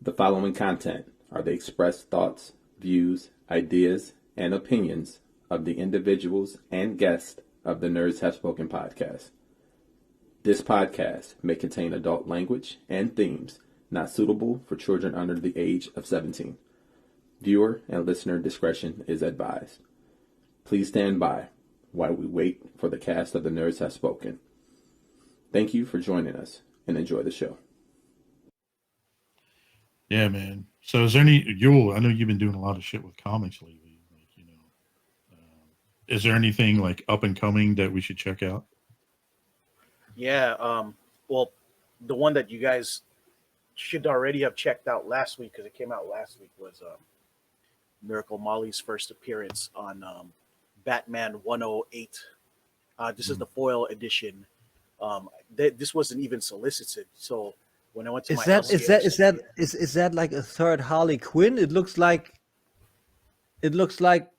The following content are the expressed thoughts, views, ideas, and opinions of the individuals and guests of the Nerds Have Spoken podcast. This podcast may contain adult language and themes not suitable for children under the age of 17. Viewer and listener discretion is advised. Please stand by while we wait for the cast of the Nerds Have Spoken. Thank you for joining us and enjoy the show. Yeah, man. So is there any, I know you've been doing a lot of shit with comics lately. Like, is there anything like up and coming that we should check out? Yeah. Well, the one that you guys should already have checked out last week, because it came out last week, was Miracle Molly's first appearance on Batman 108. This is the foil edition. This wasn't even solicited. So when I went to is that like a third Harley Quinn? It looks like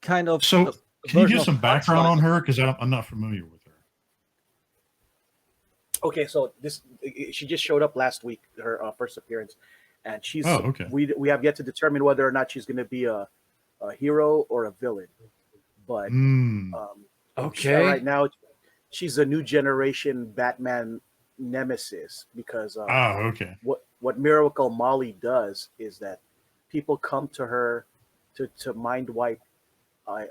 kind of. So can you give some background on her, because I'm not familiar with her. Okay, so she just showed up last week, her first appearance, and she's okay. We have yet to determine whether or not she's going to be a hero or a villain. But okay, right now she's a new generation Batman nemesis, because okay. What Miracle Molly does is that people come to her to mind wipe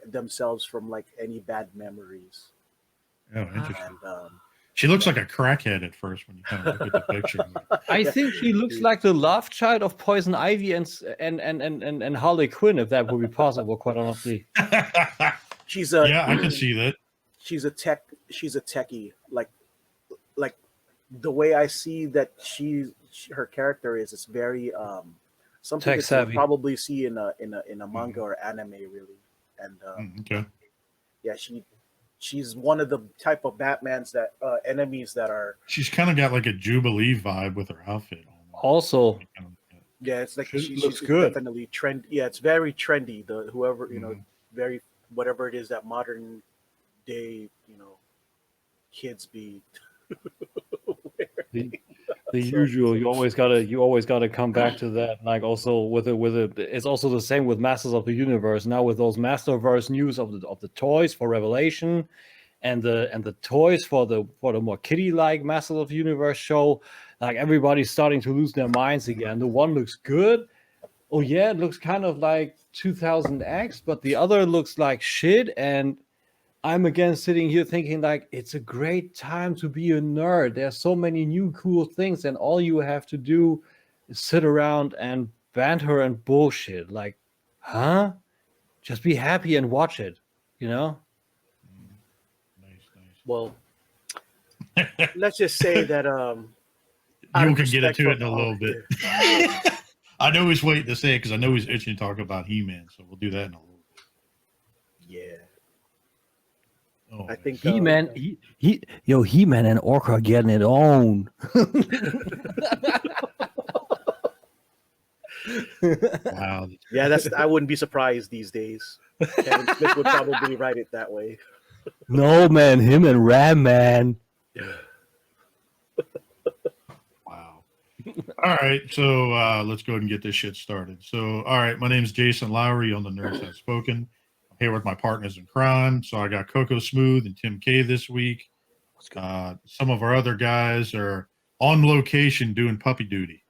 themselves from like any bad memories. Oh, interesting. And, she looks like a crackhead at first when you kind of look at the picture. I think she looks like the love child of Poison Ivy and Harley Quinn, if that would be possible, quite honestly. I can see that. She's a techie. Like the way I see that her character is, it's very something tech that savvy. you probably see in a manga or anime, really. And okay. Yeah, she's one of the type of Batmans that enemies that are. She's kind of got like a Jubilee vibe with her outfit. Also, yeah, it's like looks she's good. Definitely trend. Yeah, it's very trendy. The whoever very whatever it is that modern day kids be. the usual. You always gotta come back to that. Like also with it, it's also the same with Masters of the Universe. Now with those Masterverse news of the toys for Revelation, and the toys for the more kiddie like Masters of the Universe show, like everybody's starting to lose their minds again. The one looks good. Oh yeah, it looks kind of like 2000X, but the other looks like shit. And I'm again sitting here thinking like it's a great time to be a nerd. There's so many new cool things, and all you have to do is sit around and banter and bullshit. Like, huh? Just be happy and watch it, Nice. Well, let's just say that you can get into it in a little bit. I know he's waiting to say it because I know he's itching to talk about He-Man, so we'll do that in a little bit. Yeah. Oh, I think He-Man, He-Man and Orc are getting it on. Wow. Yeah, I wouldn't be surprised these days. Kevin Smith would probably write it that way. No, man, him and Ram, man. Wow. All right, so let's go ahead and get this shit started. So, all right, my name is Jason Lowry on the Nerds Have Spoken. I'm here with my partners in crime. So I got Coco Smooth and Tim K this week. Some of our other guys are on location doing puppy duty.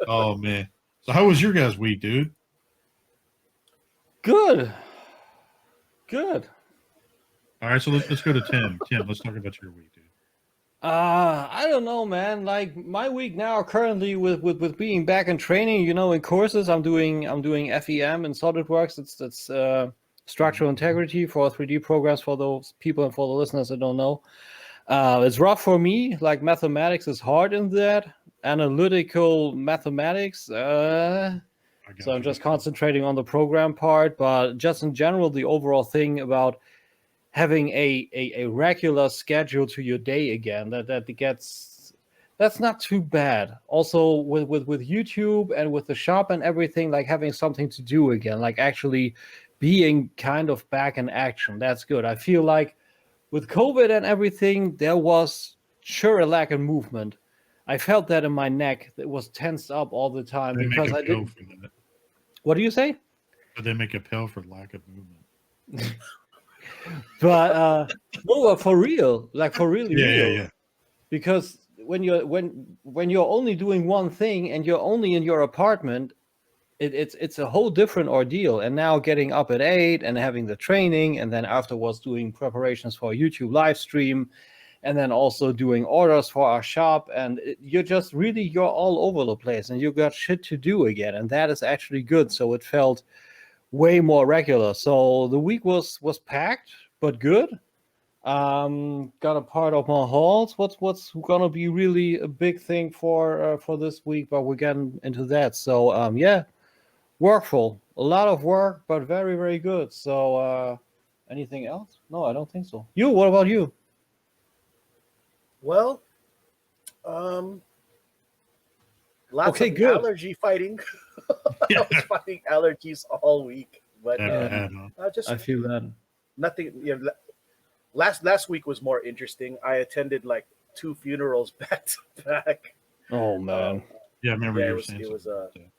Oh, man. So how was your guys' week, dude? Good. All right, so let's go to Tim. Tim, let's talk about your week, dude. I don't know, man. Like my week now, currently with being back in training, in courses, I'm doing FEM and SolidWorks. That's structural integrity for 3D programs for those people and for the listeners that don't know. It's rough for me. Like mathematics is hard in that. Analytical mathematics. So I'm just concentrating on the program part, but just in general, the overall thing about having a regular schedule to your day again, that's not too bad. Also with YouTube and with the shop and everything, like having something to do again, like actually being kind of back in action. That's good. I feel like with COVID and everything, there was sure a lack of movement. I felt that in my neck. It was tensed up all the time They because make I a pill didn't. for that. What do you say? But they make a pill for lack of movement. But no, for real, like for really real. Yeah. Because when you're only doing one thing and you're only in your apartment, it's a whole different ordeal. And now getting up at 8 and having the training, and then afterwards doing preparations for a YouTube live stream, and then also doing orders for our shop, and you're all over the place, and you got shit to do again, and that is actually good. So it felt way more regular. So the week was packed, but good. Got a part of my hauls. What's gonna be really a big thing for this week, but we're getting into that. So yeah, workful, a lot of work, but very, very good. So anything else? No, I don't think so. You? What about you? Well, lots Okay, of good. allergy fighting. I was fighting allergies all week, but just I feel that. nothing. You know, last week was more interesting. I attended like 2 funerals back to back. Oh man. Yeah, I remember Yeah, you it were was saying it was something.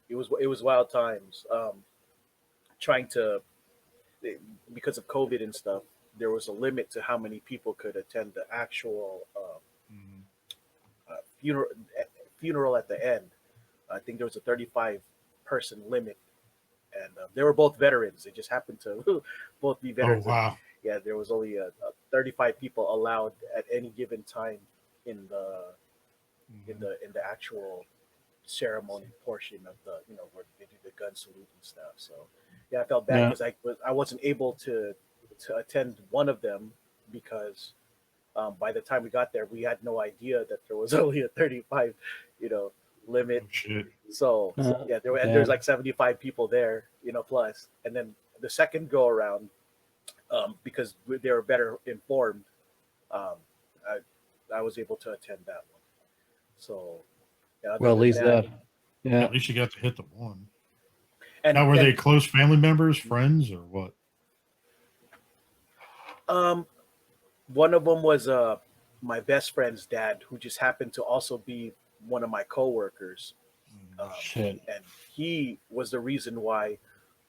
it was wild times. Trying to, because of COVID and stuff, there was a limit to how many people could attend the actual Mhm. funeral at the end. I think there was a 35-person limit, and they were both veterans. They just happened to both be Oh veterans. wow. Yeah, there was only 35 people allowed at any given time in the actual ceremony portion of the, where they do the gun salute and stuff. So yeah, I felt bad Yeah. because I wasn't able to attend one of them because by the time we got there, we had no idea that there was only a 35 limit. Oh shit. So yeah, there's like 75 people there, plus. And then the second go around, because they were better informed, I was able to attend that one. So yeah, Well, at least that. Yeah. At least you got to hit the one. And Now, were they close family members, friends, or what? One of them was my best friend's dad, who just happened to also be one of my coworkers. Shit. And he was the reason why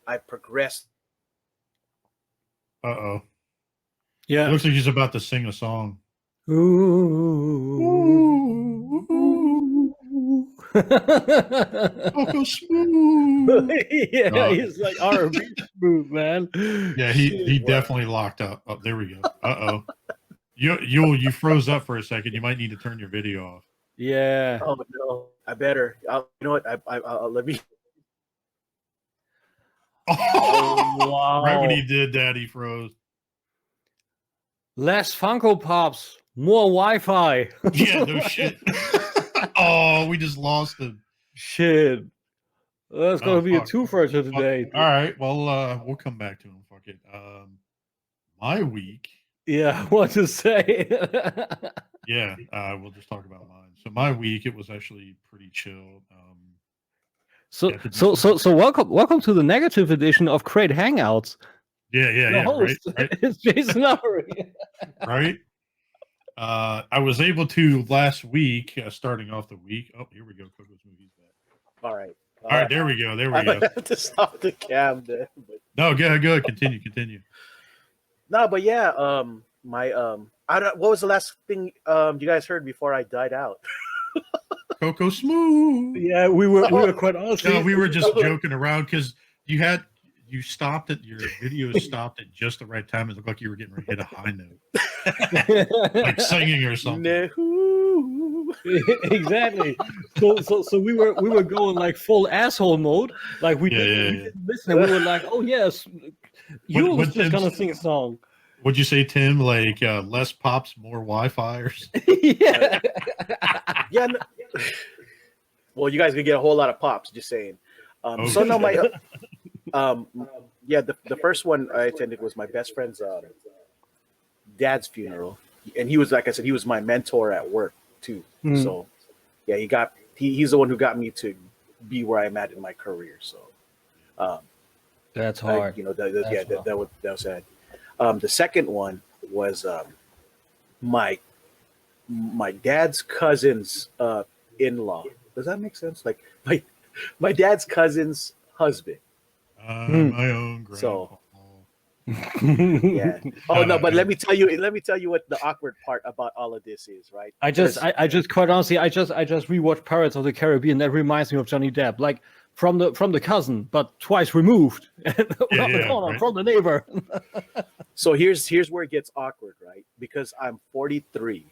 I progressed. Uh-oh. It Yeah. looks like he's about to sing a song. Coco smooth. Yeah, he's like R&B smooth, man. Yeah, he Wow. definitely locked up. Oh, there we go. Uh-oh. You froze up for a second. You might need to turn your video off. Yeah. Oh no, I better. You know what? I'll let me. Wow. Right when he did that, he froze. Less Funko Pops, more Wi-Fi. Yeah, no shit. Oh, we just lost him. Shit. That's Oh, gonna be a fuck. twofer today. All right. Well, we'll come back to him. Fuck it. My week. Yeah, what to say? Yeah, we'll just talk about mine. So my week, it was actually pretty chill. So welcome to the negative edition of Crate Hangouts. Yeah, The host right. is Jason Lowry. Right. I was able to last week, starting off the week. Oh, here we go. Coco's movie's back. All right. All right, there we go. I might have to stop the cam there. But... No, go ahead. Continue. No, but yeah. I don't. What was the last thing you guys heard before I died out? Coco smooth. Yeah, we were quite honestly. No, we were just joking around because you stopped at your video stopped at just the right time. It looked like you were getting ready to hit a high note, like singing or something. Exactly. So we were going like full asshole mode. Like we didn't listen. We were like, oh yes, you was just gonna sing a song. Would you say, Tim? Like less pops, more Wi-Fi, or yeah. Yeah. No, well, you guys gonna get a whole lot of pops. Just saying. So no, my the first one I attended was my best friend's dad's funeral, and he was, like I said, he was my mentor at work too. So yeah, he's the one who got me to be where I'm at in my career. So that's hard. That was sad. The second one was my my dad's cousin's in-law. Does that make sense? Like my dad's cousin's husband. My own grandpa. So yeah. Oh no, but let me tell you what the awkward part about all of this is, right? I just quite honestly, I just rewatched Pirates of the Caribbean. That reminds me of Johnny Depp, like from the cousin, but twice removed, around the corner, from the neighbor. So here's where it gets awkward, right? Because I'm 43,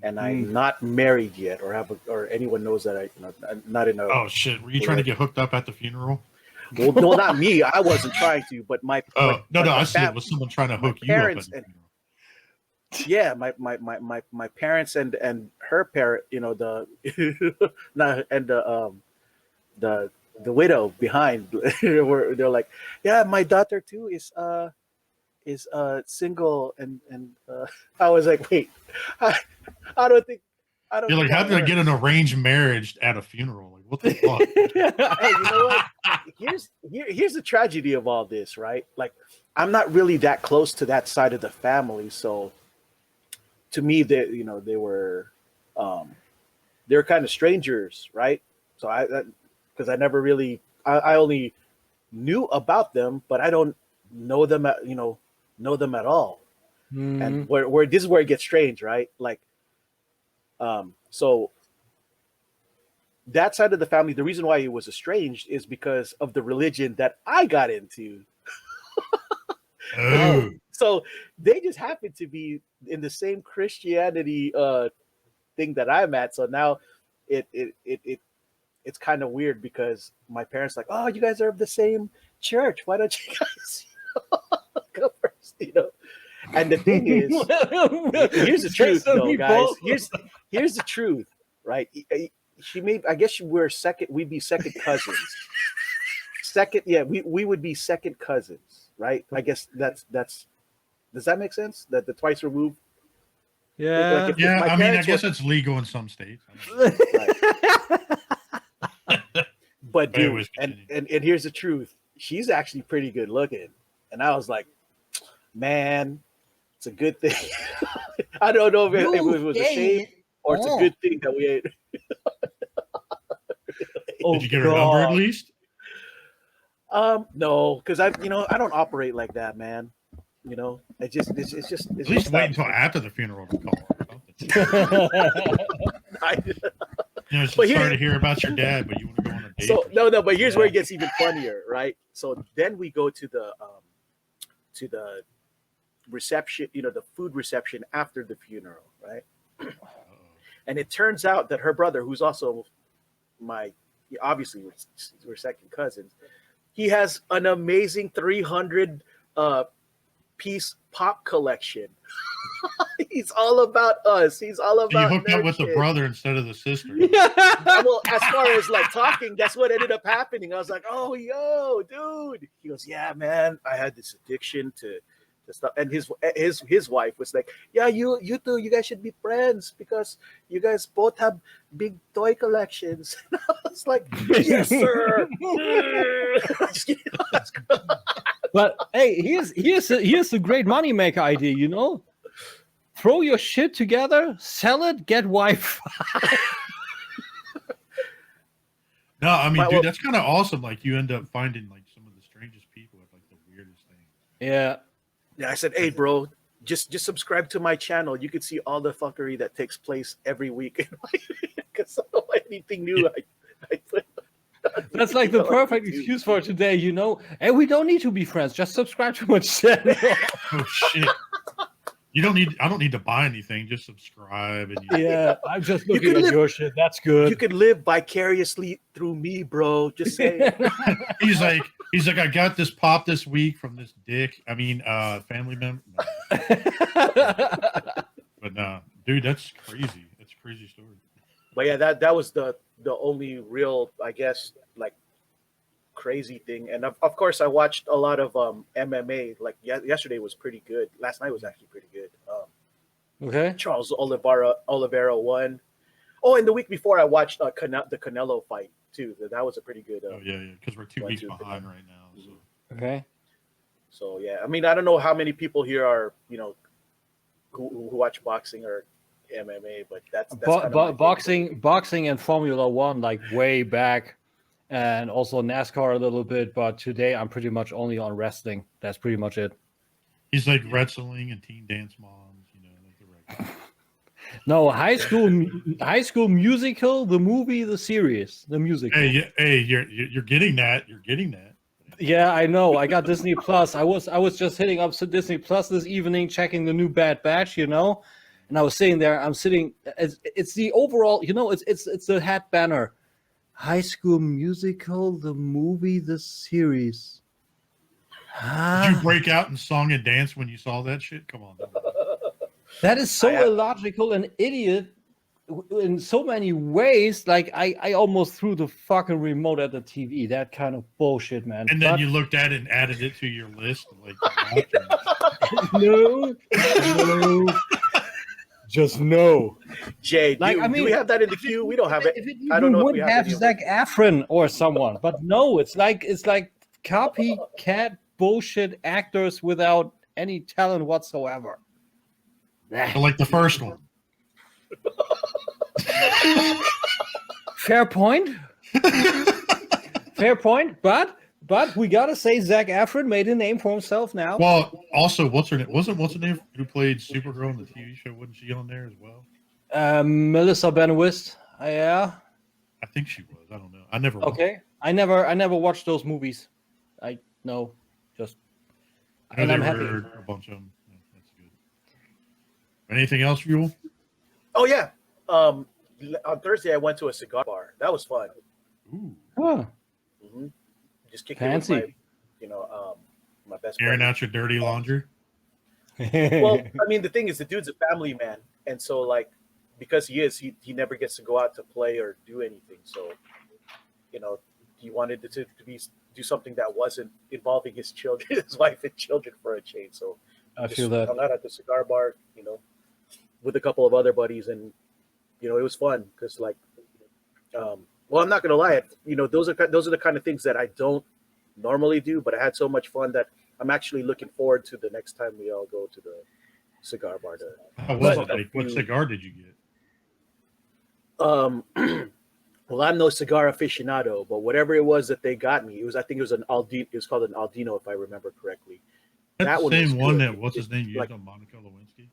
and I'm not married yet, or anyone knows that I'm not in a. Oh shit! Were you trying to get hooked up at the funeral? Well, no, not me. I wasn't trying to, but my. No. I see it was someone trying to hook you up. At the funeral. Yeah, my parents and her parent, the widow behind, they're like, yeah, my daughter too is single, and I was like, wait, I don't think. You're like, how did I get an arranged marriage at a funeral? Like, what the fuck? Hey, you know what? Here's the tragedy of all this, right? Like, I'm not really that close to that side of the family, so to me, they were kind of strangers, right? So because I never really, I only knew about them, but I don't know them at all. And where this is where it gets strange, right? Like, so that side of the family, the reason why it was estranged is because of the religion that I got into. Oh. So they just happen to be in the same Christianity thing that I'm at. So now it's kind of weird because my parents like, oh, you guys are of the same church. Why don't you guys go first? And the thing is, here's the truth, though, guys. Here's the truth, right? I guess we'd be second cousins. We would be second cousins, right? I guess that's. Does that make sense? That the twice removed. Yeah. Like I guess it's legal in some states. But dude, and here's the truth. She's actually pretty good looking, and I was like, man. It's a good thing. I don't know if it was a shame or it's a good thing that we ate. Did you get her number at least? No, because I don't operate like that, man. It's just at least wait until after the funeral to call her. Sorry to hear about your dad, but you want to go on a date. So no, but here's where it gets even funnier, right? So then we go to the reception, the food reception after the funeral, right? And it turns out that her brother, who's also obviously we're second cousins, he has an amazing 300 piece pop collection. He's all about us. He's all about. So you hooked up with the brother instead of the sister. Well, as far as like talking, that's what ended up happening. I was like, oh, yo, dude. He goes, yeah, man, I had this addiction to stuff, and his wife was like, yeah, you two, you guys should be friends because you guys both have big toy collections. And I was like, yes, sir. But hey, here's a great moneymaker idea. Throw your shit together, sell it, get Wi-Fi. No, I mean, dude, that's kind of awesome. Like, you end up finding like some of the strangest people with like the weirdest things. Yeah. Yeah, I said, hey, bro, just subscribe to my channel. You can see all the fuckery that takes place every week. Because I don't know anything new. I put. That's like the perfect excuse for today, Hey, we don't need to be friends. Just subscribe to my channel. Oh shit! I don't need to buy anything. Just subscribe and I'm just looking at your shit. That's good. You can live vicariously through me, bro. Just say. He's like, I got this pop this week from this family member. But no, dude, that's crazy. That's a crazy story. But yeah, that was the only real, I guess, like crazy thing. And of course, I watched a lot of MMA. Like yesterday was pretty good. Last night was actually pretty good. Okay. Charles Oliveira won. Oh, and the week before I watched the Canelo fight too. That was a pretty good. Because we're 2 weeks behind right now. So. Okay. So yeah, I mean, I don't know how many people here are who watch boxing or MMA, but that's kind of my thing. boxing and Formula One, like way back, and also NASCAR a little bit. But today I'm pretty much only on wrestling. That's pretty much it. He's like wrestling and teen dance moms, you know, like the regular. No, High School Musical, the movie, the series, the musical. Hey, you're getting that. You're getting that. Yeah, I know. I got Disney Plus. I was just hitting up to Disney Plus this evening, checking the new Bad Batch, you know, and I was sitting there. I'm sitting. It's the overall, you know, it's the hat banner, High School Musical, the movie, the series. Did you break out in song and dance when you saw that shit? Come on. That is so illogical and idiot in so many ways. Like I almost threw the fucking remote at the TV. That kind of bullshit, man. And then you looked at it and added it to your list. Like, no, just no. Jay, Like, do we have that in the queue? We don't have it. I don't know if we have Zac Efron or someone, but no, it's like copycat bullshit actors without any talent whatsoever. like the first one. Fair point. Fair point. But we gotta say Zac Efron made a name for himself now. Well, also, what's her name? What's her name who played Supergirl on the TV show? Wasn't she on there as well? Melissa Benoist. Yeah. I think she was. I don't know. I never. Okay. I never watched those movies. I know. Just. I know, and I'm happy. A bunch of them. Yeah, that's good. Anything else, Fuel? Oh yeah. On Thursday, I went to a cigar bar. That was fun. Ooh. Huh. Mm-hmm. Just kicking Fancy. with my best Airing friend. out your dirty laundry. Well, I mean, the thing is, the dude's a family man, and so like, because he never gets to go out to play or do anything. So, you know, he wanted to do something that wasn't involving his children, his wife and children for a change. So I feel that. I'm out at the cigar bar, you know, with a couple of other buddies, and you know, it was fun because like, well, I'm not gonna lie, you know, those are the kind of things that I don't normally do, but I had so much fun that I'm actually looking forward to the next time we all go to the cigar bar. How was it? Like, what cigar did you get? Well, I'm no cigar aficionado, but whatever it was that they got me, I think it was an Aldino. It was called an Aldino, if I remember correctly. That's that the same one good. That what's his name used like, on Monica Lewinsky?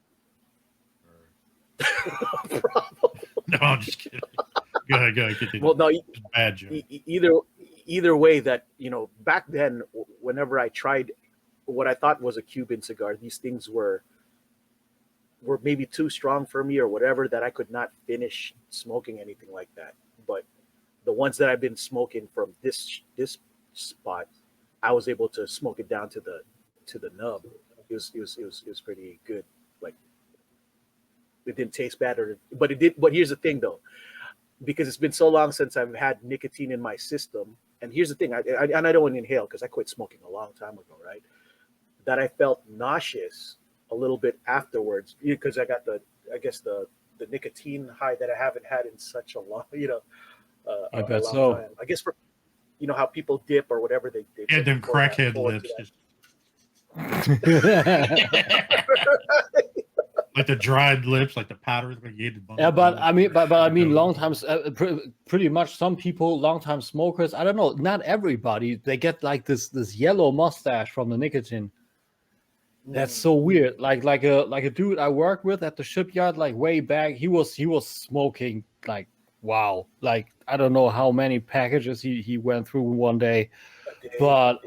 Probably. No, I'm just kidding. Go ahead. Continue. Well, no, bad joke. Either way, that you know, back then, whenever I tried what I thought was a Cuban cigar, these things were maybe too strong for me or whatever, that I could not finish smoking anything like that. But the ones that I've been smoking from this spot, I was able to smoke it down to the nub. It was pretty good. Like, it didn't taste bad, but it did. But here's the thing, though, because it's been so long since I've had nicotine in my system. And here's the thing, I don't inhale because I quit smoking a long time ago, right? That I felt nauseous a little bit afterwards because I got the nicotine high that I haven't had in such a long, I bet so. Time. I guess for, you know, how people dip or whatever they had them crackhead lips. Like the dried lips, like the powder. Yeah, but I mean, long time, pretty much some people, long time smokers. I don't know, not everybody. They get like this yellow mustache from the nicotine. That's so weird. Like a dude I worked with at the shipyard, like way back. He was smoking like wow, like I don't know how many packages he went through one day, but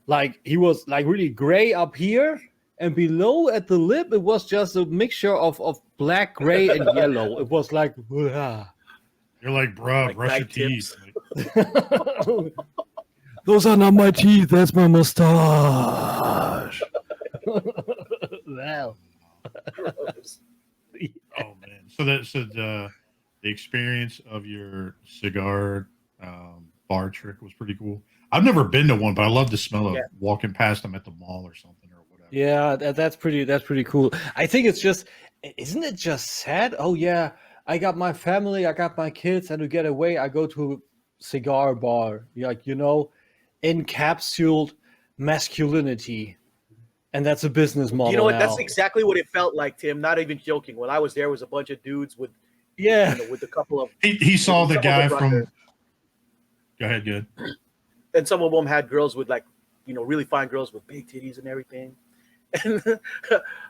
like he was like really gray up here. And below at the lip, it was just a mixture of black, gray, and yellow. It was like, ah. You're like, bruh, brush your teeth. Those are not my teeth. That's my mustache. Wow. Oh man. So the experience of your cigar bar trick was pretty cool. I've never been to one, but I love the smell of walking past them at the mall or something. Yeah, that's pretty cool. I think it's just, isn't it just sad? Oh yeah, I got my family, I got my kids, and to get away, I go to a cigar bar. Like, you know, encapsulated masculinity. And that's a business model. You know what? now. That's exactly what it felt like, Tim. Not even joking. When I was there, was a bunch of dudes with, Yeah. with a couple of. He saw the some of guy them from. brought Go ahead, good. and some of them had girls with like, really fine girls with big titties and everything. And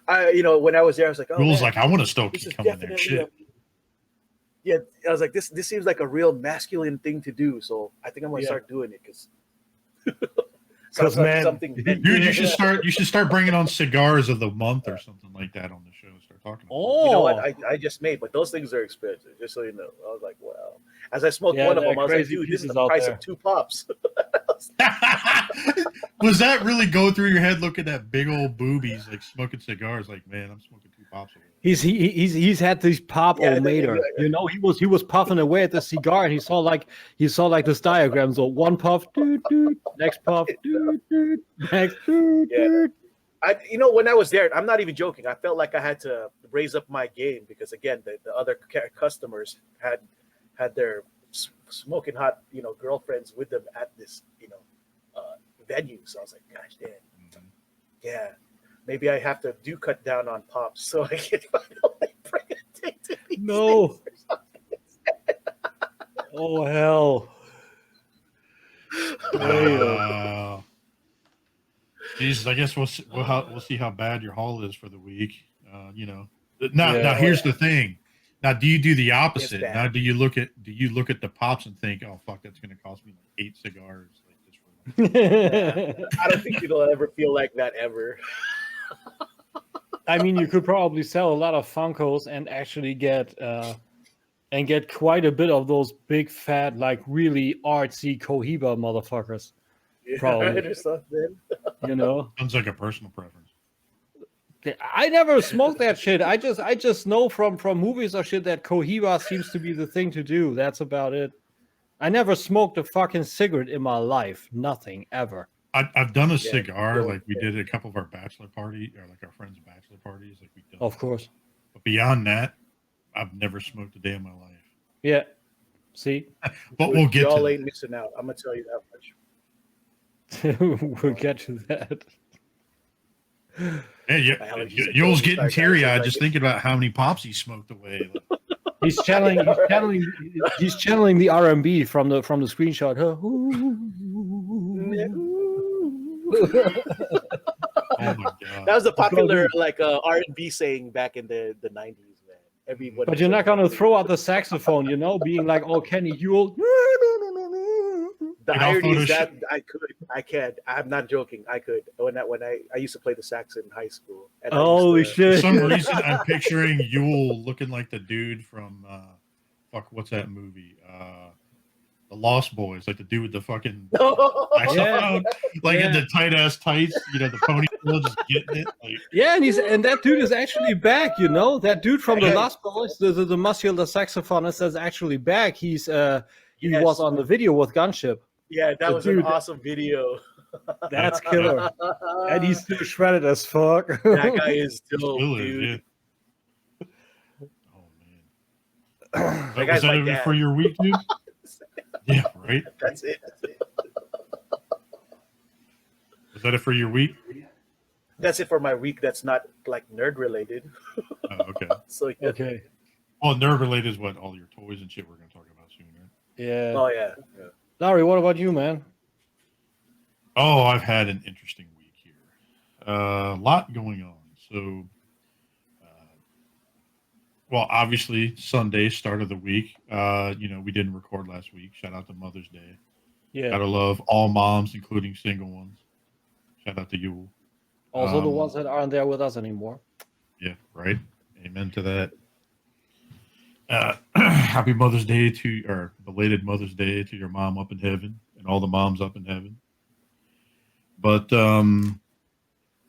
when I was there, I was like, oh, Jules man, like, I want to still this keep is coming there. Shit. Yeah, I was like, this seems like a real masculine thing to do. So I think I'm gonna Yeah. start doing it because. Man, something. Dude, you should start bringing on cigars of the month or something like that on the show. Start talking about it. You know Oh, what? I just made, but those things are expensive. Just so you know, I was like, wow. As I smoked Yeah, one of they're them, I was like, crazy dude, this is pieces the out price there. of 2 pops. Was that really go through your head looking at big old boobies like smoking cigars? Like, man, I'm smoking 2 pops a week. he's had these pop Yeah, ometer. He was puffing away at the cigar, and he saw like this diagram. So one puff, doot, doot, next puff, doot, doot, next, doot, Yeah. doot. When I was there, I'm not even joking. I felt like I had to raise up my game because again, the other customers had their smoking hot, girlfriends with them at this, venue. So I was like, gosh, damn, yeah, maybe I have to cut down on pops so I can finally bring a date to these No. things or something. Oh hell! Jesus, I guess we'll see how bad your haul is for the week. Now here's the thing. Now, do you do the opposite? bad. Now, do you look at the pops and think, oh fuck, that's going to cost me like 8 cigars? Like this. I don't think it'll ever feel like that ever. I mean, you could probably sell a lot of Funkos and actually get quite a bit of those big fat, like really artsy Cohiba motherfuckers. Probably. Or something. Sounds like a personal preference. I never smoked that shit. I just know from movies or shit that Cohiba seems to be the thing to do. That's about it. I never smoked a fucking cigarette in my life. Nothing ever. I've done a cigar, like we did at a couple of our bachelor party or like our friends' bachelor parties, like we've done. Of course. But beyond that, I've never smoked a day in my life. Yeah. See? But we'll get Y'all to ain't missing out. I'm gonna tell you that much. We'll get to that. Yeah, Yoel's getting teary-eyed just thinking about how many pops he smoked away. He's channeling the R&B from the screenshot. Oh my god! That was a popular R&B saying back in the 90s, man. Everybody. But you're not gonna throw out the saxophone, being like, "Oh, Kenny Yule." The In irony all is that I can. I'm not joking. I could when I used to play the sax in high school. And Holy For shit! some reason, I'm picturing Yule looking like the dude from what's that movie? The Lost Boys, like the dude with the fucking saxophone, in the tight ass tights, the ponytail, just getting it. Like, Yeah, and that dude is actually back. That dude from the Lost Boys, the muscular saxophonist, is actually back. He was on the video with Gunship. Yeah, that was an awesome video. That's killer. And he's still shredded as fuck. That guy is dope, still is, dude. yeah. Oh man. That guy's Was my that it dad. for your week, dude? Yeah, right. That's it. Was that it for your week? That's it for my week. That's not like nerd related. Oh, okay. So yeah. Okay. Well, nerd related is what all your toys and shit we're going to talk about soon, right? Yeah. Oh yeah. Larry, what about you, man? Oh, I've had an interesting week here. A lot going on. So, obviously Sunday, start of the week. We didn't record last week. Shout out to Mother's Day. Yeah. Gotta love all moms, including single ones. Shout out to you. Also the ones that aren't there with us anymore. Yeah, right. Amen to that. Happy Mother's Day or belated Mother's Day to your mom up in heaven and all the moms up in heaven. But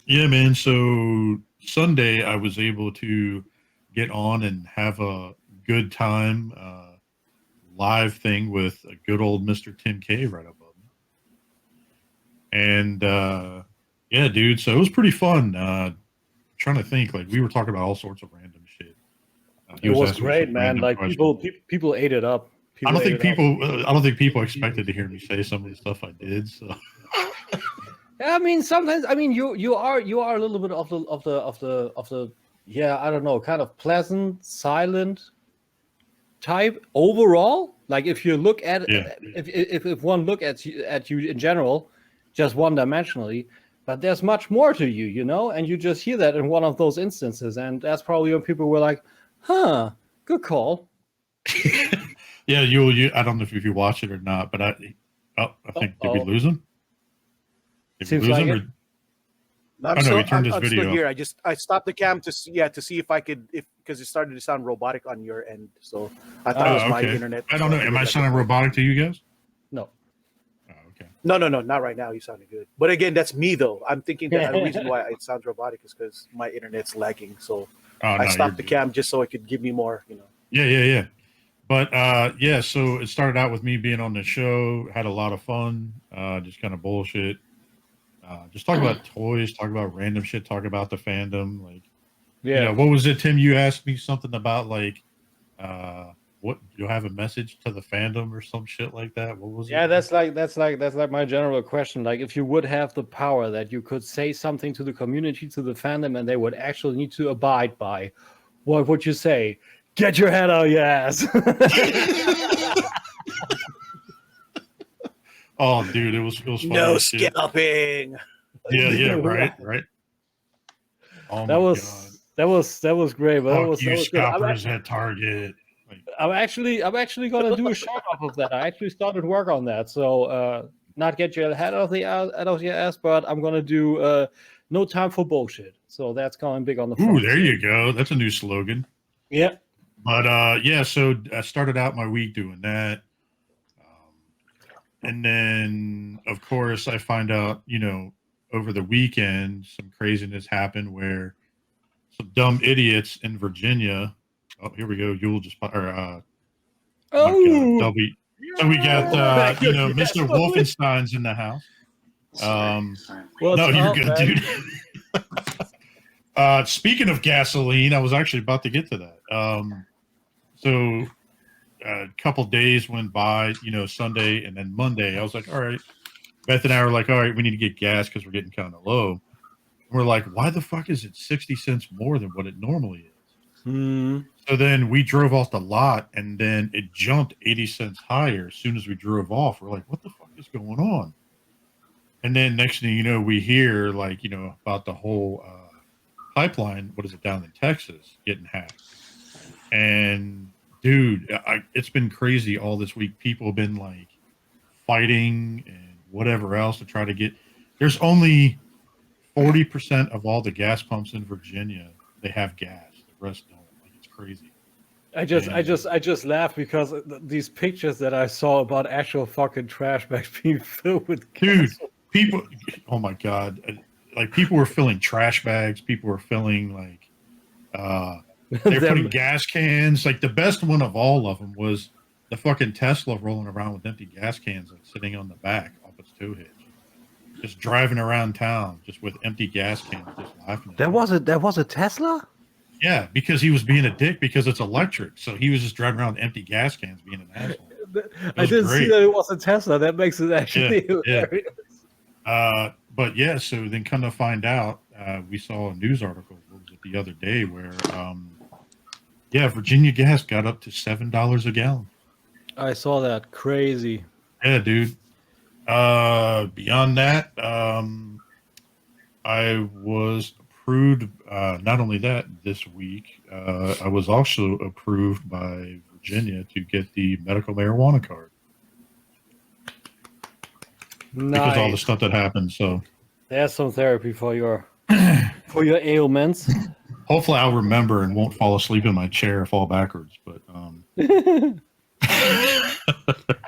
yeah, man. So Sunday I was able to get on and have a good time live thing with a good old Mr. Tim K right above me. And yeah, dude. So it was pretty fun. Trying to think, like we were talking about all sorts of random shit. It was great, man. Like people ate it up. I don't think people expected to hear me say some of the stuff I did. So I mean, sometimes I mean you are a little bit of the yeah, I don't know, kind of pleasant, silent type overall. Like if you look at if one look at you in general, just one dimensionally, but there's much more to you, you know, and you just hear that in one of those instances, and that's probably when people were like, "Huh, good call." Yeah, you. I don't know if you watch it or not, but I think did we lose him? Did we lose him? Or, No, he turned his I'm video still here. off. I stopped the cam to see if I could because it started to sound robotic on your end. So I thought it was my internet. I don't know. Am I sounding robotic to you guys? No. Oh, okay. No, not right now. You sounded good. But again, that's me though. I'm thinking that the reason why it sounds robotic is because my internet's lagging. So I stopped the cam just so it could give me more, you know. Yeah. But so it started out with me being on the show, had a lot of fun, just kind of bullshit. Just talk about toys, talk about random shit, talk about the fandom. Like, you know, what was it, Tim? You asked me something about like, what you'll have a message to the fandom or some shit like that. What was it? Yeah, that's like my general question. Like, if you would have the power that you could say something to the community, to the fandom, and they would actually need to abide by, what would you say? Get your head out of your ass. Oh, dude, it was funny. No scalping. Yeah, right. Oh that was great. But that was scalpers at Target. Like, I'm actually gonna do a short off of that. I actually started work on that. So not get your head out of your ass, but I'm gonna do no time for bullshit. So that's going big on the front. Ooh, there you go. That's a new slogan. Yeah. But so I started out my week doing that. And then, of course, I find out, you know, over the weekend, some craziness happened where some dumb idiots in Virginia. Oh, here we go. You'll just, So we got, you know, Mr. Wolfenstein's in the house. No, you're good, dude. Speaking of gasoline, I was actually about to get to that. So a couple days went by, you know, Sunday and then Monday. I was like, all right. Beth and I were like, all right, we need to get gas because we're getting kind of low. And we're like, why the fuck is it 60 cents more than what it normally is? So then we drove off the lot and then it jumped 80 cents higher as soon as we drove off. We're like, what the fuck is going on? And then next thing you know, we hear like, you know, about the whole pipeline, what is it, down in Texas getting hacked. And dude, it's been crazy all this week. People have been like fighting and whatever else to try to get. There's only 40% of all the gas pumps in Virginia, they have gas. The rest don't. Like, it's crazy. I just laughed because these pictures that I saw about actual fucking trash bags being filled with gas. Dude, people, oh my God. Like people were filling trash bags. People were filling like, they're putting gas cans. Like the best one of all of them was the fucking Tesla rolling around with empty gas cans, like sitting on the back off its tow hitch, just driving around town just with empty gas cans, just laughing. That was a Tesla? Yeah, because he was being a dick because it's electric. So he was just driving around with empty gas cans, being an asshole. I didn't see that it was a Tesla. That makes it actually hilarious. But yeah, so then come to find out, we saw a news article the other day where Virginia gas got up to $7 a gallon. I saw that. Crazy. Yeah, dude. Beyond that, I was approved. Not only that, this week, I was also approved by Virginia to get the medical marijuana card. Nice. Because of all the stuff that happened. So there's some therapy for your ailments. Hopefully I'll remember and won't fall asleep in my chair or fall backwards. But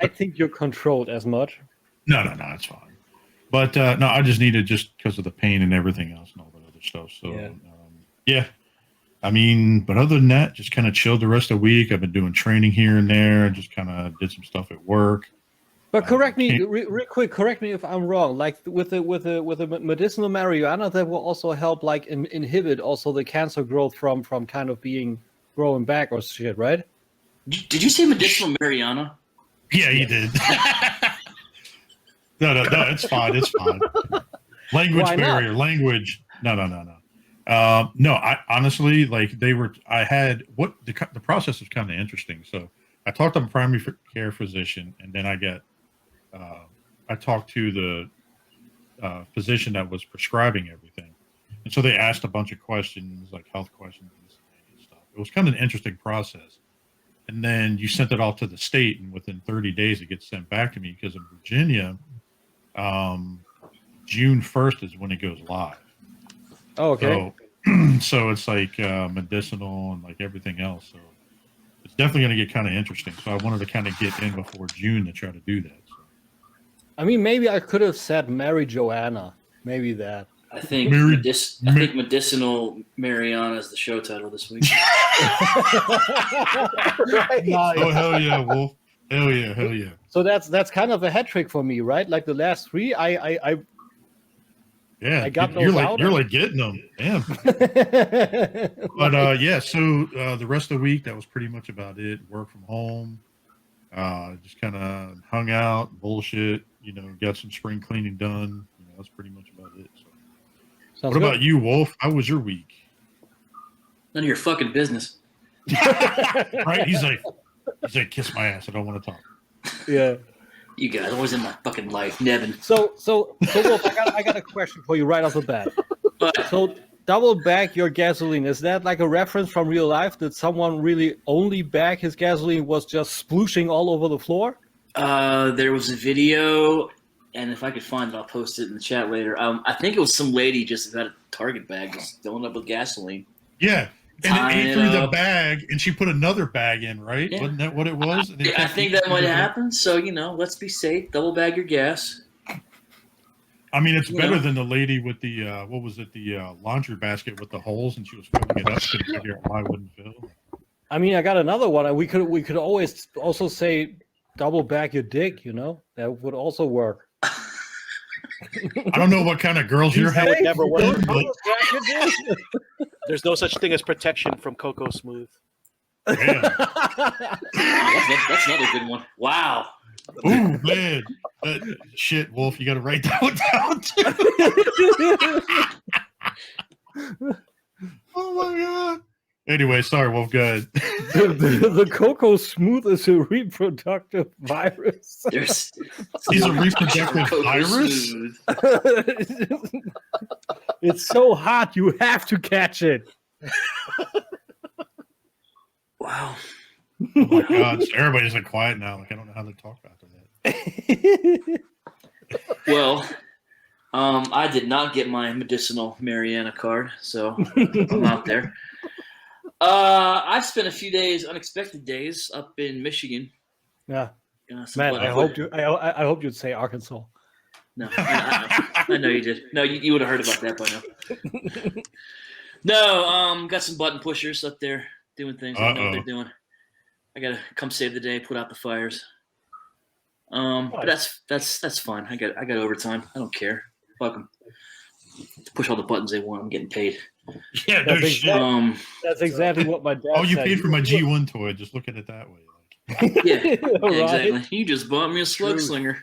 I think you're controlled as much. No, it's fine. But no, I just needed just because of the pain and everything else and all that other stuff. So yeah. I mean, but other than that, just kind of chilled the rest of the week. I've been doing training here and there, and just kind of did some stuff at work. But correct me, real quick. Correct me if I'm wrong. Like with the medicinal marijuana, that will also help, like inhibit also the cancer growth from kind of growing back or shit, right? Did you say medicinal marijuana? Yeah, you did. No, it's fine. It's fine. Language Why not? barrier. Language. No. No, I honestly like I had the process was kind of interesting. So I talked to a primary care physician, and then I talked to the physician that was prescribing everything. And so they asked a bunch of questions, like health questions and stuff. It was kind of an interesting process. And then you sent it off to the state, and within 30 days it gets sent back to me because in Virginia, June 1st is when it goes live. Oh, okay. So it's like medicinal and like everything else. So it's definitely going to get kind of interesting. So I wanted to kind of get in before June to try to do that. So. I mean, maybe I could have said Mary Joanna. Maybe that. I think medicinal Mariana is the show title this week. Right. Nice. Oh hell yeah, Wolf! Hell yeah! So that's kind of a hat trick for me, right? Like the last three, I Yeah, got you're those like out. you're like getting them, damn. But yeah, so the rest of the week that was pretty much about it. Work from home, just kind of hung out, bullshit. You know, got some spring cleaning done. You know, that's pretty much about it. So. Sounds What good. about you, Wolf? How was your week? None of your fucking business. Right? He's like, kiss my ass. I don't want to talk. Yeah. You guys always in my fucking life, Nevin. So Wolf, I got a question for you right off the bat. But So double bag your gasoline. Is that like a reference from real life? Did someone really only bag his gasoline was just splooshing all over the floor? there was a video, and if I could find it, I'll post it in the chat later. I think it was some lady just had a Target bag just filling up with gasoline. Yeah. And Tying it ate it through the up. bag, and she put another bag in, right? Yeah. Wasn't that what it was? And it I kept think eating that might through have the- happened. So, let's be safe. Double bag your gas. I mean, it's You better know. than the lady with the what was it? The laundry basket with the holes, and she was filling it up. Couldn't figure out why it wouldn't fill. I mean, I got another one. We could always also say double bag your dick. That would also work. I don't know what kind of girls you're That would having. never work. but- Double bag your dick. There's no such thing as protection from Cocoa Smooth. Damn. That's another good one. Wow. Ooh, man. Shit, Wolf, you got to write that one down. Oh, my God. Anyway, sorry, Wolf, go ahead. The Cocoa Smooth is a reproductive virus. There's He's a reproductive Cocoa virus? Smooth. It's so hot, you have to catch it. Wow. Oh, my God. So everybody's like quiet now. Like, I don't know how to talk after that. Well, I did not get my medicinal Mariana card, so I'm out there. I've spent a few unexpected days up in Michigan. Yeah, Some man. blood- I hope you'd say Arkansas. No, I know you did. No, you would have heard about that by now. No, got some button pushers up there doing things. I know what they're doing. I gotta come save the day, put out the fires. But that's fine. I got overtime. I don't care. Fuck them. Push all the buttons they want. I'm getting paid. Yeah, no That's shit. That's exactly what my dad Oh, you said. paid for my G1 toy. Just look at it that way. Yeah, Right? exactly. You just bought me a slug True. slinger.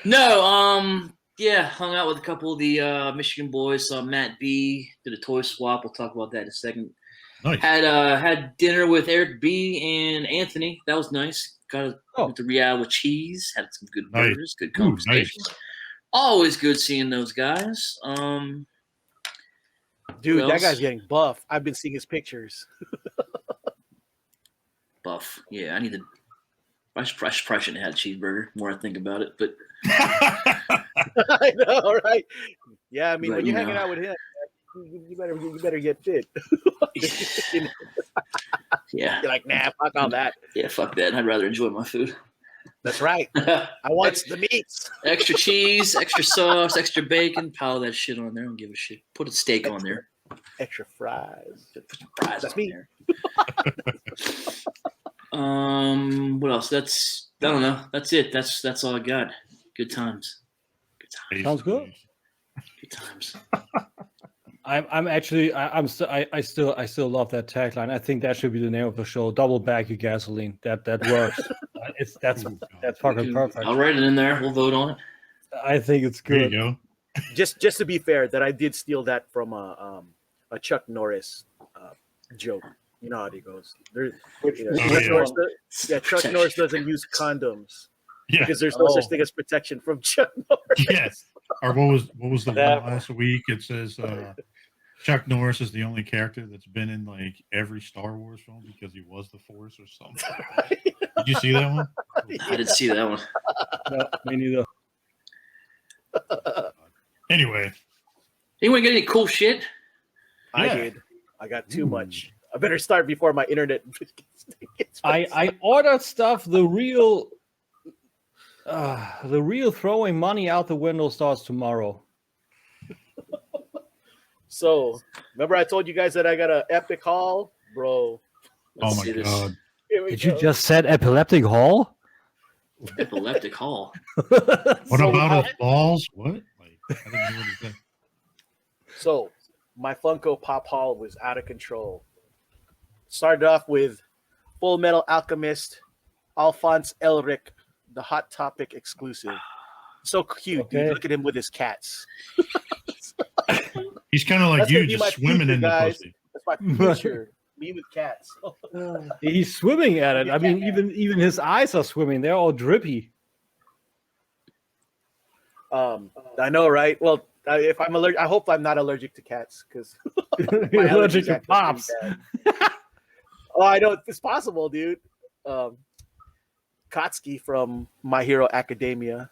No, yeah, hung out with a couple of the Michigan boys. Saw Matt B. Did a toy swap. We'll talk about that in a second. Nice. Had dinner with Eric B. and Anthony. That was nice. Got Oh. with the Real with cheese. Had some good Nice. burgers. Good Ooh, conversation. Always good seeing those guys. Dude, Who that else? guy's getting buff. I've been seeing his pictures. Buff. Yeah, I probably shouldn't have had a cheeseburger. The more I think about it, but I know, right? Yeah, I mean, But, when you're you hanging know. out with him, you better get fit. You know, yeah, you're like, nah, fuck all that. yeah, fuck that. I'd rather enjoy my food. That's right. I want the meats. Extra cheese, extra sauce, extra bacon. Pile that shit on there. I don't give a shit. Put a steak on there. Extra fries. Put some fries That's on me. there. What else? I don't know. That's it. That's all I got. Good times. Good times. Sounds good. Good times. I still love that tagline. I think that should be the name of the show. Double bag your gasoline. That works. That's fucking perfect. I'll write it in there. We'll vote on it. I think it's There you good. go. Just to be fair, that I did steal that from a Chuck Norris joke. You know how it goes. Chuck Norris doesn't use condoms because there's no such thing as protection from Chuck Norris. Yes. Or what was the one last week? It says Chuck Norris is the only character that's been in like every Star Wars film because he was the Force or something. Did you see that one? I didn't see that one. No, me neither. Anyway. Anyone get any cool shit? I did. I got too much. I better start before my internet gets I ordered stuff. The real throwing money out the window starts tomorrow. So, remember I told you guys that I got an epic haul? Bro. Oh my God. Did you just said epileptic haul? Epileptic haul. What about his balls? What? Like, I didn't hear what he said. So, my Funko Pop haul was out of control. Started off with Full Metal Alchemist, Alphonse Elric, the Hot Topic exclusive. So cute, dude. Look at him with his cats. He's kind of like That's you, gonna be my just swimming future, in the guys. pussy. That's my future. Me with cats. He's swimming at it. I mean, even his eyes are swimming. They're all drippy. I know, right? Well, if I'm allergic, I hope I'm not allergic to cats because You're allergic to pops. Oh, I know it's possible, dude. Kotsky from My Hero Academia.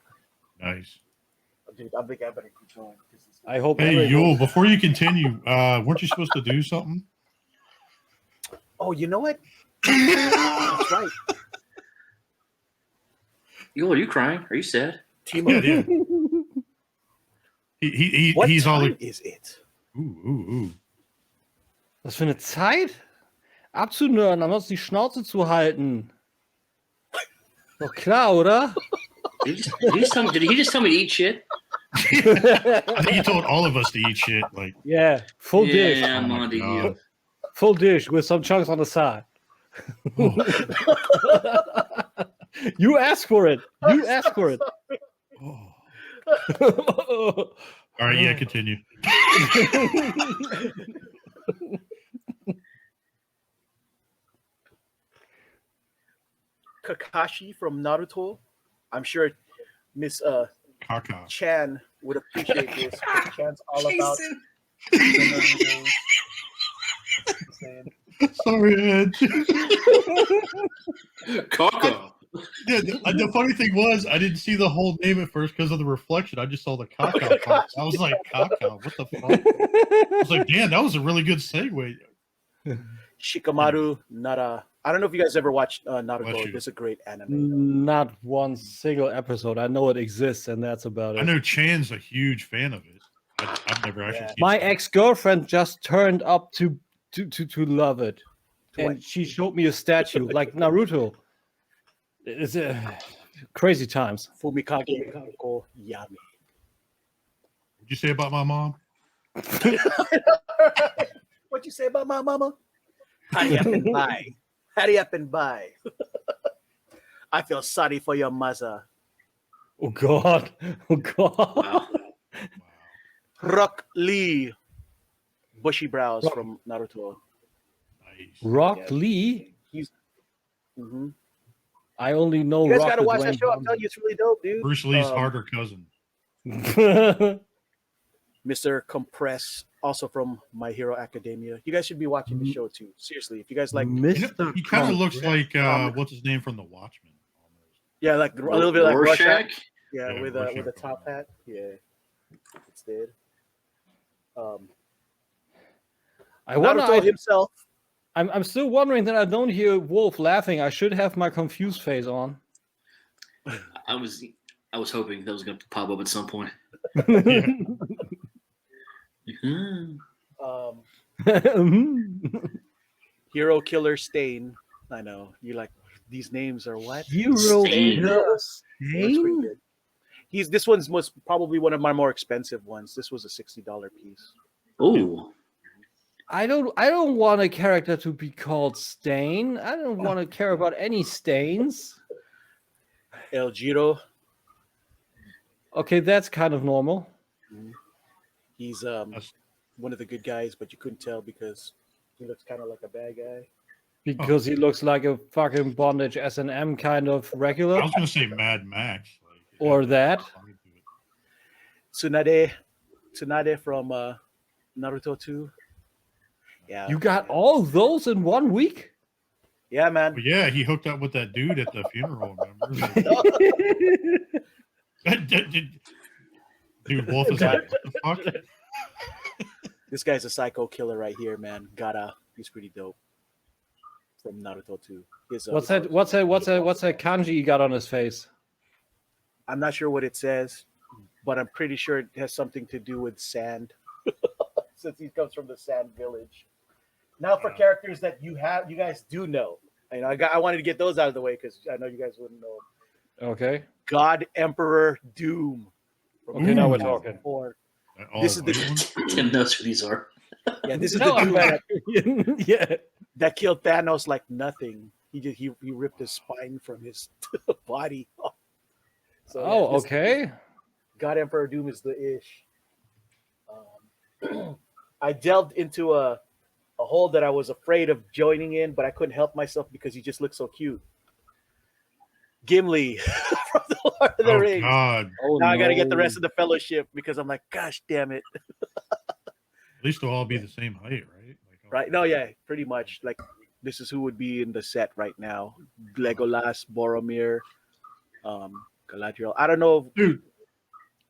Nice. Dude, I think I better keep going. I hope. Hey, Yule, before you continue, weren't you supposed to do something? Oh, you know what? That's right. Yo, are you crying? Are you sad? Yeah. What He's all time like, is it? ooh. Was für eine Zeit? Abzunörden, am sonst die Schnauze zu halten. Doch klar, oder? Did he just tell me to eat shit? I think he told all of us to eat shit. Like, Yeah, full dish. Yeah, I'm on to you. Full dish with some chunks on the side. You asked for it. You asked for it. all right, yeah, continue. Kakashi from Naruto. I'm sure Miss Kaka. Chan would appreciate this. Chan's all about. Sorry, Ed. Coco. Yeah, the funny thing was, I didn't see the whole name at first because of the reflection. I just saw the Kaka part. I was like, Kaka, what the fuck? I was like, damn, that was a really good segue. Shikamaru Nara. I don't know if you guys ever watched Naruto. It's a great anime. Not one single episode. I know it exists, and that's about it. I know Chan's a huge fan of it. I've never actually seen My it. ex-girlfriend just turned up to love it, and she showed me a statue like Naruto. It's crazy times. Fumikage Kako Yami. What'd you say about my mom? What'd you say about my mama? Hurry up and buy. Hurry up and buy. I feel sorry for your mother. Oh God! Oh God! Wow. Rock Lee. Bushy brows from Naruto. Nice. Rock Yeah. Lee. He's. Mm-hmm. I only know. You guys Rock gotta with watch that Wayne show. I'm telling you, it's really dope, dude. Bruce Lee's harder cousin. Johnson. Mr. Compress, also from My Hero Academia. You guys should be watching the show too. Seriously, if you guys like, Mr. He kind of looks like what's his name from The Watchmen. Almost. yeah, like a little bit like Rorschach? Rorschach. Yeah, Yeah, with Rorschach. a top hat. Yeah, it's dead. I wonder. Naruto himself. I'm still wondering that I don't hear Wolf laughing. I should have my confused face on. I was hoping that was going to pop up at some point. Mhm. Hero Killer Stain. I know you like these names are what? Hero Stain. Killer That's pretty Stain? good. This one's most probably one of my more expensive ones. This was a $60 piece. Oh, I don't want a character to be called Stain. I don't want to care about any stains. El Giro. Okay, that's kind of normal. He's one of the good guys, but you couldn't tell because he looks kind of like a bad guy. Because he looks like a fucking bondage S&M kind of regular. I was going to say Mad Max. Or that. Tsunade from Naruto 2. Yeah. You got all those in 1 week? Yeah, man. But yeah, he hooked up with that dude at the funeral. Remember? Dude, Wolf is like, what the fuck? This guy's a psycho killer right here, man. He's pretty dope. From Naruto 2. What's that kanji you got on his face? I'm not sure what it says, but I'm pretty sure it has something to do with sand. Since he comes from the sand village. Now for characters that you guys do know. I wanted to get those out of the way because I know you guys wouldn't know. Okay. God Emperor Doom. Okay, now we're talking. This is the Tim knows who these are. Yeah, this is the Doom yeah. that killed Thanos like nothing. He ripped his spine from his body. So, okay. God Emperor Doom is the ish. I delved into a hole that I was afraid of joining in, but I couldn't help myself because he just looked so cute. Gimli from the Lord of the Rings. God. Now I got to get the rest of the fellowship because I'm like, gosh damn it. At least they'll all be the same height, right? Right? No, yeah, pretty much. Like, this is who would be in the set right now. Legolas, Boromir, Galadriel. I don't know. Dude,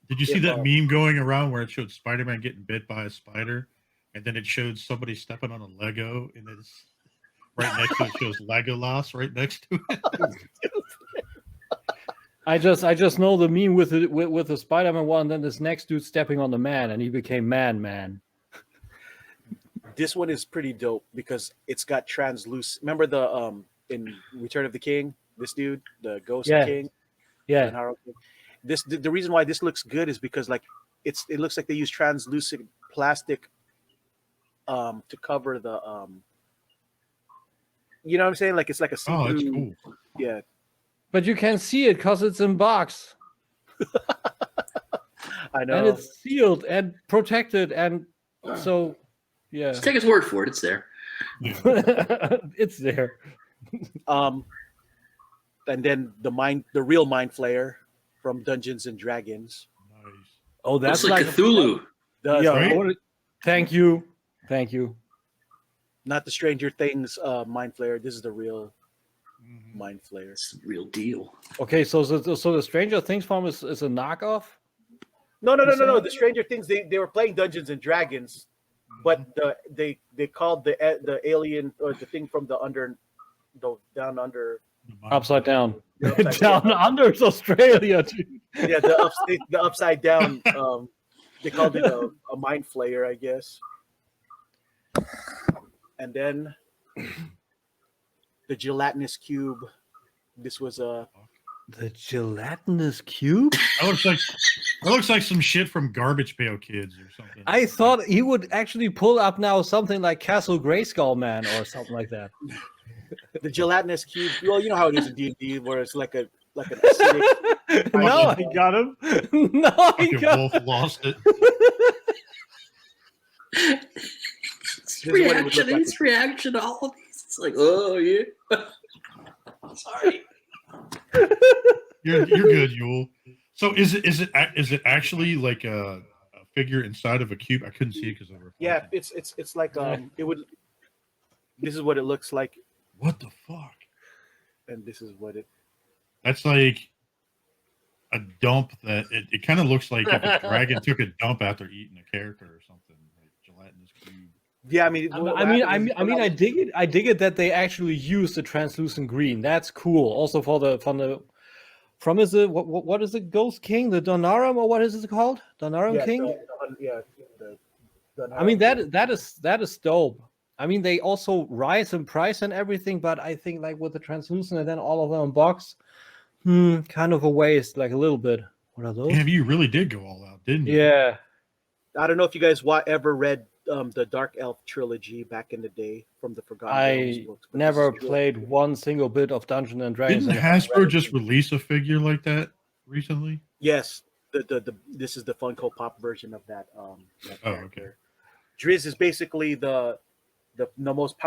did you see that meme going around where it showed Spider-Man getting bit by a spider, and then it showed somebody stepping on a Lego, and it's right next to it shows Legolas right next to it? I just know the meme with the Spider-Man one, and then this next dude stepping on the man, and he became Man. This one is pretty dope because it's got translucent. Remember the in Return of the King, this dude, the Ghost King. Yeah. The reason why this looks good is because like it looks like they use translucent plastic to cover the you know what I'm saying? Like it's like a see-through. Oh, that's cool. Yeah. But you can see it because it's in box. I know. And it's sealed and protected, and so yeah. Just take his word for it. It's there. It's there. And then the real Mind Flayer from Dungeons and Dragons. Nice. Oh, that's Looks like Cthulhu. Does, right? Thank you. Not the Stranger Things Mind Flayer. This is the real Mind Flayer. It's the real deal. Okay, so the Stranger Things form is a knockoff? No. The Stranger Things they were playing Dungeons and Dragons, but they called the alien or the thing from down under. Upside down. Down under is Australia, dude. Yeah, the upside down. They called it a Mind Flayer, I guess. And then the Gelatinous Cube. This was the Gelatinous Cube. That looks like some shit from Garbage Pail Kids or something. I thought he would actually pull up now something like Castle Grayskull Man or something like that. the Gelatinous Cube. Well, you know how it is in D&D, where it's like an acidic. No, I got him. No, I got him. Wolf lost it. His reaction to all of these. It's like, oh yeah. Sorry. You're good, Yule. So is it actually like a figure inside of a cube? I couldn't see it because of the reflection. Yeah, it's like it would. This is what it looks like, What the fuck? and this is what it. That's like a dump that it kind of looks like if a dragon took a dump after eating a character or something. Like Gelatinous Cube. Yeah, I mean, I dig it. I dig it that they actually use the translucent green. That's cool. Also from is it what is it? Ghost King, the Donarum, or what is it called? Donarum King. I mean that is dope. I mean they also rise in price and everything, but I think like with the translucent and then all of them in box, kind of a waste, like a little bit. What are those? Damn, you really did go all out, didn't you? Yeah. I don't know if you guys ever read the Dark Elf trilogy back in the day from the Forgotten Realms I books. But never this is played one single bit of Dungeons and Dragons. Didn't And I haven't read Hasbro it. just release a figure like that recently? yes, the this is the Funko Pop version of that. That Oh, character. Driz is basically the the most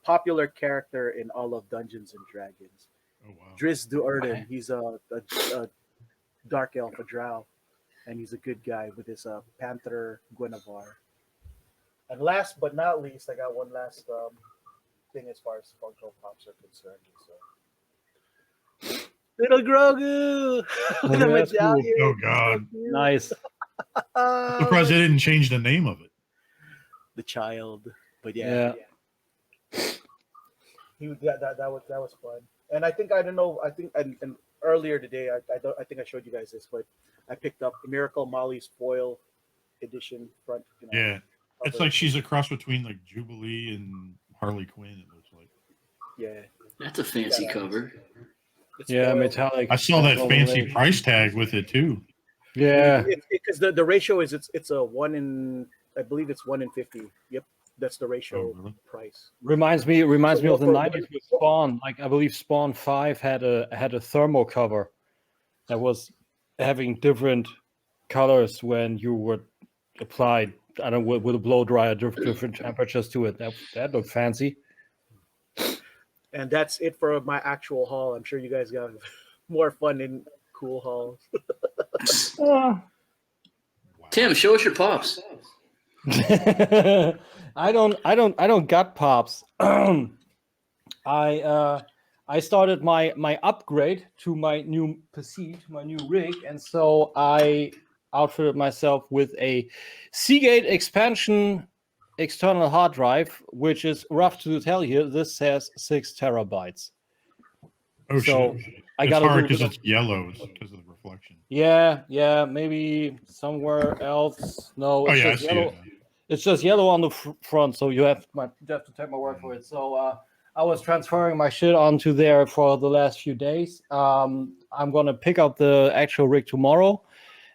popular character in all of Dungeons and Dragons. Oh wow. Driz Duerden. Okay. He's a dark elf, a drow, and he's a good guy with his Panther Guinevere. And last but not least, I got one last thing as far as Funko Pops are concerned. So. Little Grogu, Oh, the that's cool. medallion. Oh god. Nice. I'm surprised they didn't change the name of it. The child, but Yeah. that was fun. And I think I don't know. I think and earlier today, I think I showed you guys this, but I picked up Miracle Molly's foil edition front. Yeah. It's cover. like she's a cross between like Jubilee and Harley Quinn, it looks like. Yeah, That's a fancy cover. it's Yeah, foil. metallic. I saw that fancy Overlay. price tag with it too. Yeah. Because the ratio is it's a 1 in, I believe it's 1 in 50. Yep, that's the ratio Oh, really? price. Reminds me of the for- 90s with Spawn. Like I believe Spawn 5 had a thermal cover that was having different colors when you would apply, I don't know, with a blow dryer, different temperatures to it. That looked fancy. And that's it for my actual haul. I'm sure you guys got more fun in cool hauls. Tim, show us your pops. I don't got pops. I started my upgrade to my new PC, to my new rig, and so I outfitted myself with a Seagate expansion external hard drive, which is rough to tell here. This says 6 terabytes. Oh So, shit. I It's got a hard little because bit of- it's yellow. It's because of the reflection. Yeah, maybe somewhere else. No, Oh it's yeah, I just see yellow. it. It's just yellow on the front, so you have to take my word for it. So I was transferring my shit onto there for the last few days. I'm gonna pick up the actual rig tomorrow,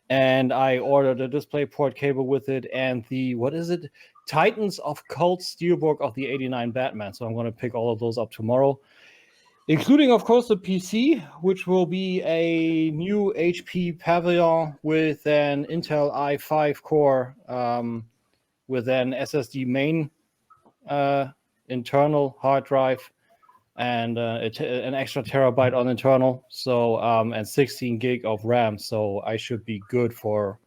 and I ordered a DisplayPort cable with it and the Titans of Cold Steelbook of the '89 Batman. So I'm gonna pick all of those up tomorrow, including of course the PC, which will be a new HP Pavilion with an Intel i5 core. With an SSD main internal hard drive and an extra terabyte on internal, so and 16 gig of RAM. So I should be good for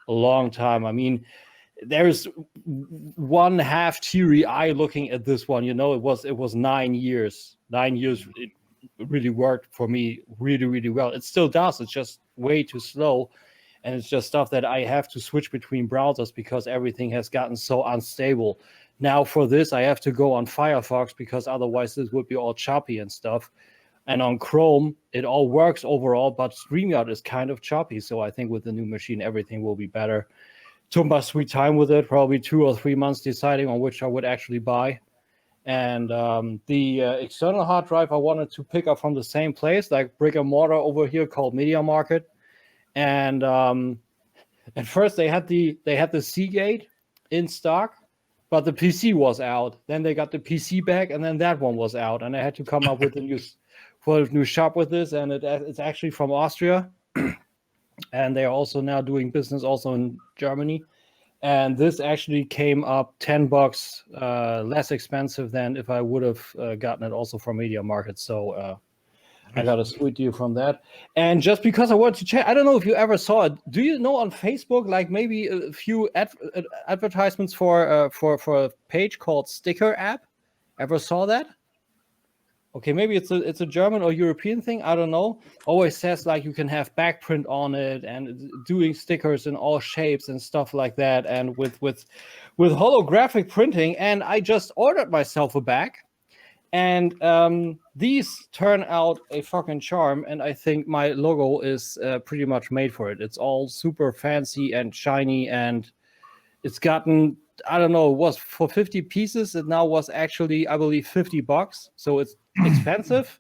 a long time. I mean, there's one half teary eye looking at this one. You know, it was 9 years. 9 years. It really worked for me really well. It still does. It's just way too slow. And it's just stuff that I have to switch between browsers because everything has gotten so unstable. Now for this, I have to go on Firefox because otherwise this would be all choppy and stuff. And on Chrome, it all works overall, but StreamYard is kind of choppy. So I think with the new machine, everything will be better. Took my sweet time with it, probably 2 or 3 months deciding on which I would actually buy. And the external hard drive I wanted to pick up from the same place, like brick and mortar over here called Media Market. And at first they had the Seagate in stock, but the PC was out. Then they got the PC back, and then that one was out, and I had to come up with a new shop with this. And it's actually from Austria, and they are also now doing business also in Germany. And this actually came up $10 less expensive than if I would have gotten it also from Media Market. So. I got a sweet deal from that. And just because I wanted to check, I don't know if you ever saw it. Do you know on Facebook, like maybe a few advertisements for a page called Sticker App? Ever saw that? Okay, maybe it's a German or European thing. I don't know. Always says like you can have backprint on it and doing stickers in all shapes and stuff like that, and with holographic printing. And I just ordered myself a bag. And these turn out a fucking charm, and I think my logo is pretty much made for it. It's all super fancy and shiny, and it's gotten, I don't know, it was for 50 pieces. It now was actually, I believe, $50. So it's expensive,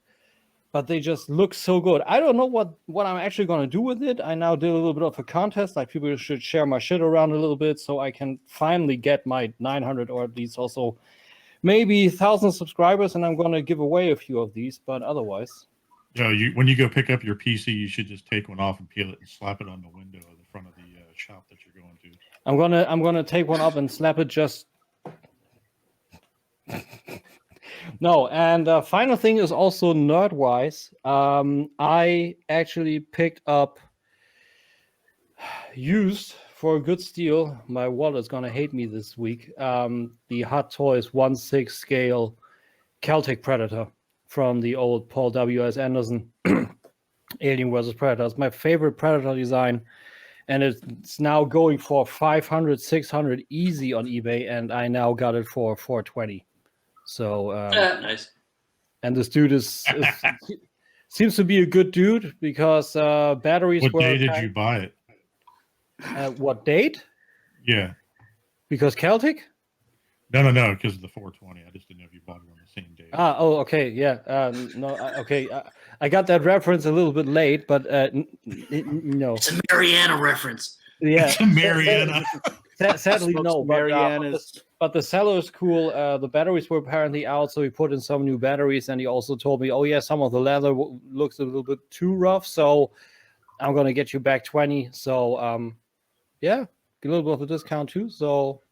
but they just look so good. I don't know what I'm actually going to do with it. I now did a little bit of a contest. Like, people should share my shit around a little bit so I can finally get my 900 or at least also maybe 1,000 subscribers, and I'm going to give away a few of these. But otherwise, when you go pick up your PC, you should just take one off and peel it and slap it on the window of the front of the shop that you're going to. I'm gonna take one up and slap it just. No, and final thing is also nerd-wise. I actually picked up used for a good steal. My wallet's gonna hate me this week. The Hot Toys 1/6 scale Celtic Predator from the old Paul W.S. Anderson Alien vs. Predator. It's my favorite Predator design, and it's now going for 500, 600 easy on eBay, and I now got it for 420. So nice. And this dude seems to be a good dude because batteries. What day did you buy it? What date? Yeah. Because Celtic? No, because of the 420. I just didn't know if you bought it on the same day. Okay, yeah. No, okay. I got that reference a little bit late, but no. It's a Mariana reference. Yeah, It's a Mariana. Sadly, no. But the seller is cool. The batteries were apparently out, so he put in some new batteries, and he also told me, "Oh yeah, some of the leather looks a little bit too rough, so I'm gonna get you back 20." So yeah, get a little bit of a discount too. So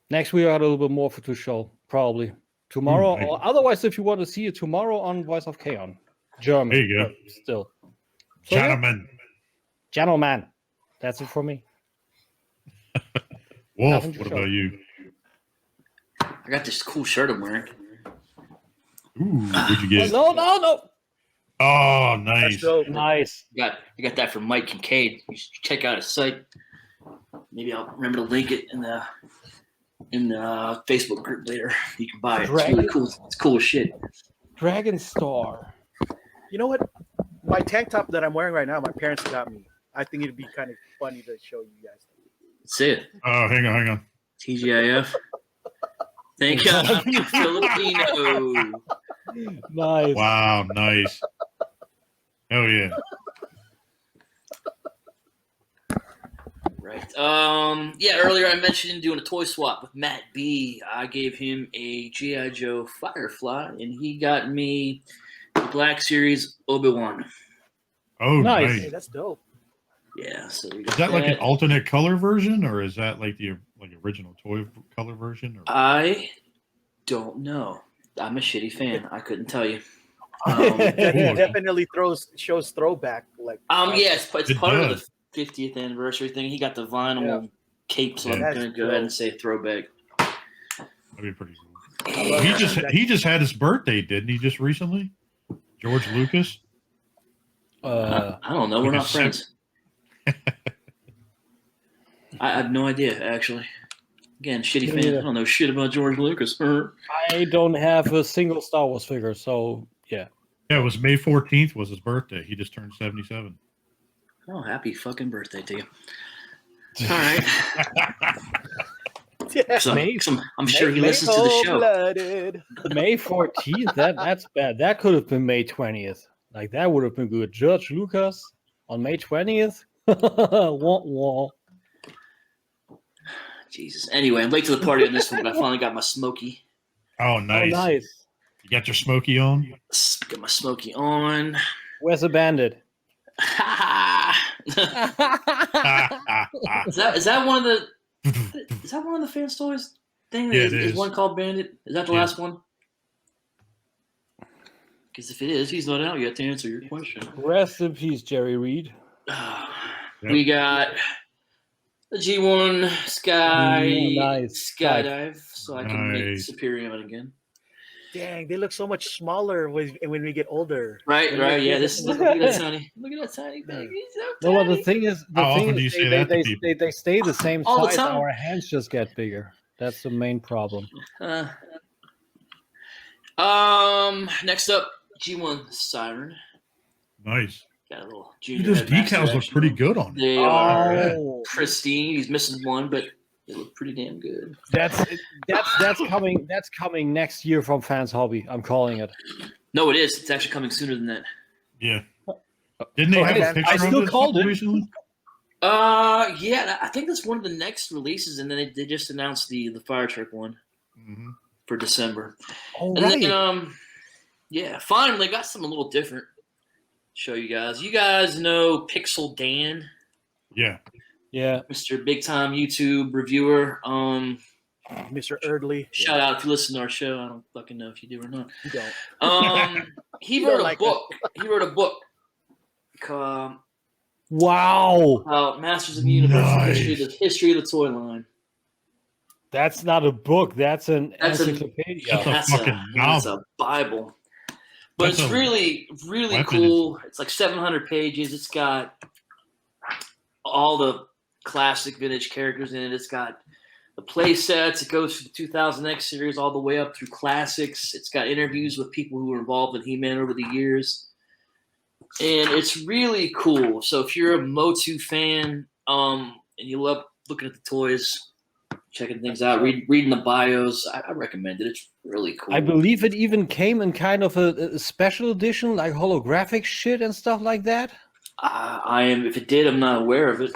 next week I got a little bit more to show, probably tomorrow. Or otherwise, if you want to see it tomorrow on Voice of Chaos, German. There you go. Still, so, gentlemen, that's it for me. Wolf, what about you? I got this cool shirt I'm wearing. Ooh, what'd you get? No. Oh, nice. Nice. I got that from Mike Kincaid. You should check out his site. Maybe I'll remember to link it in the Facebook group later. You can buy it. It's really cool. It's cool as shit. Dragon Star. You know what? My tank top that I'm wearing right now, my parents got me. I think it'd be kind of funny to show you guys. That's it. Oh, hang on. TGIF. Thank God I'm Filipino. Nice. Wow, nice. Hell yeah. Right. Yeah, earlier I mentioned doing a toy swap with Matt B. I gave him a G.I. Joe Firefly, and he got me the Black Series Obi-Wan. Oh, nice. Hey, that's dope. Yeah, so we got Is that like an alternate color version, or is that like the original toy color version? Or? I don't know. I'm a shitty fan. I couldn't tell you. It definitely shows throwback. Like yeah, it's part of the 50th anniversary thing. He got the vinyl cape, so I'm gonna go ahead and say throwback. That'd be pretty cool. He just had his birthday, didn't he? Just recently, George Lucas. I don't know. We're not friends. I have no idea, actually. Again, shitty fan. I don't know shit about George Lucas. I don't have a single Star Wars figure, so yeah. Yeah, it was May 14th was his birthday. He just turned 77. Oh, happy fucking birthday to you. All right. I'm sure he listens to the show. May 14th? That's bad. That could have been May 20th. Like, that would have been good. George Lucas on May 20th? Wah. Jesus. Anyway, I'm late to the party on this one, but I finally got my Smokey. Oh, nice. Oh, nice. You got your Smokey on? Got my Smokey on. Where's the bandit? Is that one of the fan stories thing? Yeah, is one called Bandit? Is that the last one? Because if it is, he's not out yet to answer your question. Rest in peace, Jerry Reed. We got the G1 skydive, so I can make Superior on again. Dang, they look so much smaller when we get older. Right. Yeah, look at that tiny. Look at that tiny thing. He's so tiny. No, well, the thing is, you say that to people? they stay the same All the size. time. Our hands just get bigger. That's the main problem. Next up, G1 Siren. Nice. Got a little Dude, junior. those decals look pretty good on it. They are pristine. He's missing one, but they look pretty damn good. That's coming. That's coming next year from Fans Hobby. I'm calling it. No, it is. It's actually coming sooner than that. Yeah. Didn't they have a picture I still of called it it. recently? Yeah, I think that's one of the next releases, and then they just announced the fire truck one for December. Oh, And right. then, yeah, finally got something a little different to show you guys. You guys know Pixel Dan? Yeah. Yeah. Mr. Big Time YouTube reviewer. Mr. Erdley. Shout out if you listen to our show. I don't fucking know if you do or not. You don't. He You wrote don't a like book. He wrote a book Wow. about Masters of the Universe, Nice. history of the toy line. That's not a book. That's an That's a- encyclopedia. That's a fucking That's novel. a Bible. But That's it's a really, really weapon, cool. It's like 700 pages. It's got all the classic vintage characters in it. It's got the play sets. It goes from the 2000X series all the way up through classics. It's got interviews with people who were involved in He-Man over the years. And it's really cool. So if you're a MOTUC fan and you love looking at the toys, checking things out, reading the bios, I recommend it. It's really cool. I believe it even came in kind of a special edition, like holographic shit and stuff like that. If it did, I'm not aware of it.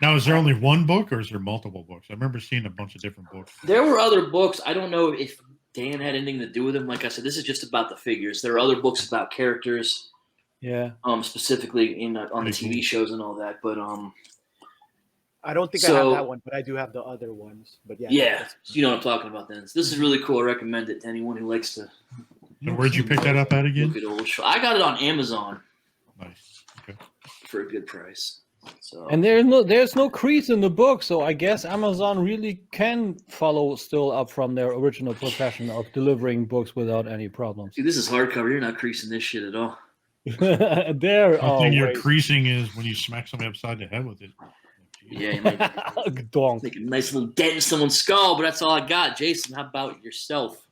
Now, is there only one book or is there multiple books? I remember seeing a bunch of different books. There were other books. I don't know if Dan had anything to do with them. Like I said, this is just about the figures. There are other books about characters. Yeah. Specifically on the Pretty TV cool. shows and all that. But I don't think I have that one, but I do have the other ones. But yeah. yeah, you know what I'm talking about. Then this is really cool. I recommend it to anyone who likes to. So where'd you pick that up at again? Look at old show. I got it on Amazon Nice. Okay. for a good price. So And there's no crease in the book, so I guess Amazon really can follow still up from their original profession of delivering books without any problems. dude, this is hardcover. You're not creasing this shit at all. There. The Oh, thing you're wait. creasing is when you smack somebody upside the head with it. Yeah, you might Donk. make a nice little dent in someone's skull, but that's all I got. Jason, how about yourself?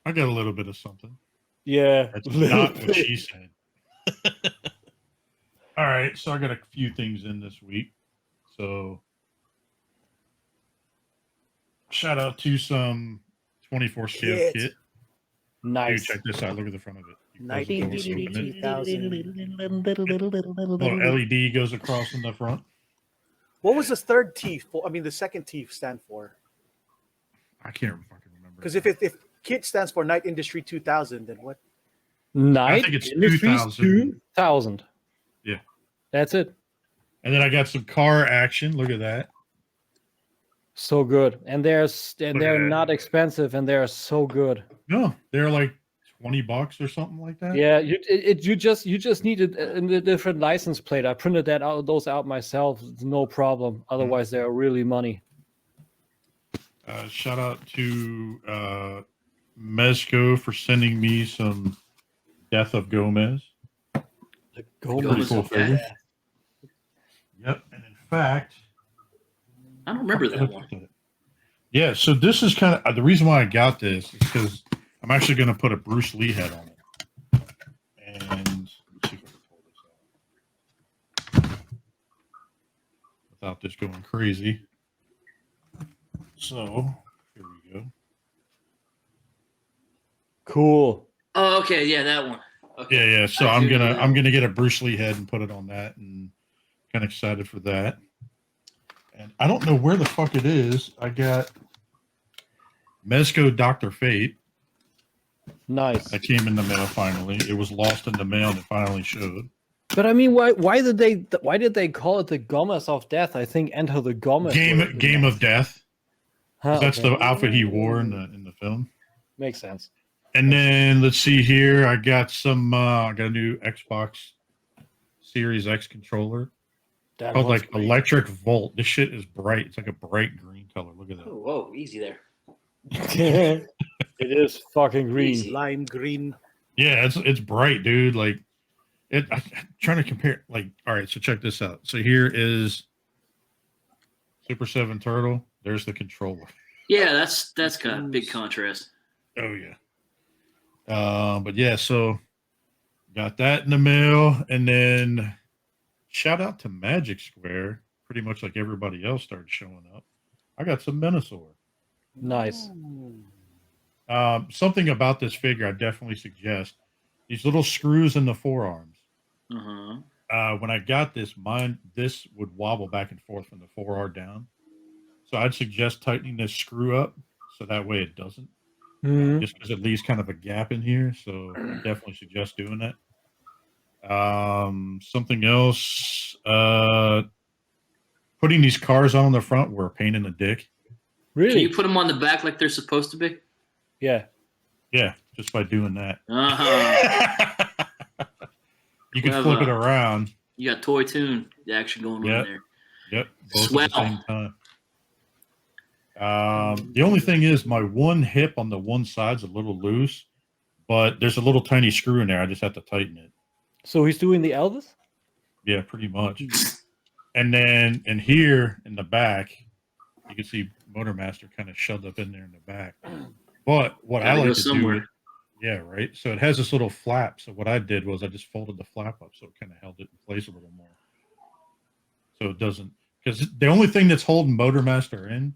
I got a little bit of something. Yeah. That's not what she said. All right, so I got a few things in this week. So shout out to some 24 scale Kit. kit. Dude, Nice. check this out. Look at the front of it. You close the 19 door, open it. 2000. Little LED goes across in the front. What was the third T for? I mean, the second T stand for? I can't fucking remember. Because if KIT stands for Night Industry 2000, then what? Night I think it's Industries 2000. 2000. Yeah. That's it. And then I got some car action. Look at that. So good. And they're Look at they're that. not expensive and they're so good. No, they're like $20 or something like that. Yeah, you just needed a different license plate. I printed those out myself. It's no problem. Otherwise, they're really money. Shout out to Mezco for sending me some Death of Gomez. Pretty cool figure. Yep. And in fact, I don't remember that one. yeah, so this is kind of the reason why I got this is because I'm actually going to put a Bruce Lee head on it. And let's see if I can pull this out without this going crazy. So here we go. Cool. Oh, okay, yeah, that one. Okay. Yeah. So I'm gonna get a Bruce Lee head and put it on that, and kind of excited for that. And I don't know where the fuck it is. I got Mezco Dr. Fate. Nice. That came in the mail finally. It was lost in the mail and it finally showed. But I mean, why did they call it the Gomez of Death? I think Enter the Gomez. Game of Death. Huh, That's okay. the outfit he wore in the film. Makes sense. And then let's see here. I got some. I got a new Xbox Series X controller That called looks like great. Electric Volt. This shit is bright. It's like a bright green color. Look at that. Oh, whoa, easy there. It is fucking green. Easy. Lime green. Yeah, it's bright, dude. Like I'm trying to compare. Like, all right, so check this out. So here is Super 7 Turtle. There's the controller. Yeah, that's kind of big contrast. Oh yeah. But yeah, so got that in the mail, and then shout out to Magic Square. Pretty much like everybody else started showing up. I got some Minosaur. Nice. Something about this figure I definitely suggest. These little screws in the forearms. When I got this, this would wobble back and forth from the 4R down. So I'd suggest tightening this screw up so that way it doesn't. Just because it leaves kind of a gap in here. So I definitely suggest doing that. Something else. Putting these cars on the front were a pain in the dick. Really? Can you put them on the back like they're supposed to be? Yeah. Yeah, just by doing that. You can Well, flip it around. You got Toy Tune action going on there. Yep. Both Swell. at the same time. The only thing is my one hip on the one side's a little loose, but there's a little tiny screw in there. I just have to tighten it. So he's doing the Elvis? Yeah, pretty much. And then in here in the back, you can see Motormaster kind of shoved up in there in the back. But what I like to do, yeah, right. So it has this little flap. So what I did was I just folded the flap up so it kind of held it in place a little more. So it doesn't, because the only thing that's holding Motormaster in,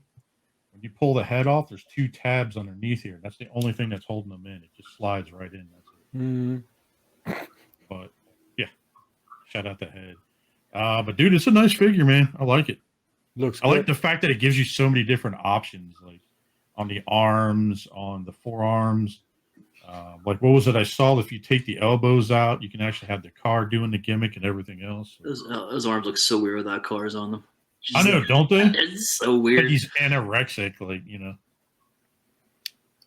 when you pull the head off, there's 2 tabs underneath here. That's the only thing that's holding them in. It just slides right in. That's it. But yeah, shout out the head. But dude, it's a nice figure, man. I like it. Looks I like the fact that it gives you so many different options, like on the arms, on the forearms. Like what was it? I saw if you take the elbows out, you can actually have the car doing the gimmick and everything else. Those arms look so weird without cars on them. I know, don't they? It's so weird. But he's anorexic, like, you know.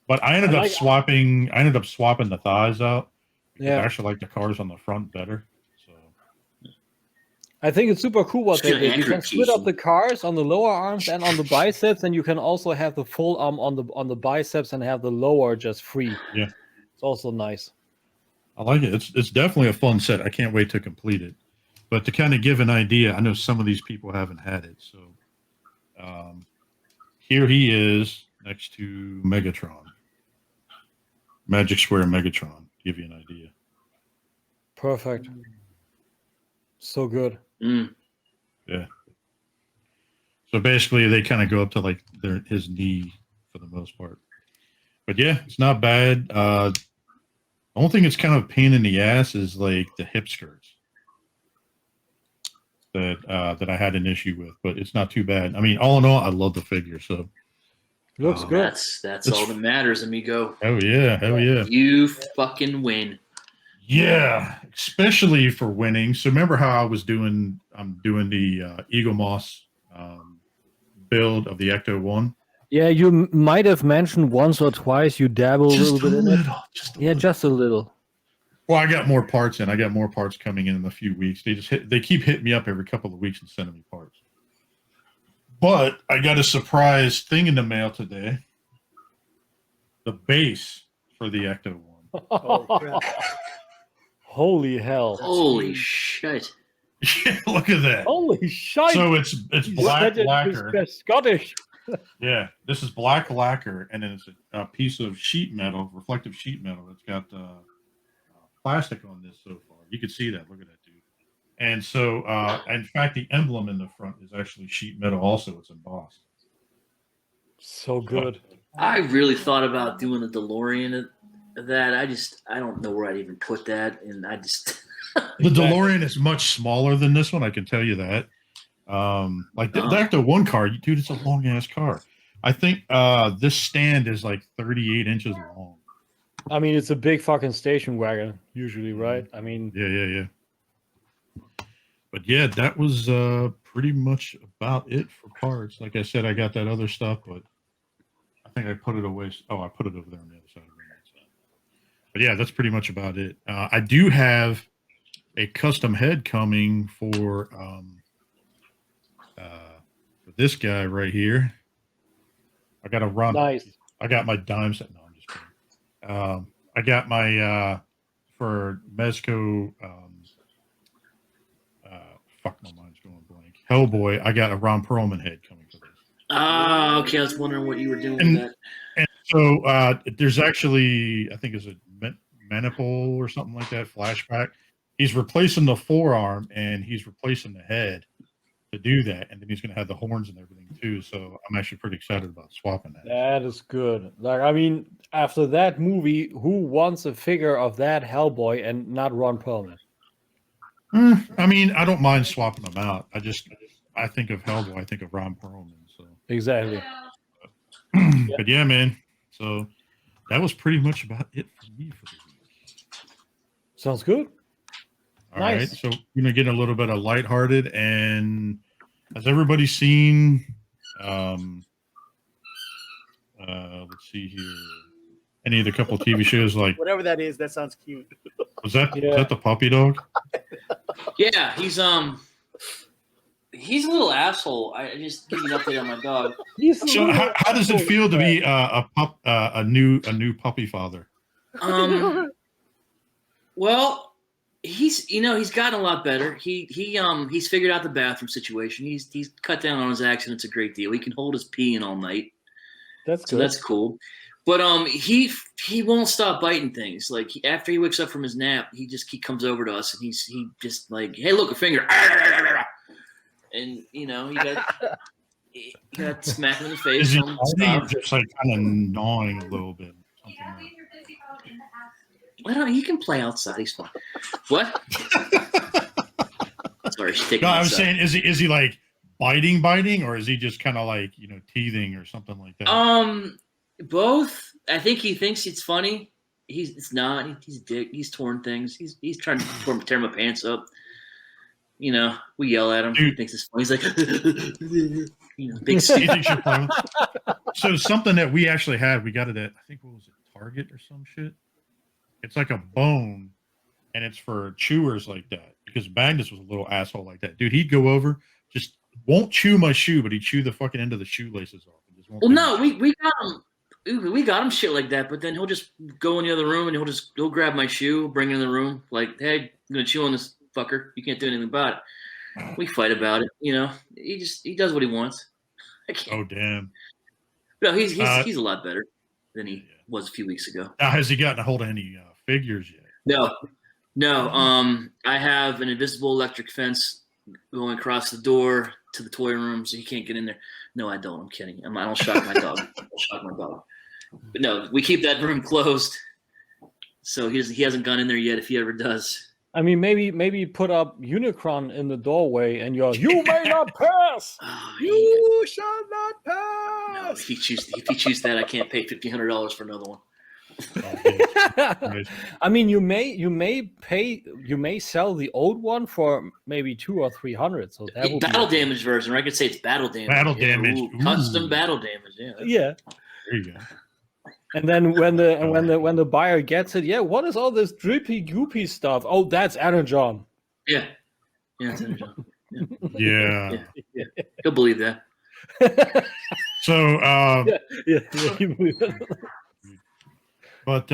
But I ended up swapping the thighs out. Yeah. I actually like the cars on the front better. I think it's super cool what they did. You can split up the cars on the lower arms and on the biceps, and you can also have the full arm on the biceps and have the lower just free. Yeah, it's also nice. I like it. It's definitely a fun set. I can't wait to complete it. But to kind of give an idea, I know some of these people haven't had it. So here he is next to Megatron, Magic Square Megatron. To give you an idea. Perfect. So good. Yeah. So basically, they kind of go up to like his knee for the most part. But yeah, it's not bad. The only thing that's kind of a pain in the ass is like the hip skirts that I had an issue with, but it's not too bad. I mean, all in all, I love the figure. So looks good. That's all that matters, amigo. Hell yeah. You fucking win. Yeah, especially for winning. So remember how I'm doing the Eagle Moss build of the Ecto 1? Yeah, you might have mentioned once or twice you dabble a little bit in it. Just a little. Well, I got more parts in. I got more parts coming in a few weeks. They keep hitting me up every couple of weeks and sending me parts. But I got a surprise thing in the mail today. The base for the Ecto 1. Oh, crap. Holy hell. Holy shit. Yeah, look at that. Holy shit. So it's black lacquer. Scottish. Yeah, this is black lacquer, and then it's a piece of sheet metal, reflective sheet metal. It's got plastic on this so far. You can see that. Look at that, dude. And so, in fact, the emblem in the front is actually sheet metal also. It's embossed. So good. I really thought about doing a DeLorean of that. I don't know where I'd even put that, and I just The DeLorean is much smaller than this one, I can tell you that. Like the Ecto 1 car, dude, it's a long ass car. I think this stand is like 38 inches long. I mean, it's a big fucking station wagon, usually, right? I mean, yeah. But yeah, that was pretty much about it for parts. Like I said, I got that other stuff, but I think I put it away. Oh, I put it over there on the other side of the room. But yeah, that's pretty much about it. I do have a custom head coming for this guy right here. I got a run. Nice. I got my dime set. No, I'm just kidding. I got my for Mezco. Fuck, my mind's going blank. Hellboy. I got a Ron Perlman head coming for this. Ah, okay. I was wondering what you were doing with that. And so there's actually, I think it's a Manipul or something like that, flashback. He's replacing the forearm and he's replacing the head to do that, and then he's going to have the horns and everything too. So I'm actually pretty excited about swapping that. That is good. Like, I mean, after that movie, who wants a figure of that Hellboy and not Ron Perlman? I mean, I don't mind swapping them out. I think of Hellboy, I think of Ron Perlman. So Exactly. but yeah, man. So that was pretty much about it for me for the week. Sounds good. All Nice. right, so we're gonna get a little bit of lighthearted, and has everybody seen? Let's see here. Any of the couple TV shows like Whatever that is, that sounds cute. was that the puppy dog? Yeah, he's a little asshole. I just give you an update on my dog. So how does it feel to be a new puppy father? Well, he's gotten a lot better. He's figured out the bathroom situation. He's cut down on his accidents a great deal. He can hold his pee in all night. That's So good. that's cool. But he won't stop biting things. Like after he wakes up from his nap, he comes over to us and he just like, hey, look, a finger. And you got smack him in the face. Is he Stop. just like kind of gnawing a little bit? Something like He can play outside. He's fine. What? Sorry, she's taking. No, me I was outside. saying, is he like biting, or is he just kind of like teething or something like that? Both. I think he thinks it's funny. It's not. He's a dick. He's torn things. He's trying to tear my pants up. We yell at him. Dude. He thinks it's funny. He's like, big He thinks you're playing. So something that we actually had, we got it at, I think, what was it, Target or some shit? It's like a bone, and it's for chewers like that. Because Magnus was a little asshole like that. Dude, he'd go over, just won't chew my shoe, but he'd chew the fucking end of the shoelaces off. And just won't well, no, we got him. We got him shit like that, but then he'll just go in the other room and he'll grab my shoe, bring it in the room, like, hey, I'm gonna chew on this fucker. You can't do anything about it. We fight about it, He does what he wants. I can't. Oh damn! No, he's a lot better than he was a few weeks ago. Now, has he gotten a hold of any figures yet? No. I have an invisible electric fence going across the door to the toy room, so he can't get in there. No, I don't. I'm kidding. I don't shock my dog. I don't shock my dog. But no, we keep that room closed, so he hasn't gone in there yet. If he ever does. I mean, maybe put up Unicron in the doorway and you may not pass. You shall not No, pass. if you choose that, I can't pay $1,500 for another one. Right. I mean, you may sell the old one for maybe $200 or $300. So that would Battle be damage version, or I could say it's battle damage. Battle Yeah, damage. ooh, custom battle damage. Yeah. Yeah. There you go. And then when the buyer gets it, what is all this drippy goopy stuff? Oh, that's Energon. Yeah. It's Energon. Yeah. He'll believe that. So, Yeah. but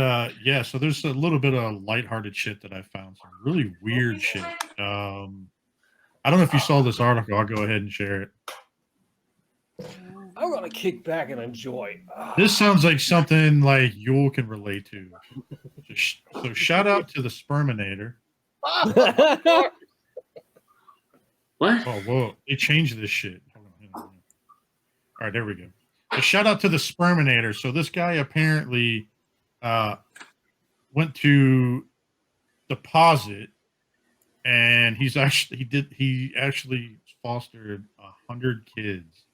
so there's a little bit of lighthearted shit that I found. Some really weird shit. I don't know if you saw this article. I'll go ahead and share it. I'm gonna kick back and enjoy. This sounds like something like Yule can relate to. So shout out to the Sperminator. What? Oh, whoa. They changed this shit. Hold on. All right, there we go. So shout out to the Sperminator. So this guy apparently went to deposit, and he actually fostered 100 kids,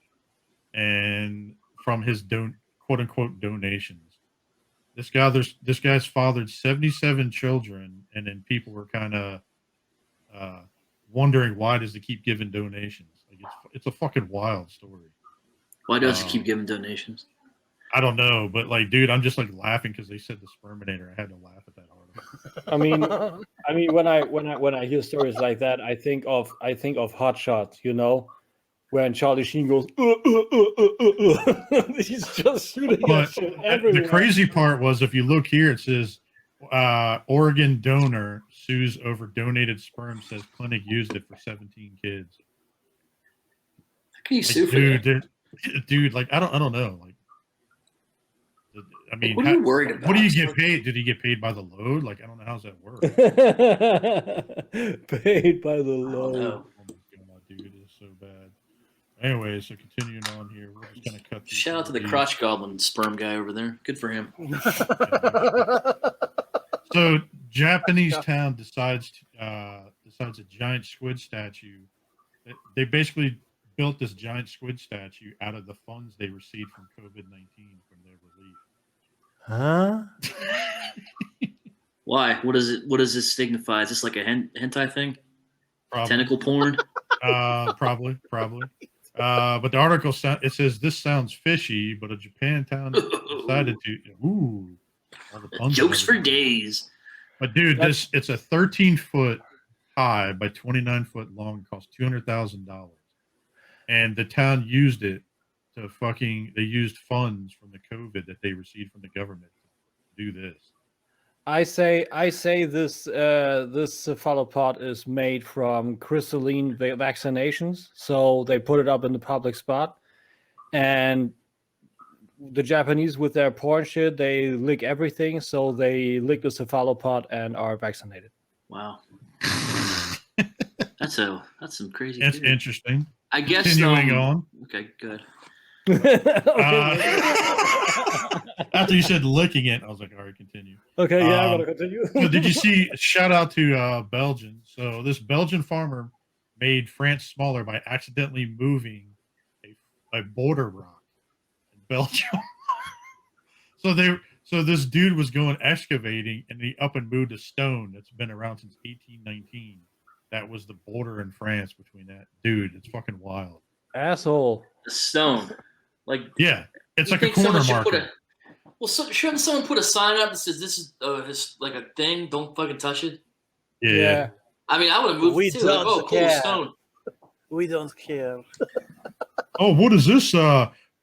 and from his quote unquote donations. This guy's fathered 77 children, and then people were kind of wondering why does he keep giving donations? Like it's a fucking wild story. Why does he keep giving donations? I don't know, but like, dude, I'm just like laughing because they said the Sperminator. I had to laugh at that article. I mean, when I hear stories like that, I think of Hot Shots, when Charlie Sheen goes, he's just shooting that shit everywhere. The crazy part was, if you look here, it says Oregon donor sues over donated sperm, says clinic used it for 17 kids. How can you sue for that? Dude, like I don't know, like. I mean, what are you worried about? What do you get paid? Did he get paid by the load? Like, I don't know how's that work. Paid by the load. No. Oh my god, dude, it's so bad. Anyway, so continuing on here, we're just gonna cut. Shout out to the crotch goblin sperm guy over there. Good for him. So Japanese town decides a giant squid statue. They basically built this giant squid statue out of the funds they received from COVID-19 from their relief. Huh? Why? What does this signify? Is this like a hentai thing? Probably. Tentacle porn? Probably. But the article it says this sounds fishy, but a Japan town decided to. Ooh, all the puns Jokes for everywhere. days. But dude, it's a 13-foot high by 29-foot long. Cost $200,000, and the town used it to They used funds from the COVID that they received from the government to do this. I say this cephalopod is made from crystalline vaccinations, so they put it up in the public spot, and the Japanese with their porn shit, they lick everything, so they lick the cephalopod and are vaccinated. Wow. That's some crazy. That's theory. interesting. I guess Continuing on. Okay, good. After you said licking it, I was like, all right, continue. Okay, yeah, I'm gonna continue. So did you see? Shout out to Belgian. So this Belgian farmer made France smaller by accidentally moving a border rock in Belgium. So this dude was going excavating, and he up and moved a stone that's been around since 1819. That was the border in France between that. Dude, it's fucking wild. Asshole. The stone, like Yeah, it's you like a think corner someone should marker. shouldn't someone put a sign up that says this is like a thing? Don't fucking touch it. Yeah. I mean, I would have moved We it too. Like, don't oh, cool care. stone. We don't care. Oh, what is this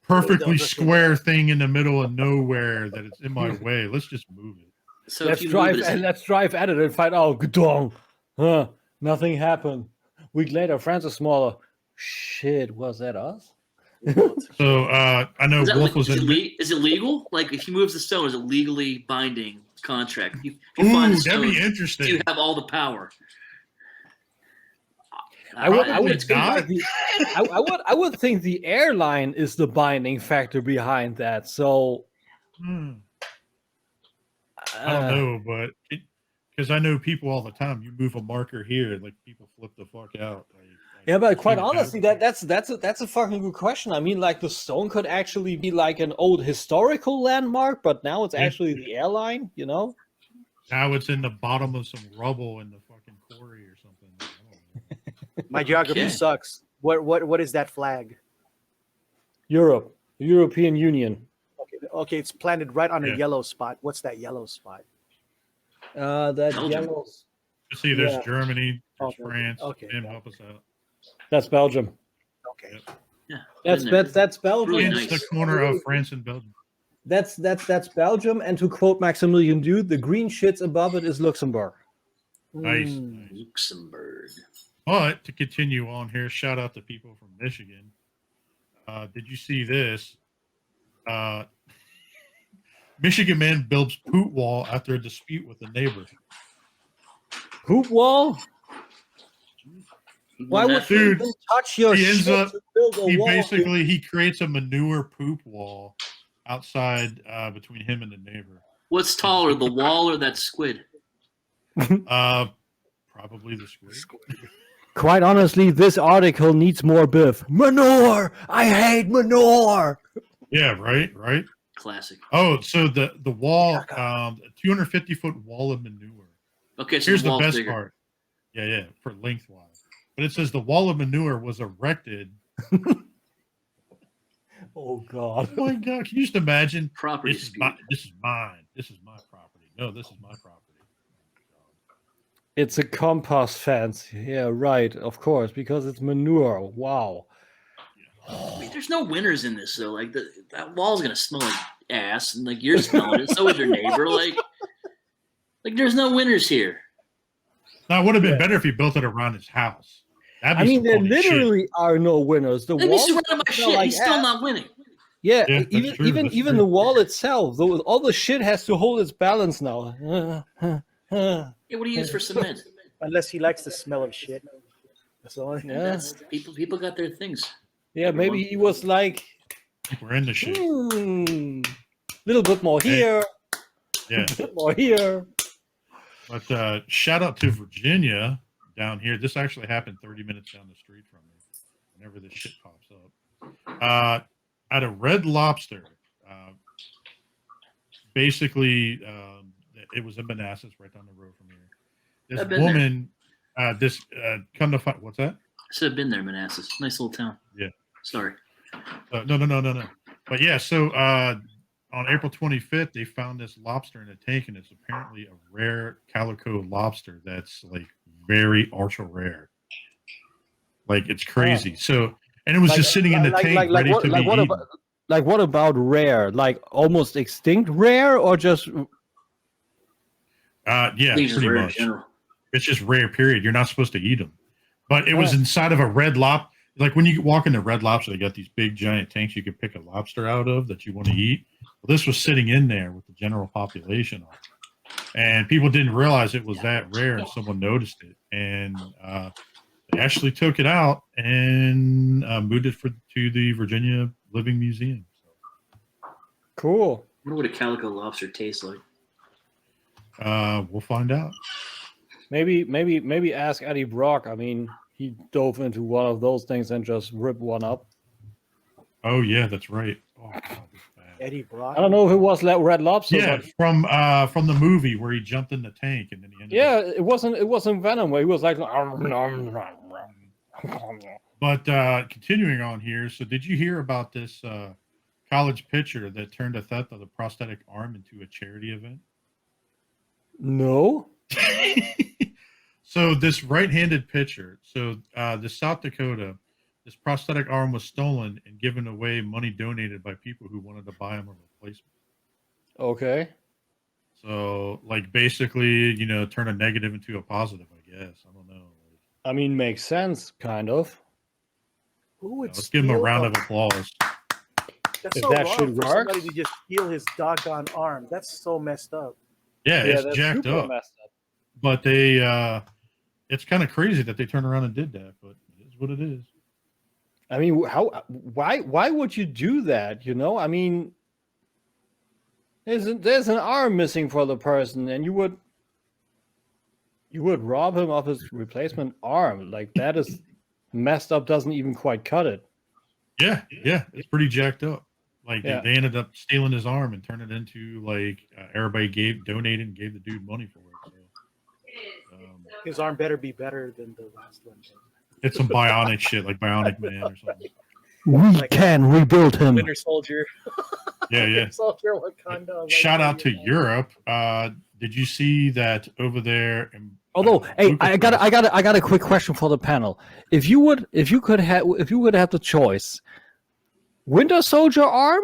perfectly don't square thing in the middle of nowhere that it's in my way? Let's just move it. So Let's if you drive move it, let's drive at it and find out. Gdong. Huh? Nothing happened. Week later, France is smaller. Shit, was that us? So I know Wolf was in. is it legal? Like if he moves the stone, is it legally binding contract? If you Ooh, find the that'd be stone, interesting. you have all the power. I would Probably think not. I would think the airline is the binding factor behind that. So I don't know, but because I know people all the time. You move a marker here, like people flip the fuck out. Yeah, but quite see what honestly, happens. that's a fucking good question. I mean, like the stone could actually be like an old historical landmark, but now it's actually the airline. You know? Now it's in the bottom of some rubble in the fucking quarry or something. I don't know. My geography Okay. sucks. What is that flag? Europe, the European Union. Okay, it's planted right on Yeah. a yellow spot. What's that yellow spot? That Belgium. yellow. You see, there's Yeah. Germany, there's Okay. France. Okay. Tim, help us out. That's Belgium. Okay. Yeah, That's Belgium. Really It's nice. the corner of France and Belgium. That's Belgium. And to quote Maximilian Dude, the green shits above it is Luxembourg. Nice. Mm. Luxembourg. But to continue on here, shout out to people from Michigan. Did you see this? Michigan man builds poop wall after a dispute with a neighbor. Poop wall? Why would you Dude, even touch your he ends shit up- to build a He wall? basically creates a manure poop wall outside between him and the neighbor. What's taller, the wall or that squid? Probably the squid. Quite honestly, this article needs more biff. Manure! I hate manure! Yeah, right. Classic. Oh, so the wall, 250-foot wall of manure. Okay, so Here's the the wall's best bigger. part. Yeah, for lengthwise. But it says the wall of manure was erected. Oh, God. Oh my God! Can you just imagine? Property This is dispute. mine. This is my property. No, this is my property. It's a compost fence. Yeah, right. Of course, because it's manure. Wow. I mean, there's no winners in this though. Like that wall's gonna smell like ass, and like you're smelling it. So is your neighbor. Like there's no winners here. Now, it would have been better if he built it around his house. That'd be I mean, some there funny shit. literally are no winners. The Let me wall, surrounded by smell shit. like He's still ass. not winning. Yeah, Yeah, that's true, even that's even true. the wall itself, though, all the shit has to hold its balance now. Yeah, what do you use for cement? Unless he likes the smell of shit. That's all. Yeah. That's people got their things. Yeah, maybe he was like, We're in the shit. Little bit more here, Yeah. a bit more here. But shout out to Virginia down here. This actually happened 30 minutes down the street from me. Whenever this shit pops up, at a Red Lobster, basically, it was in Manassas, right down the road from here. This woman, come to find, what's that? I should have been there, Manassas. Nice little town. Yeah. Sorry. No. But yeah, so on April 25th, they found this lobster in a tank, and it's apparently a rare calico lobster that's like very ultra rare. Like it's crazy. Oh. So, and it was just sitting in the tank, ready to be eaten. What about rare? Like almost extinct rare, or just? Yeah, pretty much. It's just rare. Period. You're not supposed to eat them. But it was inside of a Red Lobster. Like when you walk into Red Lobster, they got these big giant tanks you could pick a lobster out of that you want to eat. Well, this was sitting in there with the general population on it. And people didn't realize it was that rare, and someone noticed it. And they actually took it out and moved it to the Virginia Living Museum. So. Cool. I wonder what a calico lobster tastes like. We'll find out. Maybe ask Eddie Brock. I mean, he dove into one of those things and just ripped one up. Oh yeah, that's right. Oh, God, that's bad. Eddie Brock. I don't know if it was Red Lobster. Yeah, from the movie where he jumped in the tank and then he ended up. It wasn't Venom where he was like. But continuing on here, so did you hear about this college pitcher that turned a theft of the prosthetic arm into a charity event? No. So this right-handed pitcher, the South Dakota, this prosthetic arm was stolen and given away, money donated by people who wanted to buy him a replacement. Okay. So, like, basically, turn a negative into a positive, I guess. I don't know. I mean, makes sense, kind of. Who would Let's give him a round of applause. That's If so that wrong shit for works. somebody to just steal his doggone arm. That's so messed up. Yeah, That's it's jacked super up. messed up. But they, it's kind of crazy that they turned around and did that, but it is what it is. I mean, why would you do that? I mean, there's an arm missing for the person, and you would rob him of his replacement arm. Like, that is messed up. Doesn't even quite cut it. Yeah, it's pretty jacked up. Like they ended up stealing his arm and turned it into like everybody donated and gave the dude money for it. So, His arm better be better than the last one. it's some bionic shit, like Bionic Man or something. We can rebuild him. Winter Soldier. Yeah. Winter Soldier, Wakanda. Shout out to Europe. Did you see that over there? Although, hey, I got a quick question for the panel. If you would have the choice, Winter Soldier arm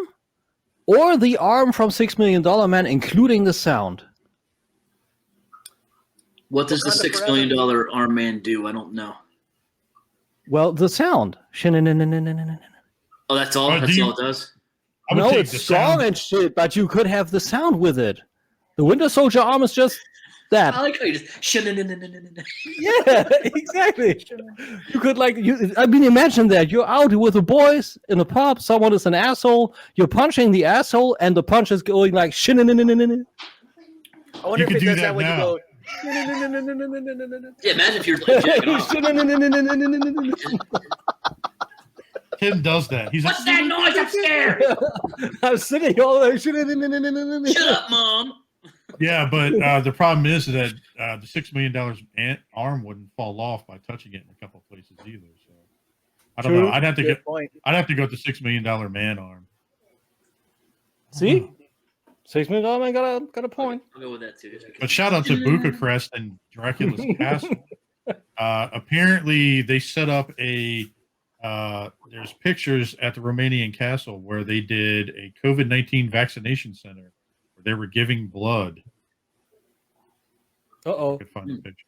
or the arm from $6 Million Man, including the sound. What does the $6 million arm man do? I don't know. Well, the sound. Oh, that's all. That's all it does. No, it's song and shit, but you could have the sound with it. The Winter Soldier arm is just that. I like how you just. Yeah, exactly. You could imagine that you're out with the boys in a pub. Someone is an asshole. You're punching the asshole, and the punch is going like. I wonder if it does that when you go. Yeah, imagine if you're like jacking off. Tim does that. He's What's that noise? I'm scared. I'm sitting all the way. Shut up, Mom. Yeah, but the problem is that the $6 million arm wouldn't fall off by touching it in a couple of places either. So I don't know. I'd have to go with the $6 million man arm. See, $6 million man got a point. I'll go with that too. But shout out to Bucharest and Dracula's Castle. Apparently, they set up there's pictures at the Romanian castle where they did a COVID-19 vaccination center where they were giving blood. Uh-oh. I could find the picture.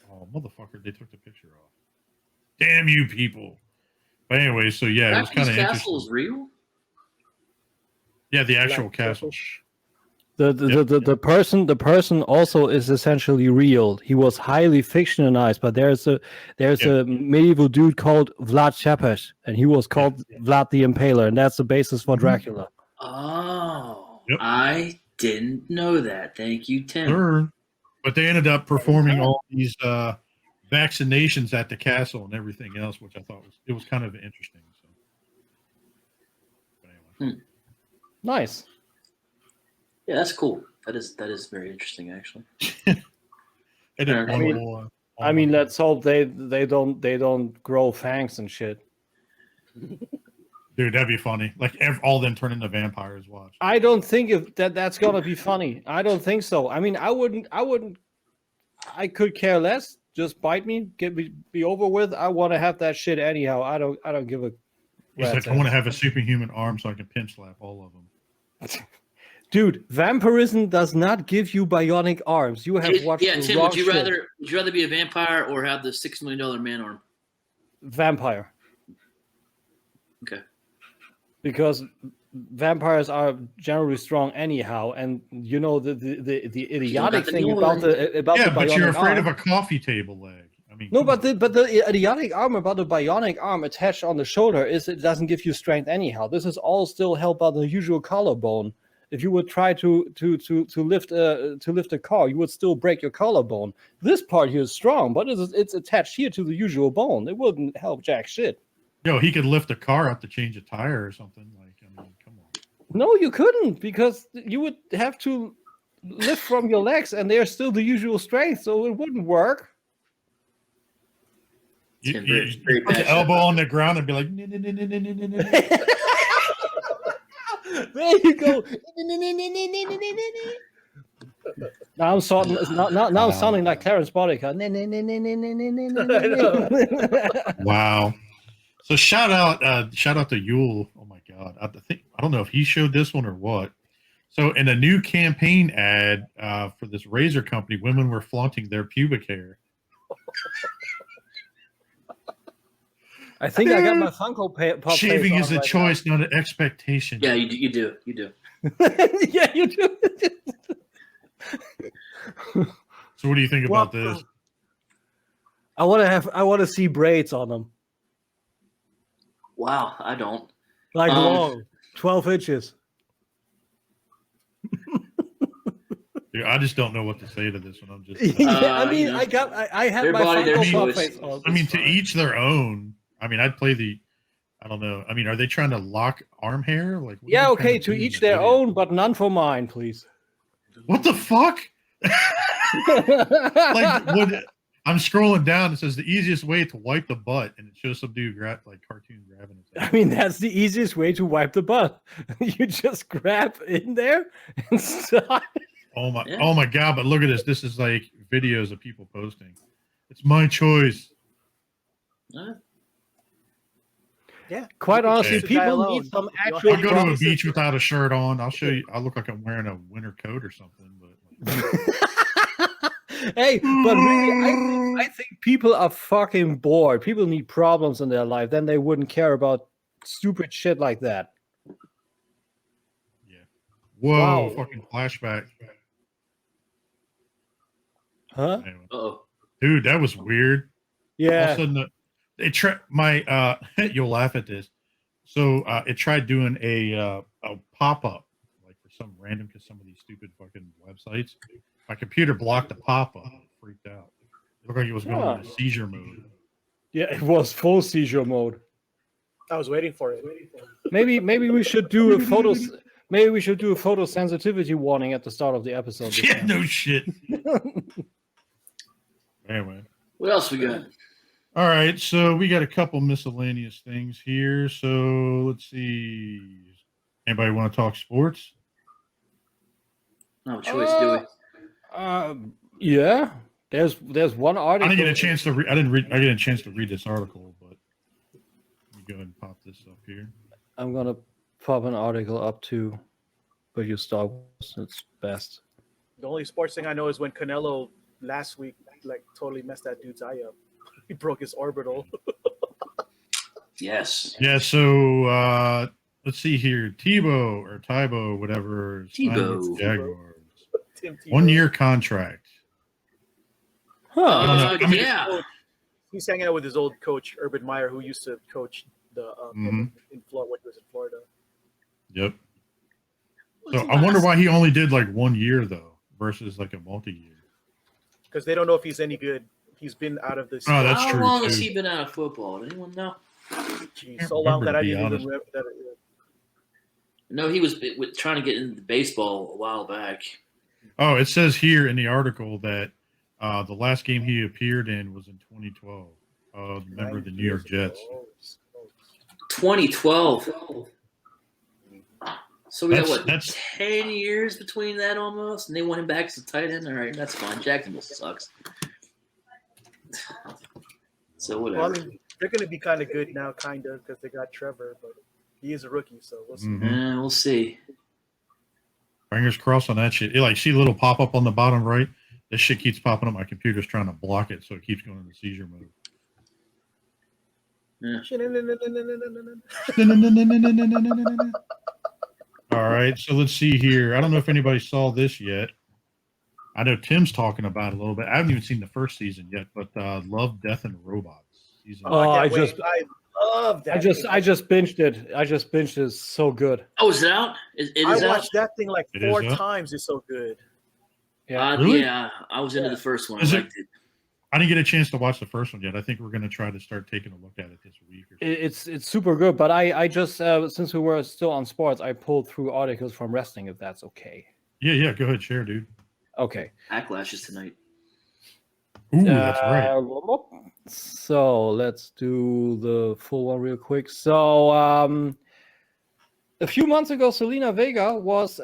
Oh, motherfucker, they took the picture off. Damn you people. But anyway, so yeah, it was kind of interesting. Castle is real? Yeah, the actual castle. The person also is essentially real. He was highly fictionalized, but there's a medieval dude called Vlad Tepes, and he was called Vlad the Impaler, and that's the basis for Dracula. Oh, I didn't know that. Thank you, Tim. Sure. But they ended up performing all these vaccinations at the castle and everything else, which I thought was kind of interesting. So, but anyway. Nice. Yeah, that's cool. That is very interesting, actually. I mean, let's hope they don't grow fangs and shit. Dude, that'd be funny. Like all them turn into vampires. Watch. I don't think that's gonna be funny. I don't think so. I mean, I wouldn't. I could care less. Just bite me, be over with. I want to have that shit anyhow. I don't give a. He's like, I want to have a superhuman arm so I can pinch slap all of them. Dude, vampirism does not give you bionic arms. You have watched. Yeah, the Tim, wrong would you shit. rather be a vampire or have the $6 million man arm? Vampire. Okay. Because vampires are generally strong anyhow, and you know the idiotic thing about the but bionic you're afraid arm. of a coffee table leg. I mean, No, but the idiotic arm about the bionic arm attached on the shoulder is it doesn't give you strength anyhow. This is all still held by the usual collarbone. If you would try to lift a car, you would still break your collarbone. This part here is strong, but it's attached here to the usual bone. It wouldn't help jack shit. Yo, he could lift a car up to change a tire or something. Like, I mean, come on. No, you couldn't, because you would have to lift from your legs, and they're still the usual strength, so it wouldn't work. You put the elbow on the ground and be like, There you go. Now I'm sounding like Clarence Boddicker. wow. So shout out to Yule. Oh my God. I don't know if he showed this one or what. So in a new campaign ad for this razor company, women were flaunting their pubic hair. I think I got my Funko Pop. Shaving is a choice, not an expectation. Yeah, you do. Yeah, you do. So what do you think about this? I want to see braids on them. Wow, I don't. Like long, 12 inches. Dude, I just don't know what to say to this one. I'm just. I mean, I had my Funko Pop face on. I mean, to each their own. I mean, I'd play I don't know. I mean, are they trying to lock arm hair? Like, yeah, okay, to each their own, but none for mine, please. What the fuck? I'm scrolling down. It says the easiest way to wipe the butt, and it shows some dude cartoon grabbing it. I mean, that's the easiest way to wipe the butt. You just grab in there and start. Oh my God! But look at this. This is like videos of people posting. It's my choice. Yeah. Quite honestly, people need some actual. I'll go to a beach without a shirt on. I'll show you. I look like I'm wearing a winter coat or something. But hey, but really, I think people are fucking bored. People need problems in their life. Then they wouldn't care about stupid shit like that. Yeah. Whoa! Wow. Fucking flashback. Huh? Anyway. Uh-oh. Dude, that was weird. Yeah. All of a sudden, you'll laugh at this. So it tried doing a pop-up, like for some random, because some of these stupid fucking websites. My computer blocked the pop-up. I freaked out. It looked like it was going into seizure mode. Yeah, it was full seizure mode. I was waiting for it. Maybe we should do a photo. Maybe we should do a photo sensitivity warning at the start of the episode. Yeah, no shit. Anyway. What else we got? All right, so we got a couple miscellaneous things here. So let's see. Anybody want to talk sports? No choice, do we? Yeah. There's one article. I didn't get a chance to read. I get a chance to read this article, but let me go ahead and pop this up here. I'm gonna pop an article up too, but you start. It's best. The only sports thing I know is when Canelo last week totally messed that dude's eye up. He broke his orbital. Yes. Yeah, so let's see here. Tebow, whatever. Tebow. Jaguars. Tim Tebow. 1 year contract. Huh. Yeah. He's hanging out with his old coach, Urban Meyer, who used to coach the in Florida when he was in Florida. Yep. So I wonder why he only did like 1 year though, versus like a multi-year. Because they don't know if he's any good. He's been out of this. Oh, that's How true. long too. has he been out of football? Does anyone know? Jeez, so long that I didn't even remember that. No, he was trying to get into baseball a while back. Oh, it says here in the article that the last game he appeared in was in 2012. Member of the New York Jets. 2012. So we got That's 10 years between that almost, and they want him back as a tight end. All right, that's fine. Jacksonville sucks. So whatever. Well, I mean, they're going to be kind of good now, kind of, because they got Trevor, but he is a rookie, so we'll see. We'll see. Fingers crossed on that shit. See a little pop up on the bottom right. This shit keeps popping up. My computer's trying to block it, so it keeps going into seizure mode. All right, so let's see here. I don't know if anybody saw this yet. I know Tim's talking about it a little bit. I haven't even seen the first season yet, but Love, Death, and Robots. I love that. I just binged it. It's so good. Oh, is it out? It is I out? watched that thing like 4 times. It's so good. Yeah, Really? Yeah, I was into the first one. I liked it. I didn't get a chance to watch the first one yet. I think we're going to try to start taking a look at it this week. Or it's super good. But I just since we were still on sports, I pulled through articles from wrestling. If that's okay. Yeah. Go ahead, share, dude. Okay. Backlash is tonight. Ooh, that's right. So let's do the full one real quick. So a few months ago, Selena Vega was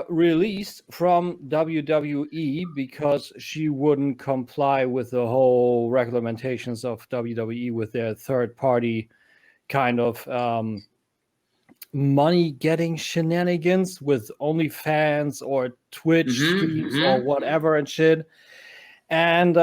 released from WWE because she wouldn't comply with the whole regulations of WWE with their third-party kind of money-getting shenanigans with OnlyFans or Twitch streams or whatever and shit. And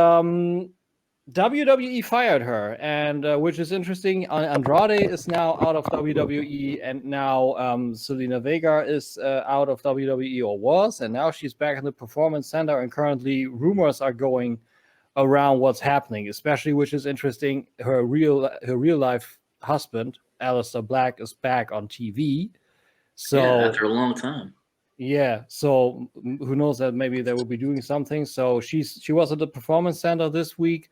WWE fired her, and which is interesting. Andrade is now out of WWE, and now Selena Vega is out of WWE, or was, and now she's back in the Performance Center. And currently, rumors are going around what's happening, especially, which is interesting. Her real life husband, Aleister Black, is back on TV. So after a long time. Yeah, so who knows that maybe they will be doing something. So she was at the Performance Center this week,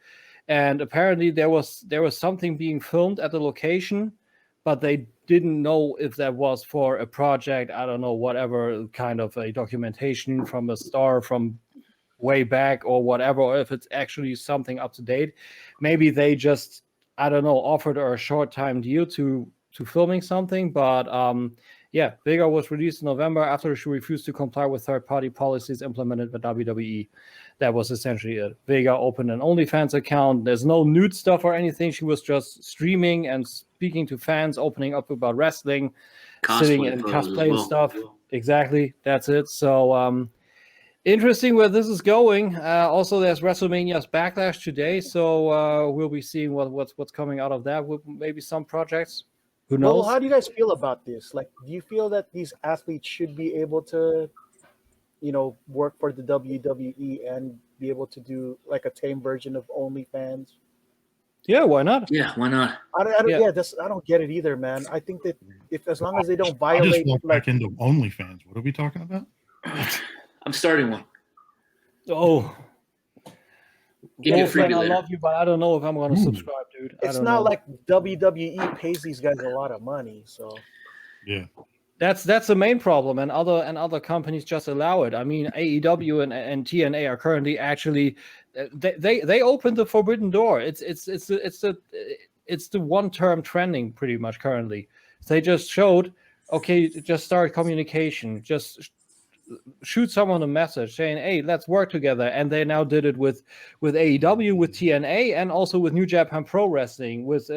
and apparently there was something being filmed at the location, but they didn't know if that was for a project, I don't know, whatever kind of a documentation from a star from way back or whatever, or if it's actually something up to date. Maybe they just, I don't know, offered her a short time deal to filming something, but yeah, Vega was released in November after she refused to comply with third-party policies implemented by WWE. That was essentially it. Vega opened an OnlyFans account. There's no nude stuff or anything. She was just streaming and speaking to fans, opening up about wrestling, sitting and cosplaying stuff. Exactly, that's it. So interesting where this is going. Also, there's WrestleMania's Backlash today, so we'll be seeing what's coming out of that with maybe some projects. Who knows? Well, how do you guys feel about this? Like, do you feel that these athletes should be able to, work for the WWE and be able to do like a tame version of OnlyFans? Yeah, why not? Yeah, why not? I don't get it either, man. I think that as long as they don't violate, I just walked back into OnlyFans. What are we talking about? I'm starting one. Oh. Give me a freebie I later. love you, but I don't know if I'm going to subscribe, dude. It's not like WWE pays these guys a lot of money, so yeah, that's the main problem, and other companies just allow it. I mean, AEW and TNA are currently actually they opened the forbidden door. It's the one term trending pretty much currently. They just showed, okay, just start communication, just shoot someone a message saying, hey, let's work together. And they now did it with AEW, with TNA, and also with New Japan Pro Wrestling, with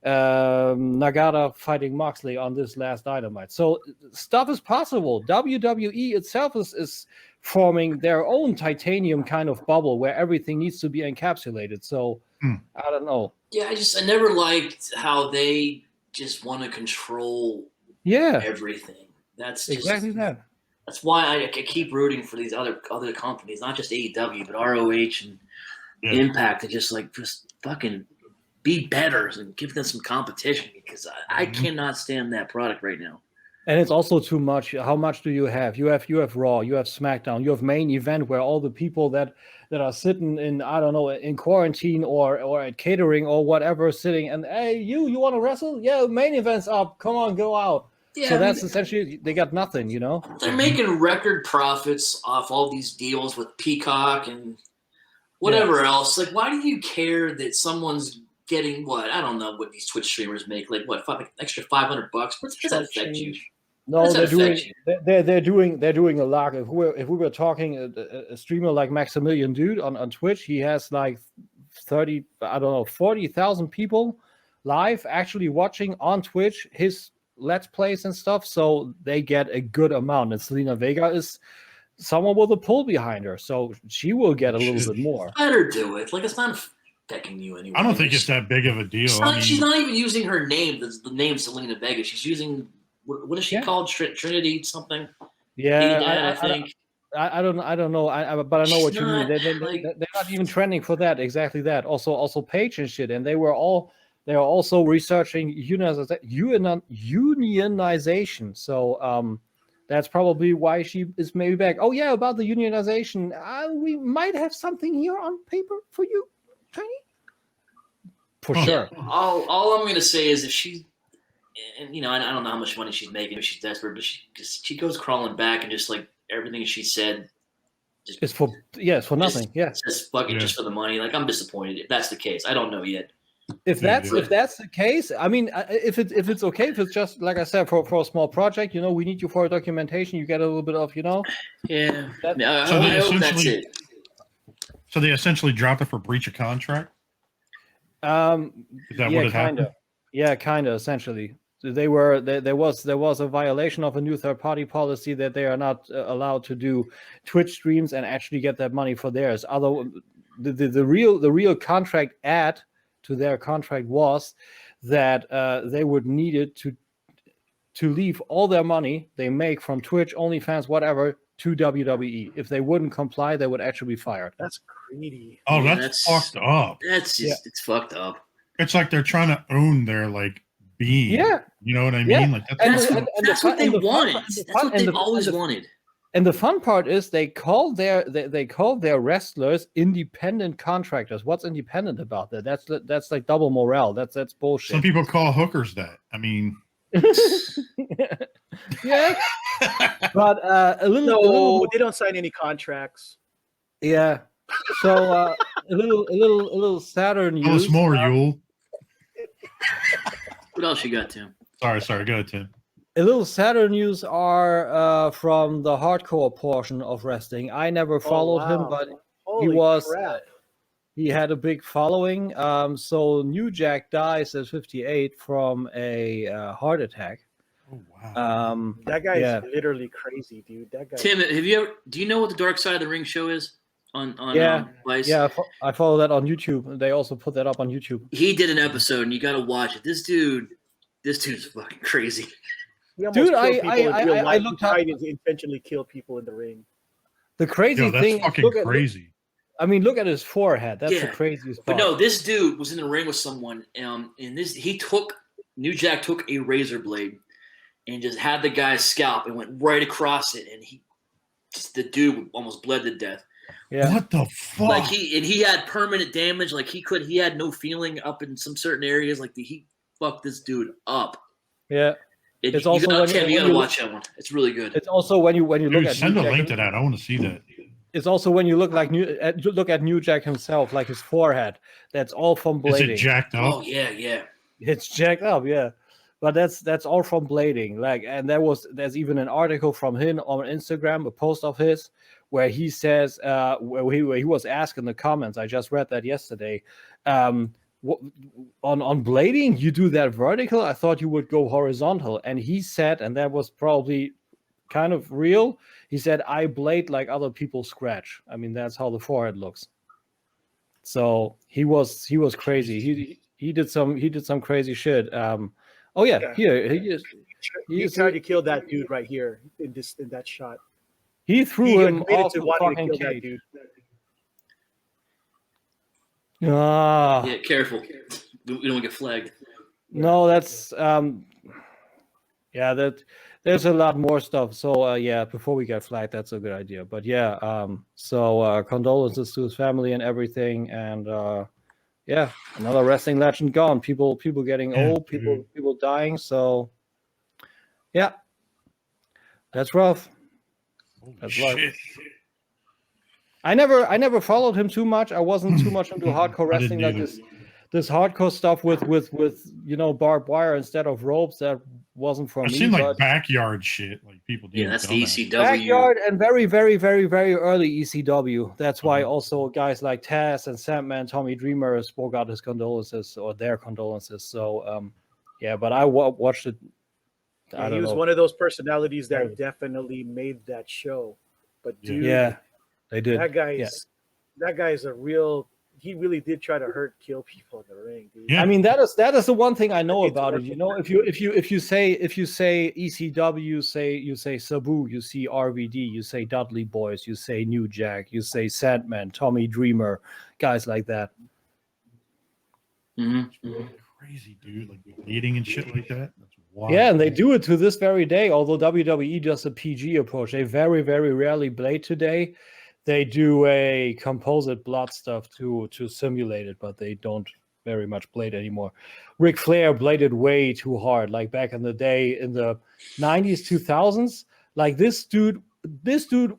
Nagata fighting Moxley on this last Dynamite. So stuff is possible. WWE itself is forming their own titanium kind of bubble where everything needs to be encapsulated. So I don't know. Yeah, I never liked how they just want to control everything. That's just, exactly that. That's why I keep rooting for these other companies, not just AEW, but ROH and Impact, to just fucking be better and give them some competition, because I cannot stand that product right now. And it's also too much. How much do you have? You have Raw, you have SmackDown, you have main event where all the people that are sitting in, I don't know, in quarantine or at catering or whatever, sitting and, hey, you want to wrestle? Yeah, main event's up. Come on, go out. Yeah, so that's essentially, they got nothing, you know? They're making record profits off all these deals with Peacock and whatever else. Like, why do you care that someone's getting what? I don't know what these Twitch streamers make. Like, what, extra $500? What does that affect you? No, they're doing a lot. If we were talking a streamer like Maximilian Dude on Twitch, he has like 40,000 people live actually watching on Twitch his Let's Plays and stuff. So they get a good amount. And Selena Vega is someone with a pull behind her, so she will get a little bit more. Let her do it. Like, it's not affecting you anyway. I don't think it's that big of a deal. She's not even using her name, the name Selena Vega. She's using, what is she called? Trinity something? Yeah, I think. I don't know. But I know what you mean. They're not even trending for that. Exactly that. Also Paige and shit. And they are also researching unionization. So that's probably why she is maybe back. Oh yeah, about the unionization. We might have something here on paper for you, Tiny. For sure. All I'm gonna say is if she, and I don't know how much money she's making, if she's desperate, but she goes crawling back and just like everything she said, it's for nothing. Just for the money. Like, I'm disappointed if that's the case. I don't know yet. If that's the case, I mean, if it's okay, if it's just like I said for a small project, we need you for a documentation. You get a little bit of, Yeah. I hope that's it. So they essentially dropped it for breach of contract. Is that what it happened? Yeah, kind of. Essentially, there was a violation of a new third-party policy that they are not allowed to do Twitch streams and actually get that money for theirs. The real contract add to their contract was that they would need it to leave all their money they make from Twitch, OnlyFans, whatever, to WWE. If they wouldn't comply, they would actually be fired. That's greedy. Oh, that's fucked up. That's just it's fucked up. It's like they're trying to own their being. Yeah, you know what I mean? Yeah. Like that's what they wanted. That's what they've always wanted. And the fun part is they call their wrestlers independent contractors. What's independent about that? That's like double morale. That's bullshit. Some people call hookers that. I mean, yeah, but they don't sign any contracts. Yeah, so a little sadder news. Tell us more, Yule. What else you got, Tim? Sorry. Go ahead, Tim. A little sadder news are from the hardcore portion of wrestling. I never followed him, but he had a big following. So New Jack dies at 58 from a heart attack. Oh wow! That guy is literally crazy, dude. That guy. Tim, do you know what the Dark Side of the Ring show is on Vice? Yeah, I follow that on YouTube. They also put that up on YouTube. He did an episode, and you got to watch it. This dude's fucking crazy. Dude, I looked up. He intentionally killed people in the ring. The crazy thing, fucking crazy. Look at his forehead. That's the craziest part. But no, this dude was in the ring with someone, and New Jack took a razor blade and just had the guy's scalp and went right across it, and the dude almost bled to death. Yeah. What the fuck? Like he had permanent damage. Like he had no feeling up in some certain areas. Like he fucked this dude up. Yeah. It's also you gotta watch that one. It's really good. It's also when you look at send a link to that. I want to see that. It's also when you look at New Jack himself, like his forehead. That's all from blading. Is it jacked up? Oh yeah. It's jacked up, yeah. But that's all from blading. Like, and there's even an article from him on Instagram, a post of his, where he says where he was asked in the comments. I just read that yesterday. On blading, you do that vertical. I thought you would go horizontal. And he said, and that was probably kind of real. He said, "I blade like other people scratch." I mean, that's how the forehead looks. So he was crazy. He did some crazy shit. Here he is. He tried to kill that dude right here in that shot. He threw him admitted off to the wanting to fucking kill that cage. dude. Ah, Yeah, careful. We don't get flagged. no, that's yeah, that there's a lot more stuff. So yeah, before we get flagged, that's a good idea. But yeah, so condolences to his family and everything, and yeah, another wrestling legend gone. People getting old, people dying. So yeah, that's rough. That's rough. Shit. I never followed him too much. I wasn't too much into hardcore I didn't wrestling, like either. this hardcore stuff with barbed wire instead of ropes. That wasn't for I've me. seen like but backyard shit, like people doing. Yeah, that's the ECW. backyard and very, very, very, very early ECW. That's why also guys like Taz and Sandman, Tommy Dreamer spoke out his condolences or their condolences. So yeah, but I watched it. I He don't was know. one of those personalities that definitely made that show. But dude, Yeah, they did. that guy is a real. He really did try to kill people in the ring, dude. Yeah. I mean, that is the one thing I know It's about it. working. You know, if you say ECW, you say Sabu, you see RVD, you say Dudley Boys, you say New Jack, you say Sandman, Tommy Dreamer, guys like that. Mm-hmm. Crazy, dude. Like bleeding and shit like that. That's wild. Yeah, and they do it to this very day. Although WWE does a PG approach, they very, very rarely blade today. They do a composite blood stuff to simulate it, but they don't very much blade anymore. Ric Flair bladed way too hard, like back in the day in the 90s, 2000s. Like this dude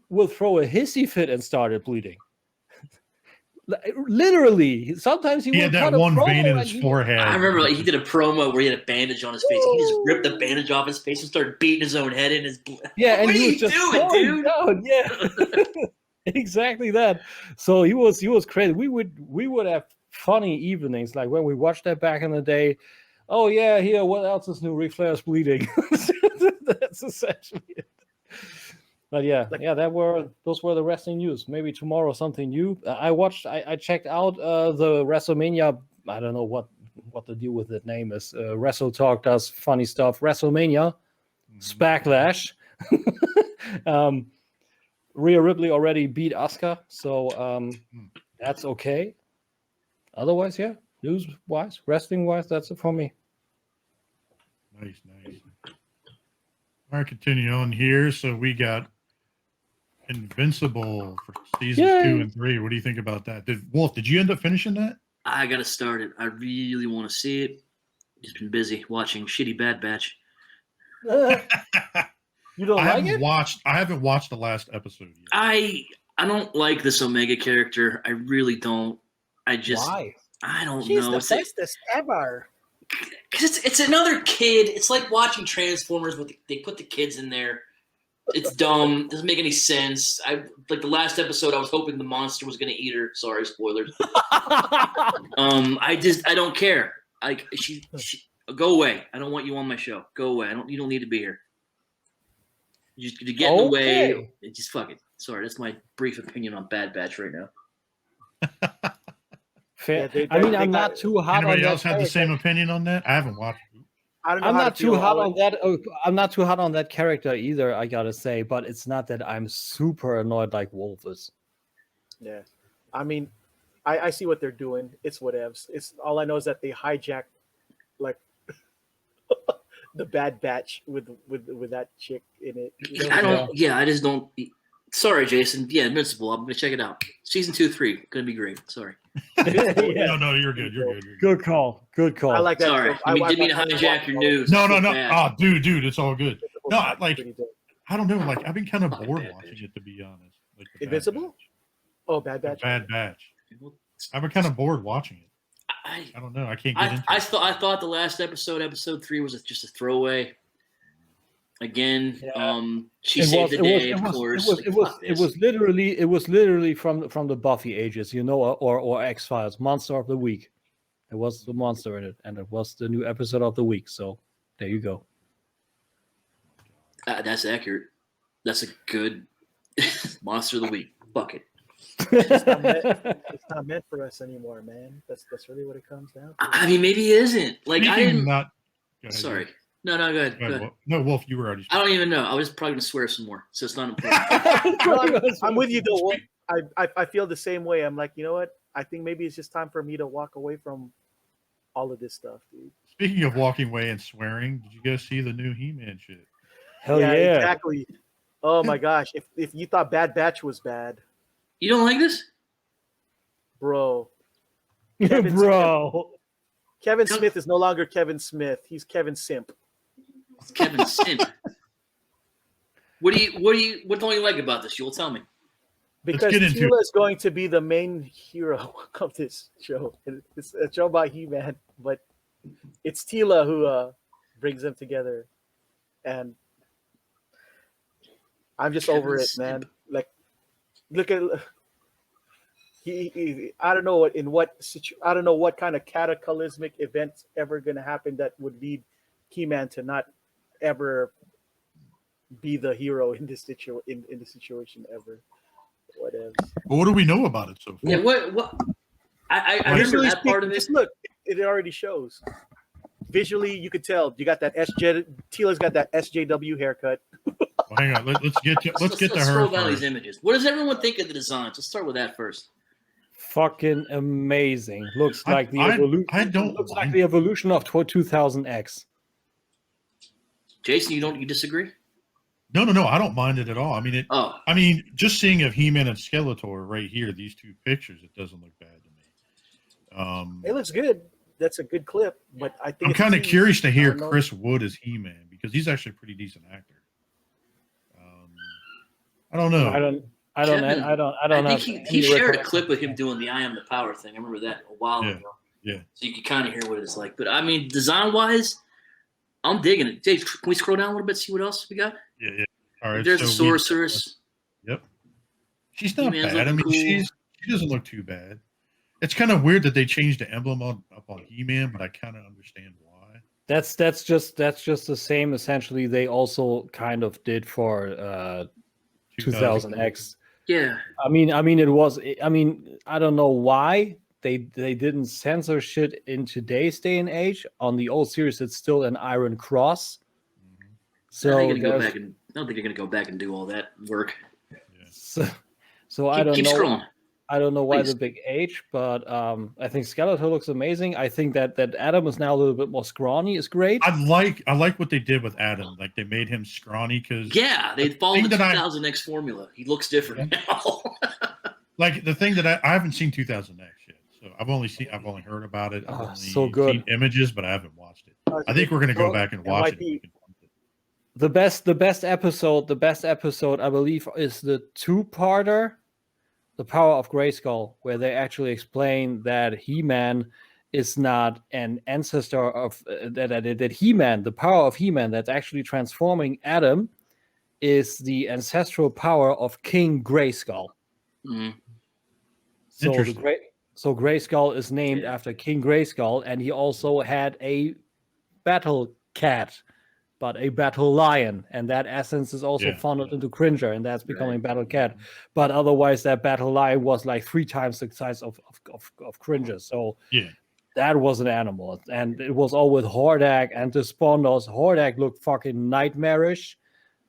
will throw a hissy fit and started bleeding. Literally, sometimes he had would that cut a one promo vein in and his forehead. I remember like, he did a promo where he had a bandage on his face. He just ripped the bandage off his face and started beating his own head in his blood. Yeah, and What he are was you just doing, throwing dude? down. Yeah, exactly that. So he was crazy. We would have funny evenings, like when we watched that back in the day. Oh yeah, here, what else is new? Ric Flair's bleeding. That's essentially it. But yeah, those were the wrestling news. Maybe tomorrow something new. I checked out the WrestleMania. I don't know what the deal with that name is. Wrestle Talk does funny stuff. WrestleMania, Spacklash. Rhea Ripley already beat Asuka, so that's okay. Otherwise, yeah, news wise, wrestling wise, that's it for me. Nice. All right, continue on here. So we got Invincible for seasons 2 and 3. What do you think about that? Wolf, did you end up finishing that? I gotta start it. I really want to see it. Just been busy watching shitty Bad Batch. You don't like it? I haven't watched the last episode yet. I don't like this Omega character. I really don't. Why? I don't She's know. the bestest ever. Because it's another kid. It's like watching Transformers, but they put the kids in there. It's dumb. Doesn't make any sense. Like the last episode, I was hoping the monster was going to eat her. Sorry, spoilers. I don't care. Like she go away. I don't want you on my show. Go away. You don't need to be here. You get in the way. Just fuck it. Sorry, that's my brief opinion on Bad Batch right now. Fair. Yeah, I'm not too hot on that. Anybody else have the same opinion on that? I haven't watched it. I don't know I'm how not to feel too hot about on that. I'm not too hot on that character either. I gotta say, but it's not that I'm super annoyed like Wolf is. Yeah, I mean, I see what they're doing. It's whatevs. It's all I know is that they hijacked like the Bad Batch with that chick in it. You know? I just don't. Sorry, Jason. Yeah, Invincible. I'm gonna check it out. Season 2, 3, gonna be great. Sorry. Yeah. No, you're good. You're good. Good call. I like that. Sorry. I Didn't mean to hijack your news. No. So bad. Oh, dude, it's all good. No, like Pretty dope. I don't know. Like I've been kind of Fucking bored Bad watching Batch. it, to be honest. Like the Bad Invincible? Batch. Oh, Bad The Batch. Bad Batch. I've been kind of bored watching it. I don't know. I can't get into I it. thought the last episode 3, was just a throwaway. Again, she saved the day, of course. It was literally from the Buffy ages, or X-Files, Monster of the Week. It was the monster in it, and it was the new episode of the week. So there you go. That's accurate. That's a good monster of the week. Fuck it. It's not meant for us anymore, man. That's really what it comes down to. I mean, maybe it isn't. Like I Speaking didn't. not. Go ahead, Sorry. No, go ahead. Go ahead. Wolf. No, Wolf, you were already. I don't even know. I was probably gonna swear some more, so it's not important. I'm with you though. Wolf. I feel the same way. I'm like, you know what? I think maybe it's just time for me to walk away from all of this stuff, dude. Speaking of walking away and swearing, did you guys see the new He-Man shit? Hell yeah. Exactly. Oh my gosh! If you thought Bad Batch was bad, You don't like this? bro. Bro. Kevin Smith is no longer Kevin Smith. He's Kevin Simp. It's Kevin Simp. What don't you like about this? You'll tell me. Because Tila is going to be the main hero of this show. It's a show about He-Man, but it's Tila who brings them together, and I'm just over it, man. Like, look at he I don't know what kind of cataclysmic event's ever going to happen that would lead He-Man to not ever be the hero in this in the situation ever. Whatever. Well, what do we know about it so far? Yeah, what? I remember that part of it. Just look, it already shows. Visually, you could tell. You got that Tila's got that SJW haircut. Well, hang on, let's get to Let's her. scroll down these images. What does everyone think of the designs? Let's start with that first. Fucking amazing. Looks like the evolution. Looks like the evolution of 2000X. Jason, you disagree? No, I don't mind it at all. I mean, just seeing of He-Man and Skeletor right here, these two pictures, it doesn't look bad to me. It looks good. That's a good clip, but I think I'm kind of curious to hear Chris Wood as He-Man because he's actually a pretty decent actor. I don't know. I think he shared a clip of him doing the "I Am the Power" thing. I remember that a while ago. Yeah. So you can kind of hear what it's like. But I mean, design-wise, I'm digging it. Jay, can we scroll down a little bit, see what else we got? Yeah. All right. There's a sorceress. Yep. She's not He-Man's bad. I mean, cool. she doesn't look too bad. It's kind of weird that they changed the emblem up on He-Man, but I kind of understand why. That's just the same. Essentially, they also kind of did for 2000X. Yeah. I mean, I don't know why they didn't censor shit in today's day and age. On the old series, it's still an Iron Cross. So I don't think they're gonna go back and do all that work. So I don't keep know. Scrolling. I don't know why Please. the big H, but I think Skeletor looks amazing. I think that Adam is now a little bit more scrawny is great. I like what they did with Adam. Like they made him scrawny because They followed the 2000X formula. He looks different now. Like the thing that I haven't seen 2000X yet, so I've only heard about it. I've only so good. seen images, but I haven't watched it. I think we're gonna go back and watch it. The best episode I believe is the 2-parter, The Power of Grayskull, where they actually explain that He-Man is not an ancestor of that He-Man, the power of He-Man that's actually transforming Adam, is the ancestral power of King Grayskull. Mm-hmm. So Grayskull is named after King Grayskull, and he also had a battle cat, but a battle lion, and that essence is also funneled into Cringer, and that's becoming Battle Cat. But otherwise, that battle lion was like 3 times the size of Cringer. So that was an animal, and it was all with Hordak and the Spondos. Hordak looked fucking nightmarish.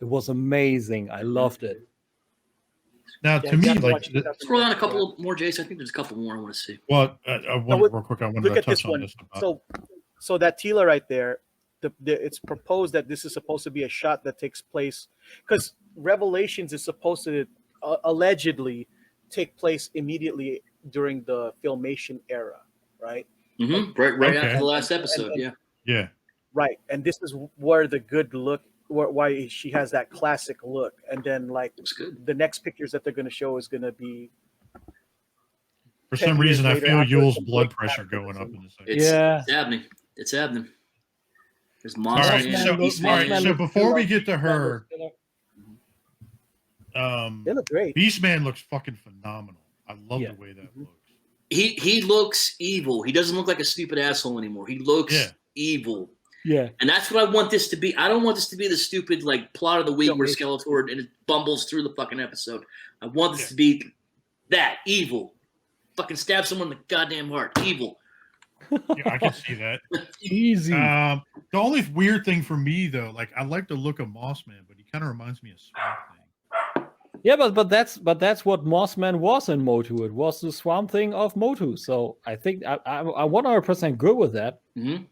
It was amazing. I loved it. Now, to me, like, scroll down a couple more, Jason. I think there's a couple more I want to see. Well, real quick, I wanted to touch on this. So that Tila right there. It's proposed that this is supposed to be a shot that takes place because Revelations is supposed to allegedly take place immediately during the filmation era, right? Mm-hmm. Right after the last episode, yeah. Right, and this is where the good look, why she has that classic look, and then like the next pictures that they're going to show is going to be. For some reason, I feel Yule's blood pressure going up in this. It's happening. There's so before we get to her, they look great. Beastman looks fucking phenomenal. I love the way that looks. He looks evil. He doesn't look like a stupid asshole anymore. He looks evil. Yeah. And that's what I want this to be. I don't want this to be the stupid like plot of the week where Skeletor and it bumbles through the fucking episode. I want this to be that evil. Fucking stab someone in the goddamn heart. Evil. Yeah, I can see that. Easy. The only weird thing for me though, like I like the look of Mossman, but he kind of reminds me of Swamp Thing. Yeah, but that's what Mossman was in MOTU. It was the Swamp Thing of MOTU. So I think I'm 100% good with that. Mm-hmm.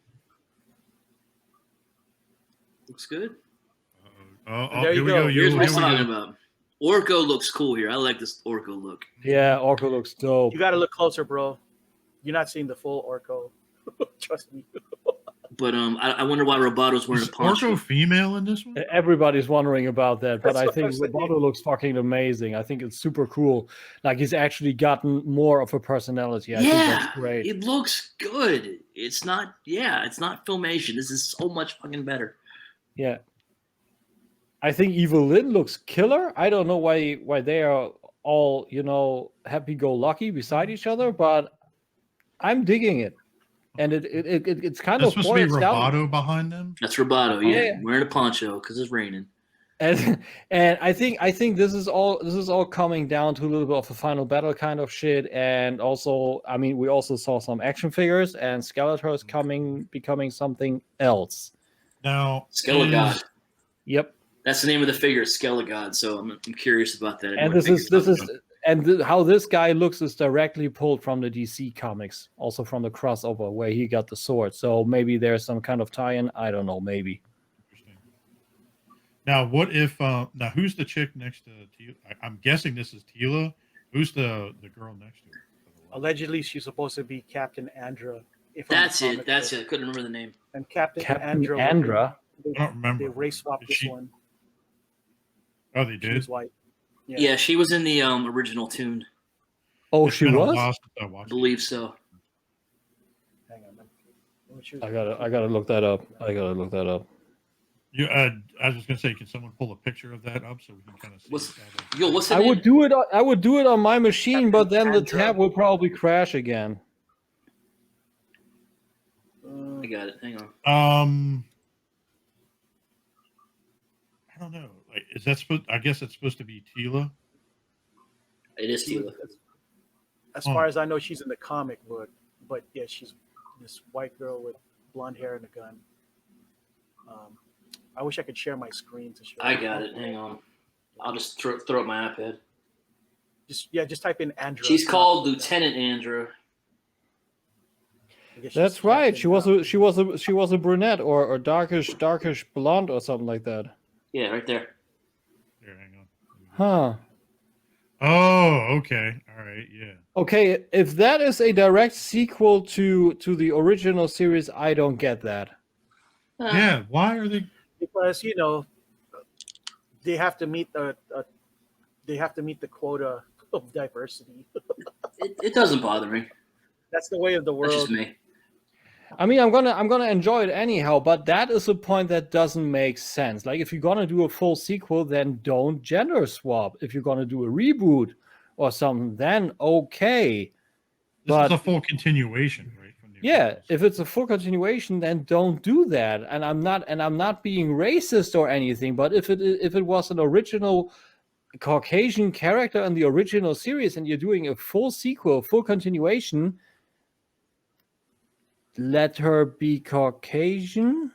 Looks good. There Here you we go. go. Here's what I'm Here we talking go. about. Orko looks cool here. I like this Orko look. Yeah, Orko looks dope. You got to look closer, bro. You're not seeing the full Orko. Trust me. But I wonder why Robato's wearing Is a poncho. Orko female in this one? Everybody's wondering about that, but That's I what think I'm saying. Roboto looks fucking amazing. I think it's super cool. Like he's actually gotten more of a personality. I think that's great. It looks good. It's not filmation. This is so much fucking better. Yeah. I think Evil Lynn looks killer. I don't know why they are all, happy-go-lucky beside each other, but I'm digging it. And it's kind That's of supposed to be boils down. Roboto behind them. That's Robato, yeah. Yeah. Wearing a poncho because it's raining. And I think this is all coming down to a little bit of a final battle kind of shit. And also, I mean, we also saw some action figures, and Skeletor is becoming something else. Now, Skelegod. Yep. That's the name of the figure, Skelegod. So I'm curious about that. And how this guy looks is directly pulled from the DC comics, also from the crossover where he got the sword. So maybe there's some kind of tie-in. I don't know. Maybe. interesting. Now, what if? Now, who's the chick next to Tila? I'm guessing this is Tila. Who's the girl next to her? Allegedly, she's supposed to be Captain Andra. That's it. I couldn't remember the name. And Captain Andra. I don't remember. They race swapped this one. Oh, they She did. was white. Yeah, she was in the original tune. Oh, It's she been a was. while since I I watched it. believe so. Hang on. Let me choose- I gotta look that up. You, I was just gonna say, can someone pull a picture of that up so we can kind of see? What's that? what's the I name? would do it. I would do it on my machine, but then the Andra. tab will probably crash again. I got it. Hang on. I don't know. Like, is that supposed? I guess it's supposed to be Tila. It is Tila. As far as I know, she's in the comic book, but yeah, she's this white girl with blonde hair and a gun. I wish I could share my screen to show. I got it. Hang on. I'll just throw up my iPad. Just type in Andra. She's called Lieutenant Andra. I guess she's That's right. Captain, She was a brunette or darkish blonde or something like that. Yeah, right there. Here, hang on. Huh. Oh, okay. All right. Yeah. Okay, if that is a direct sequel to the original series, I don't get that. Yeah. Why are they? because they have to meet the quota of diversity. It doesn't bother me. That's the way of the That's just world. me. I mean, I'm gonna enjoy it anyhow, but that is a point that doesn't make sense. Like, if you're gonna do a full sequel, then don't gender swap. If you're gonna do a reboot or something, then okay. This But is a full continuation, right? From the yeah, originals. if it's a full continuation, then don't do that. And I'm not being racist or anything. But if it was an original Caucasian character in the original series, and you're doing a full sequel, full continuation, let her be Caucasian.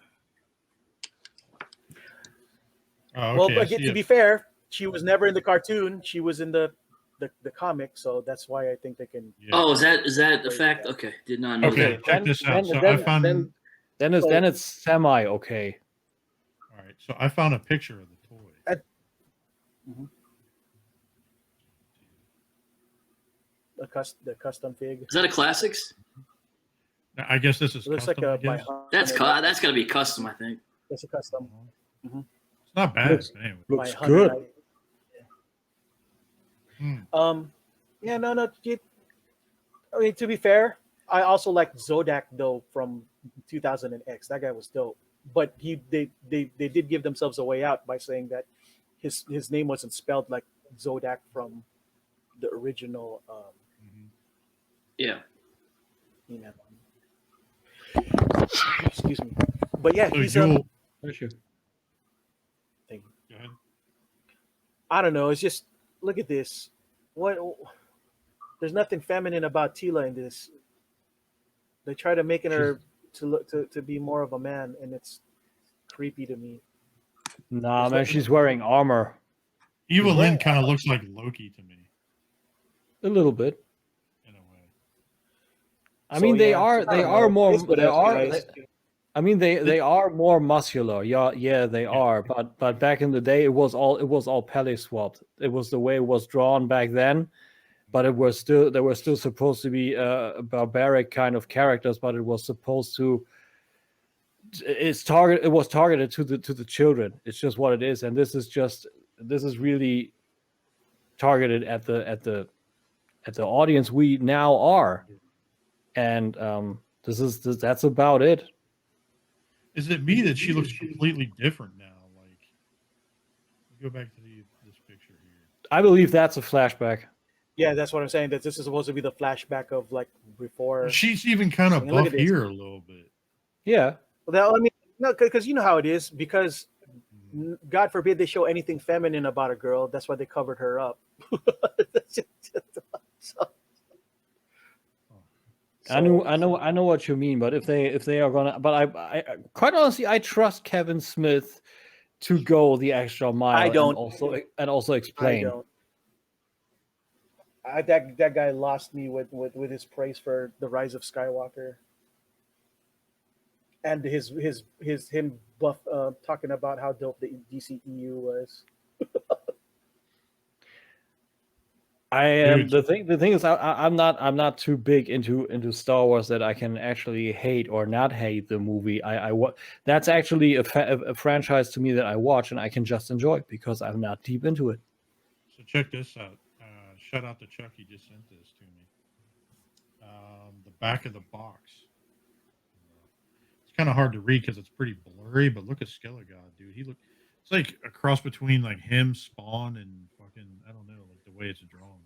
Oh, Well, okay, I but see to it. be fair, she was never in the cartoon. She was in the comic, so that's why I think they can. Yeah. Oh, is that a fact? Okay, did not know Okay, that. check this out. So I found. Then it's semi okay. All right, so I found a picture of the toy. The custom fig. Is that a classics? Now, I guess this is It looks custom, like a I guess. That's got to be custom, I think. It's a custom. It's not bad. Looks- Anyway. Looks by good. Hunter. Hmm. Yeah, no. I mean, to be fair, I also like Zodak though from 2000 and X. That guy was dope. But they did give themselves a way out by saying that his name wasn't spelled like Zodak from the original. Yeah. You know. Excuse me. But yeah, So he's you'll. thank you. Go ahead. I don't know. It's just look at this. What? There's nothing feminine about Tila in this. They try to making her to look to be more of a man, and it's creepy to me. Nah, man, she's wearing armor. Evil Lynn kind of looks like Loki to me. A little bit. In a way. I mean, they are more. They They are more muscular. Yeah, they are. But back in the day, it was all pelly swapped. It was the way it was drawn back then. But they were still supposed to be barbaric kind of characters. But it was supposed to. It was targeted to the children. It's just what it is, and this is really targeted at the audience we now are, and that's about it. Is it me that she looks completely different now? Like, go back to this picture here. I believe that's a flashback. Yeah, that's what I'm saying. That this is supposed to be the flashback of like before. She's even kind of buff here a little bit. Yeah. Well, I mean, no, because you know how it is. Because God forbid they show anything feminine about a girl. That's why they covered her up. I know what you mean, but if they are gonna, but I quite honestly, I trust Kevin Smith to go the extra mile. I don't. And also explain. I don't. That guy lost me with his praise for the Rise of Skywalker, and him buff talking about how dope the DCEU was. I am the thing is I'm not too big into Star Wars that I can actually hate or not hate the movie. That's actually a franchise to me that I watch and I can just enjoy because I'm not deep into it. So check this out. Shout out to Chuck. He just sent this to me. The back of the box. It's kind of hard to read because it's pretty blurry. But look at Skeletor, dude. It's like a cross between like him, Spawn, and fucking I don't know, like the way it's drawn.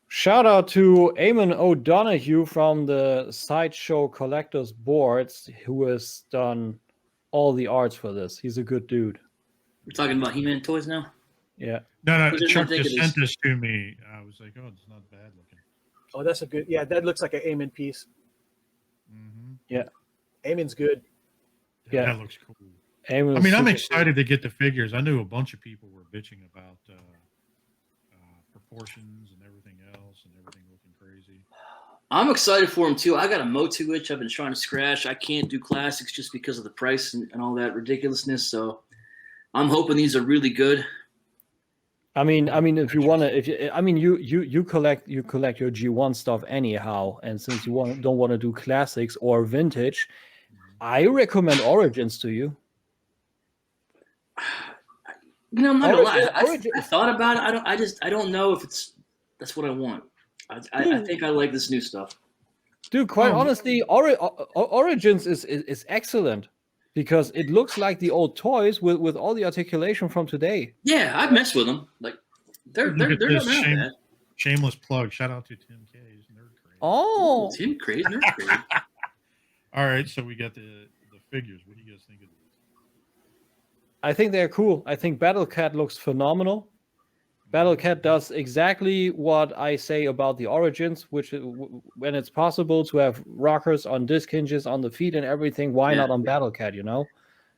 Shout out to Eamon O'Donoghue from the Sideshow Collectors Boards, who has done all the arts for this. He's a good dude. We're talking about He-Man toys now? Yeah. No. Chuck just sent this to me. I was like, oh, it's not bad looking. Oh, that's a good. Yeah, that looks like an Eamon piece. Mm-hmm. Yeah. Eamon's good. Yeah, that looks cool. Eamon's I'm excited to get the figures. I knew a bunch of people were bitching about proportions and everything else and everything looking crazy. I'm excited for them too. I got a MOTUC itch I've been trying to scratch. I can't do classics just because of the price and all that ridiculousness. So I'm hoping these are really good. I mean, if you want to, you collect your G1 stuff anyhow, and since you don't want to do classics or vintage, I recommend Origins to you. You know, I'm not gonna lie. I thought about it. I don't know if that's what I want. I think I like this new stuff. Dude, quite honestly, Origins is excellent because it looks like the old toys with all the articulation from today. Yeah, I've messed with them. Like they're not bad. Shameless plug. Shout out to Tim K's Nerd Crate. Oh, Tim Craze, Nerd Crate. All right, so we got the figures. What do you guys think of these? I think they're cool. I think Battle Cat looks phenomenal. Battle Cat does exactly what I say about the Origins, which when it's possible to have rockers on disc hinges on the feet and everything, why not on Battle Cat, you know?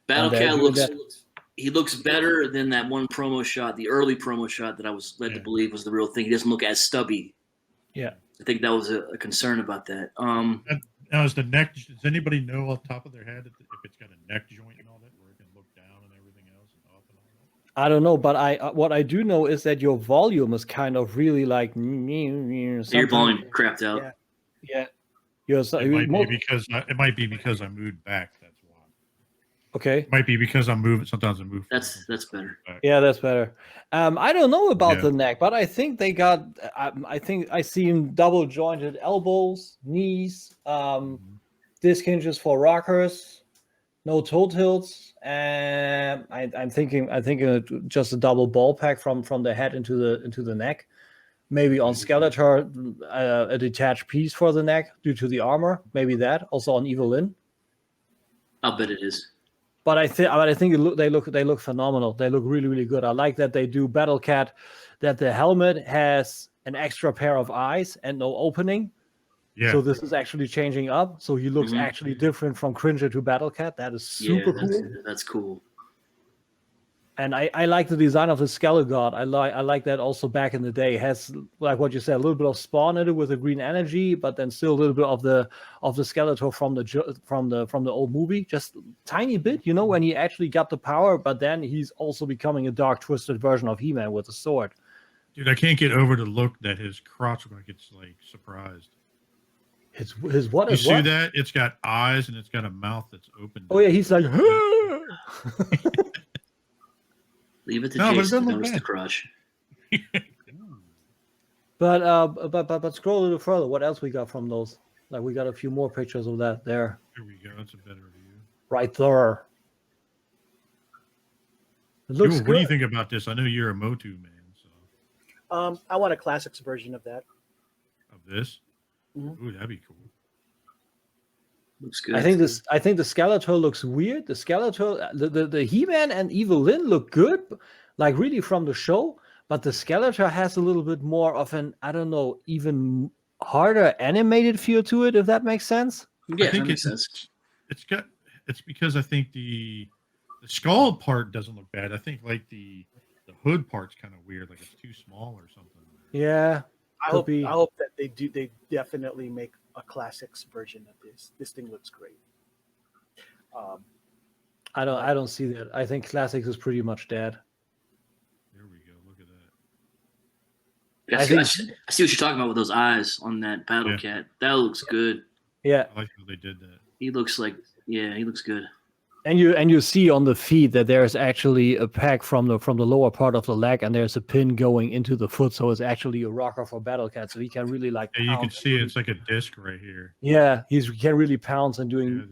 Battle Cat looks better than that one promo shot, the early promo shot that I was led to believe was the real thing. He doesn't look as stubby. Yeah. I think that was a concern about that. Now, is the neck, does anybody know off the top of their head if it's got a neck joint and all that, where it can look down and everything else and up and all that? I don't know, but what I do know is that your volume is kind of really like your volume crapped out. Yeah. It might be because I moved back. That's why. Okay. It might be because I'm moving. Sometimes I move. That's better. Back. Yeah, that's better. I don't know about the neck, but I think they got. I think I seen double jointed elbows, knees, disc hinges for rockers, no toe tilts, and I'm thinking just a double ball pack from the head into the neck. Maybe on Skeletor, a detached piece for the neck due to the armor. Maybe that also on Evil Lynn. I'll bet it is. But I think they look phenomenal. They look really, really good. I like that they do Battle Cat, that the helmet has an extra pair of eyes and no opening. Yeah. So this is actually changing up. So he looks actually different from Cringer to Battlecat. That is super cool. That's cool. And I like the design of the Skeletor. I like that also back in the day. It has, like what you said, a little bit of Spawn in it with the green energy, but then still a little bit of the Skeletor from the old movie. Just tiny bit, you know, when he actually got the power, but then he's also becoming a dark, twisted version of He-Man with a sword. Dude, I can't get over the look that his crotch looks like it's like surprised. His what? You is see what? that? It's got eyes and it's got a mouth that's open. Oh yeah, he's like. Leave it to No, but it Jason doesn't to look notice the bad. crotch. But scroll a little further. What else we got from those? Like we got a few more pictures of that there. Here we go. That's a better view. Right there. It looks What good. do you think about this? I know you're a MOTU man, so I want a classics version of that. of this. Mhm. Ooh, that'd be cool. Looks good. I think the Skeletor looks weird. The Skeletor, the He-Man and Evil Lyn look good, like really from the show. But the Skeletor has a little bit more of an, I don't know, even harder animated feel to it, if that makes sense. Yeah, I think that makes sense. It's because I think the skull part doesn't look bad. I think like the hood part's kind of weird, like it's too small or something. Yeah. I hope that they definitely make a classics version of this. This thing looks great. I don't see that. I think classics is pretty much dead. There we go. Look at that. I see what you're talking about with those eyes on that Battle Cat. That looks good. Yeah. I like how they did that. He looks good. And you see on the feet that there's actually a peg from the lower part of the leg, and there's a pin going into the foot, so it's actually a rocker for Battlecat, so he can really like. Yeah, you can see it's like a disc right here. Yeah, he can really pounce and doing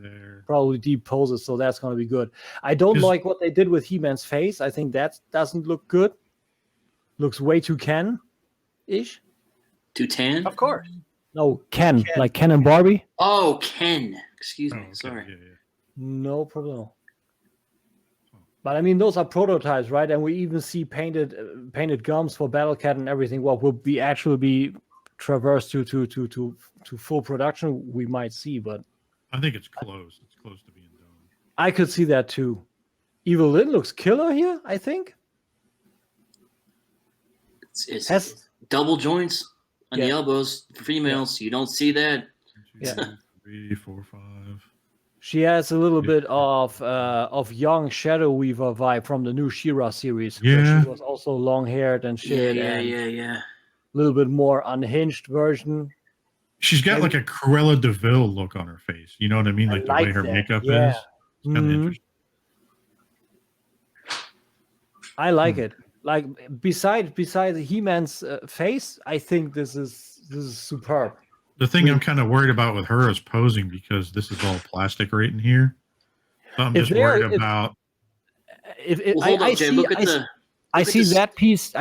probably deep poses, so that's going to be good. I don't like what they did with He-Man's face. I think that doesn't look good. Looks way too Ken-ish. Too tan? Of course. No, Ken, like Ken and Barbie. Oh, Ken. Excuse me. Okay, Sorry. yeah. No problem. But I mean, those are prototypes, right? And we even see painted gums for Battlecat and everything. What will be traversed to full production, we might see. But I think it's close. It's close to being done. I could see that too. Evil Lyn looks killer here, I think. It's double joints on the elbows for females. You don't see that. 1, 2, 3, 4, 5. She has a little bit of young Shadow Weaver vibe from the new She-Ra series. Yeah. Where she was also long haired and shit. Yeah. A little bit more unhinged version. She's got like a Cruella de Vil look on her face. You know what I mean? Like the way her makeup is. It's kind of interesting. I like it. Like beside He-Man's face, I think this is superb. The thing I'm kind of worried about with her is posing, because this is all plastic right in here. So I'm just worried about. I see that piece.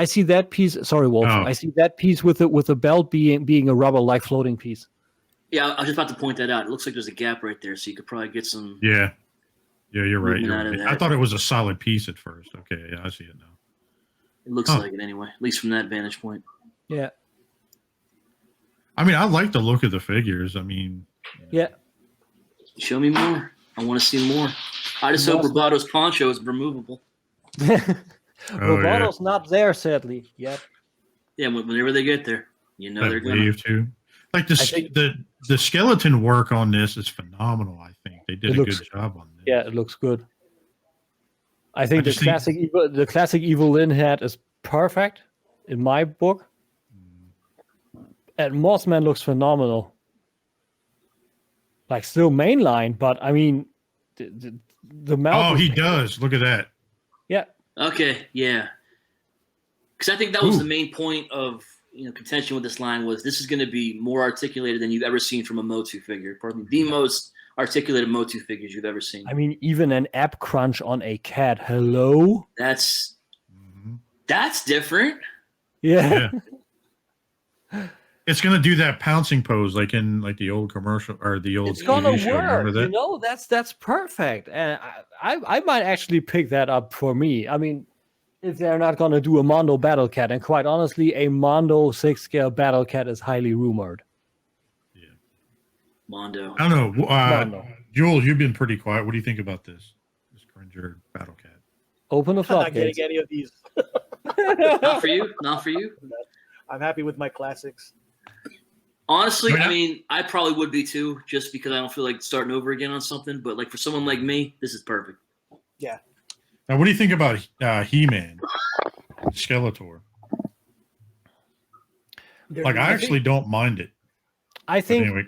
Sorry, Wolf. Oh. I see that piece with the belt being a rubber like floating piece. Yeah, I was just about to point that out. It looks like there's a gap right there, so you could probably get some. Yeah, you're right. Movement out of that. I thought it was a solid piece at first. Okay, yeah, I see it now. It looks like it anyway, at least from that vantage point. Yeah. I mean, I like the look of the figures. I mean, yeah. Show me more. I want to see more. I just hope Robato's poncho is removable. Robato's not there, sadly, yet. Yeah, whenever they get there, you know they're going to. Like the skeleton work on this is phenomenal. I think they did a good job on this. Yeah, it looks good. I think the classic Evil Lyn hat is perfect in my book. And Mothman looks phenomenal. Like still mainline, but I mean, the mouth. Oh, he does. Look at that. Yeah. Okay. Yeah. Because I think that was the main point of contention with this line was this is going to be more articulated than you've ever seen from a MOTU figure. Probably the most articulated MOTU figures you've ever seen. I mean, even an ab crunch on a cat. Hello. That's different. Yeah. It's gonna do that pouncing pose like in like the old commercial or the old. It's gonna TV show. work. That? That's perfect, and I might actually pick that up for me. I mean, if they're not gonna do a Mondo Battle Cat, and quite honestly, a Mondo 6-scale Battle Cat is highly rumored. Yeah. Mondo. I don't know. Mondo. Jules, you've been pretty quiet. What do you think about this Cringer Battle Cat? Open the I'm not getting floodgates. any of these. Not for you. Not for you. I'm happy with my classics. Honestly, Yeah. I mean, I probably would be too, just because I don't feel like starting over again on something. But like for someone like me, this is perfect. Yeah. Now, what do you think about He-Man, Skeletor? Like, I actually don't mind it. I But think anyway,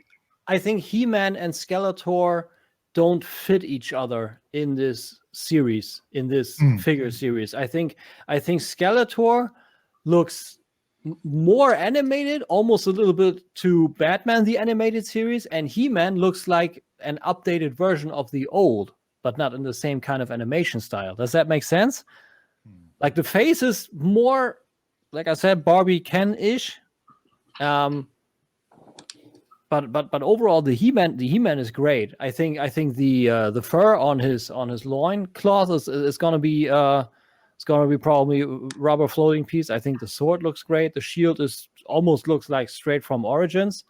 I think He-Man and Skeletor don't fit each other in this series, in this figure series. I think Skeletor looks more animated, almost a little bit to Batman the animated series, and He-Man looks like an updated version of the old, but not in the same kind of animation style. Does that make sense? Like the face is more, like I said, Barbie Ken-ish. But overall, the He-Man is great. I think the fur on his loin cloth is gonna be probably rubber floating piece. I think the sword looks great. The shield almost looks like straight from Origins,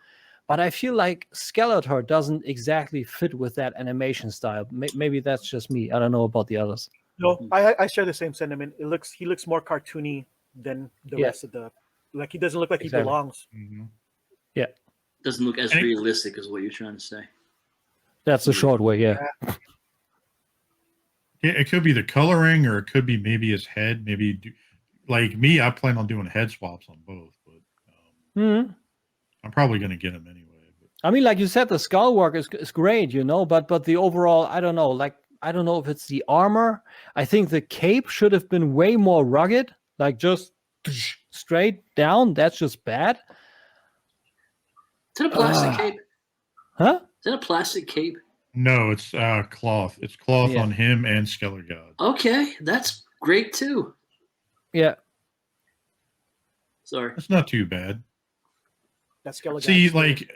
but I feel like Skeletor doesn't exactly fit with that animation style. Maybe that's just me. I don't know about the others. No, I share the same sentiment. He looks more cartoony than the rest of the. Like he doesn't look like Exactly. he belongs. Yeah, Doesn't look as realistic as what you're trying to say. that's the short way. Yeah. it could be the coloring, or it could be maybe his head. Maybe like me, I plan on doing head swaps on both, but I'm probably going to get them anyway. But. I mean, like you said, the skull work is great, but the overall, I don't know. Like, I don't know if it's the armor. I think the cape should have been way more rugged, like just straight down. That's just bad. Is that a plastic cape? Huh? Is that a plastic cape? No, it's cloth. It's cloth Yeah. on him and Skeller God. Okay, that's great too. Yeah. Sorry. It's not too bad. That skeleton. See, like,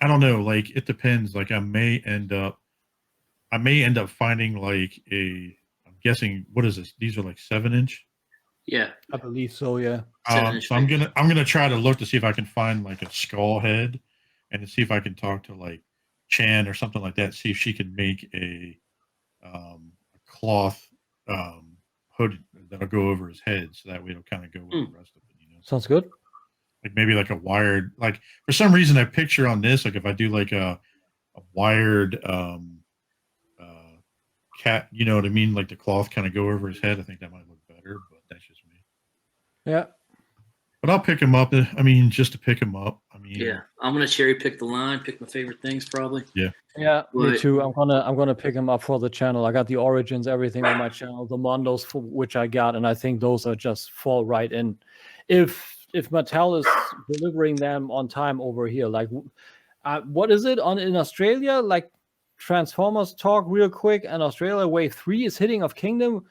I don't know. Like, it depends. Like, I may end up finding like I'm guessing, what is this? These are like 7-inch. Yeah. I believe so. Yeah. 7-inch So I'm gonna try to look to see if I can find like a skull head, and to see if I can talk to like Chan or something like that. See if she can make a cloth hood that'll go over his head, so that way it'll kind of go with the rest of it. Sounds good. Like maybe like a wired. Like for some reason, I picture on this, like if I do like a wired cat, you know what I mean? Like the cloth kind of go over his head. I think that might look better, but that's just me. Yeah. But I'll pick him up. I mean, just to pick him up. I mean, Yeah, I'm gonna cherry pick the line, pick my favorite things probably. Yeah. Yeah, me But- too. I'm gonna pick him up for the channel. I got the Origins, everything on my channel, the Mondos for which I got, and I think those are just fall right in. If Mattel is delivering them on time over here, like, what is it in Australia? Like, Transformers talk real quick, and Australia Wave 3 is hitting of Kingdom.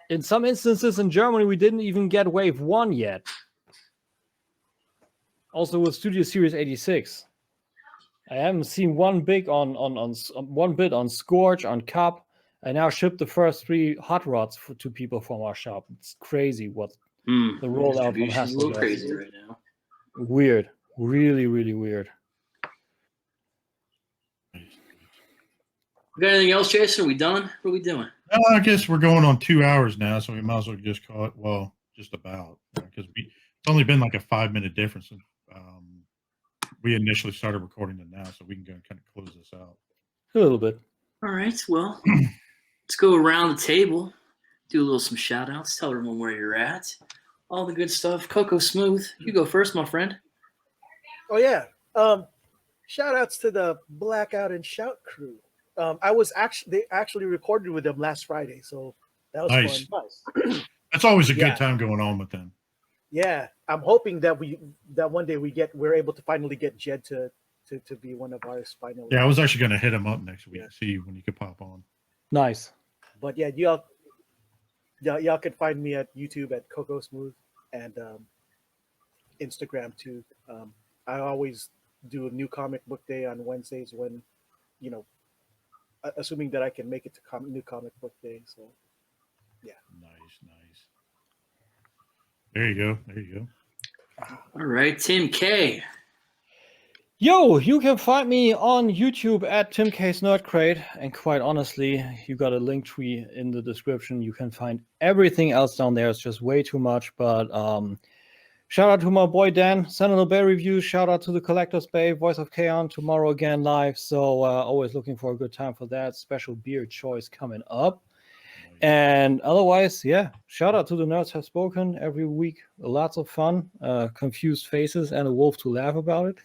In some instances in Germany, we didn't even get Wave 1 yet. Also with Studio Series 86. I haven't seen one bit on Scorch, on Cup. I now shipped the first 3 hot rods to people from our shop. It's crazy what the rollout from Distribution's a little Hasbro crazy does. right now. Weird. Really, really weird. We got anything else, Jason? Are we done? What are we doing? I guess we're going on 2 hours now, so we might as well just call it. Well, just about, because it's only been like a 5-minute difference since we initially started recording it now, so we can go and kind of close this out. A little bit. All right. Well, let's go around the table, do some shout outs, tell everyone where you're at, all the good stuff. Coco Smooth, you go first, my friend. Oh yeah. Shout outs to the Blackout and Shout crew. They actually recorded with them last Friday, so that was Nice. fun. That's always a Yeah. good time going on with them. Yeah, I'm hoping that one day we're able to finally get Jed to be one of ours finally. Yeah, I was actually going to hit him up next week, Yeah. see when he could pop on. Nice. But yeah, y'all can find me at YouTube at Coco Smooth and Instagram too. I always do a new comic book day on Wednesdays when, assuming that I can make it to new comic book day. So yeah. Nice. There you go. All right, Tim K. Yo, you can find me on YouTube at Tim K's Nerd Crate, and quite honestly, you got a link tree in the description. You can find everything else down there. It's just way too much, but shout out to my boy Dan, Sentinel Bay Reviews. Shout out to the Collector's Bay, Voice of Kaon, tomorrow again live. So always looking for a good time for that. Special beer choice coming up. And otherwise, yeah, shout out to the Nerds Have Spoken every week. Lots of fun, confused faces, and a wolf to laugh about it.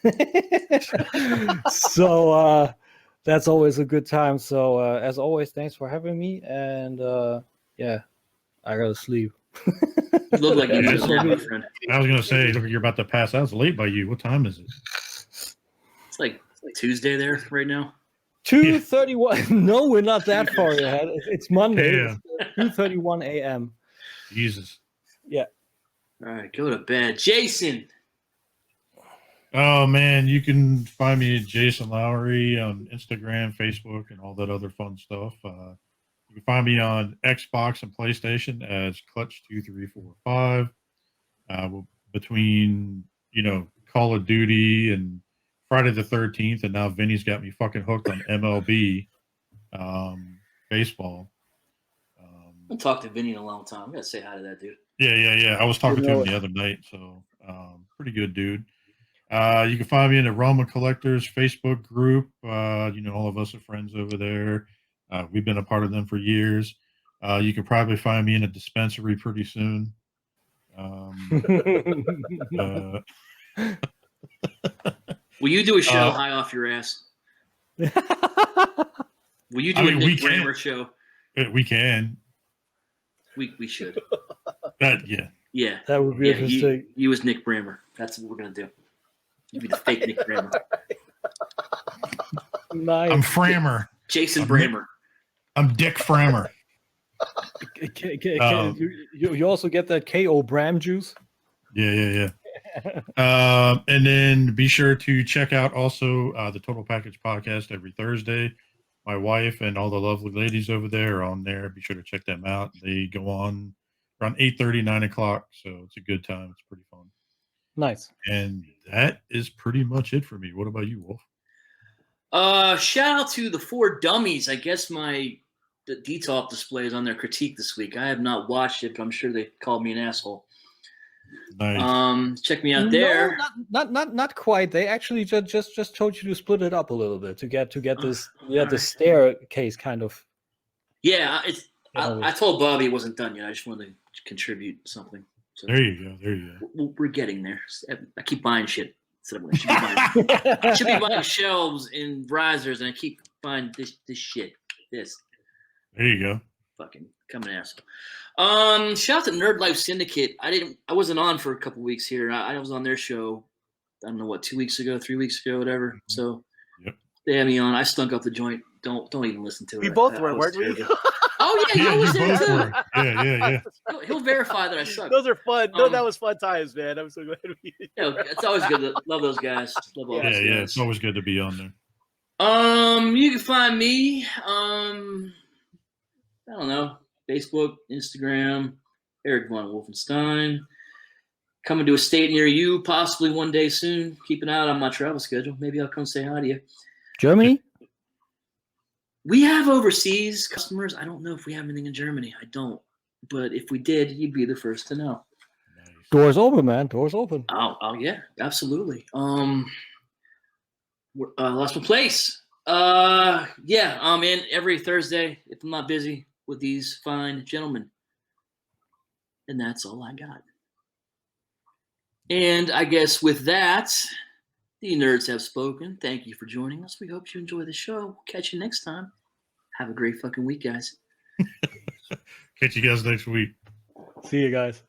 So that's always a good time. So as always, thanks for having me. And yeah, I gotta sleep. You look like you need to nap, my friend. I was gonna say, look, you're about to pass out. It's late by you. What time is it? It's like Tuesday there right now. 2:31. No, we're not that far ahead. It's Monday. Yeah. 2:31 a.m. Jesus. Yeah. All right, go to bed. Jason. Oh man, you can find me at Jason Lowry on Instagram, Facebook, and all that other fun stuff. You can find me on Xbox and PlayStation as Clutch2345. Between Call of Duty and Friday the 13th, and now Vinny's got me fucking hooked on MLB baseball. I haven't talked to Vinny in a long time. I gotta say hi to that dude. Yeah. I was talking to him the other night, so pretty good dude. You can find me in the Roma Collectors Facebook group. All of us are friends over there. We've been a part of them for years. You can probably find me in a dispensary pretty soon. Will you do a show high off your ass? Will you do a Nick Brammer show? We can. We should. Yeah. Yeah. That would be interesting. You as Nick Brammer. That's what we're gonna do. You be the fake Nick Brammer. Nice. I'm Frammer. Jason Brammer. I'm Dick Frammer. You also get that KO Bram juice? Yeah. And then be sure to check out also the Total Package podcast every Thursday. My wife and all the lovely ladies over there are on there. Be sure to check them out. They go on around 8:30, 9 o'clock. So it's a good time. It's pretty fun. Nice. And that is pretty much it for me. What about you, Wolf? Shout out to the 4 dummies. I guess the DTOP display is on their critique this week. I have not watched it, but I'm sure they called me an asshole. Nice. Check me out there. No, not quite. They actually just told you to split it up a little bit to get this the staircase kind of. Yeah, I told Bobby it wasn't done yet. I just wanted to contribute something. So there you go. We're getting there. I keep buying shit. I should be buying shelves and risers, and I keep buying this shit. This. There you go. Fucking come an asshole. Shout out to Nerd Life Syndicate. I wasn't on for a couple weeks here. I was on their show. I don't know what, 3 weeks ago, whatever. Mm-hmm. So yep. They had me on. I stunk up the joint. Don't even listen to it. We both were, weren't we? Oh yeah, you was there too. Yeah. He'll verify that I suck. Those are fun. No, that was fun times, man. I'm so glad it's always good to love those guys. Love all those guys. It's always good to be on there. You can find me. I don't know, Facebook, Instagram, Eric Von Wolfenstein. Coming to a state near you, possibly one day soon. Keep an eye out on my travel schedule. Maybe I'll come say hi to you. Germany? We have overseas customers. I don't know if we have anything in Germany. I don't. But if we did, you'd be the first to know. Nice. Doors open, man. Doors open. Oh yeah, absolutely. Lost my place. I'm in every Thursday if I'm not busy with these fine gentlemen. And that's all I got. And I guess with that, the nerds have spoken. Thank you for joining us. We hope you enjoy the show. We'll catch you next time. Have a great fucking week, guys. Catch you guys next week. See you guys.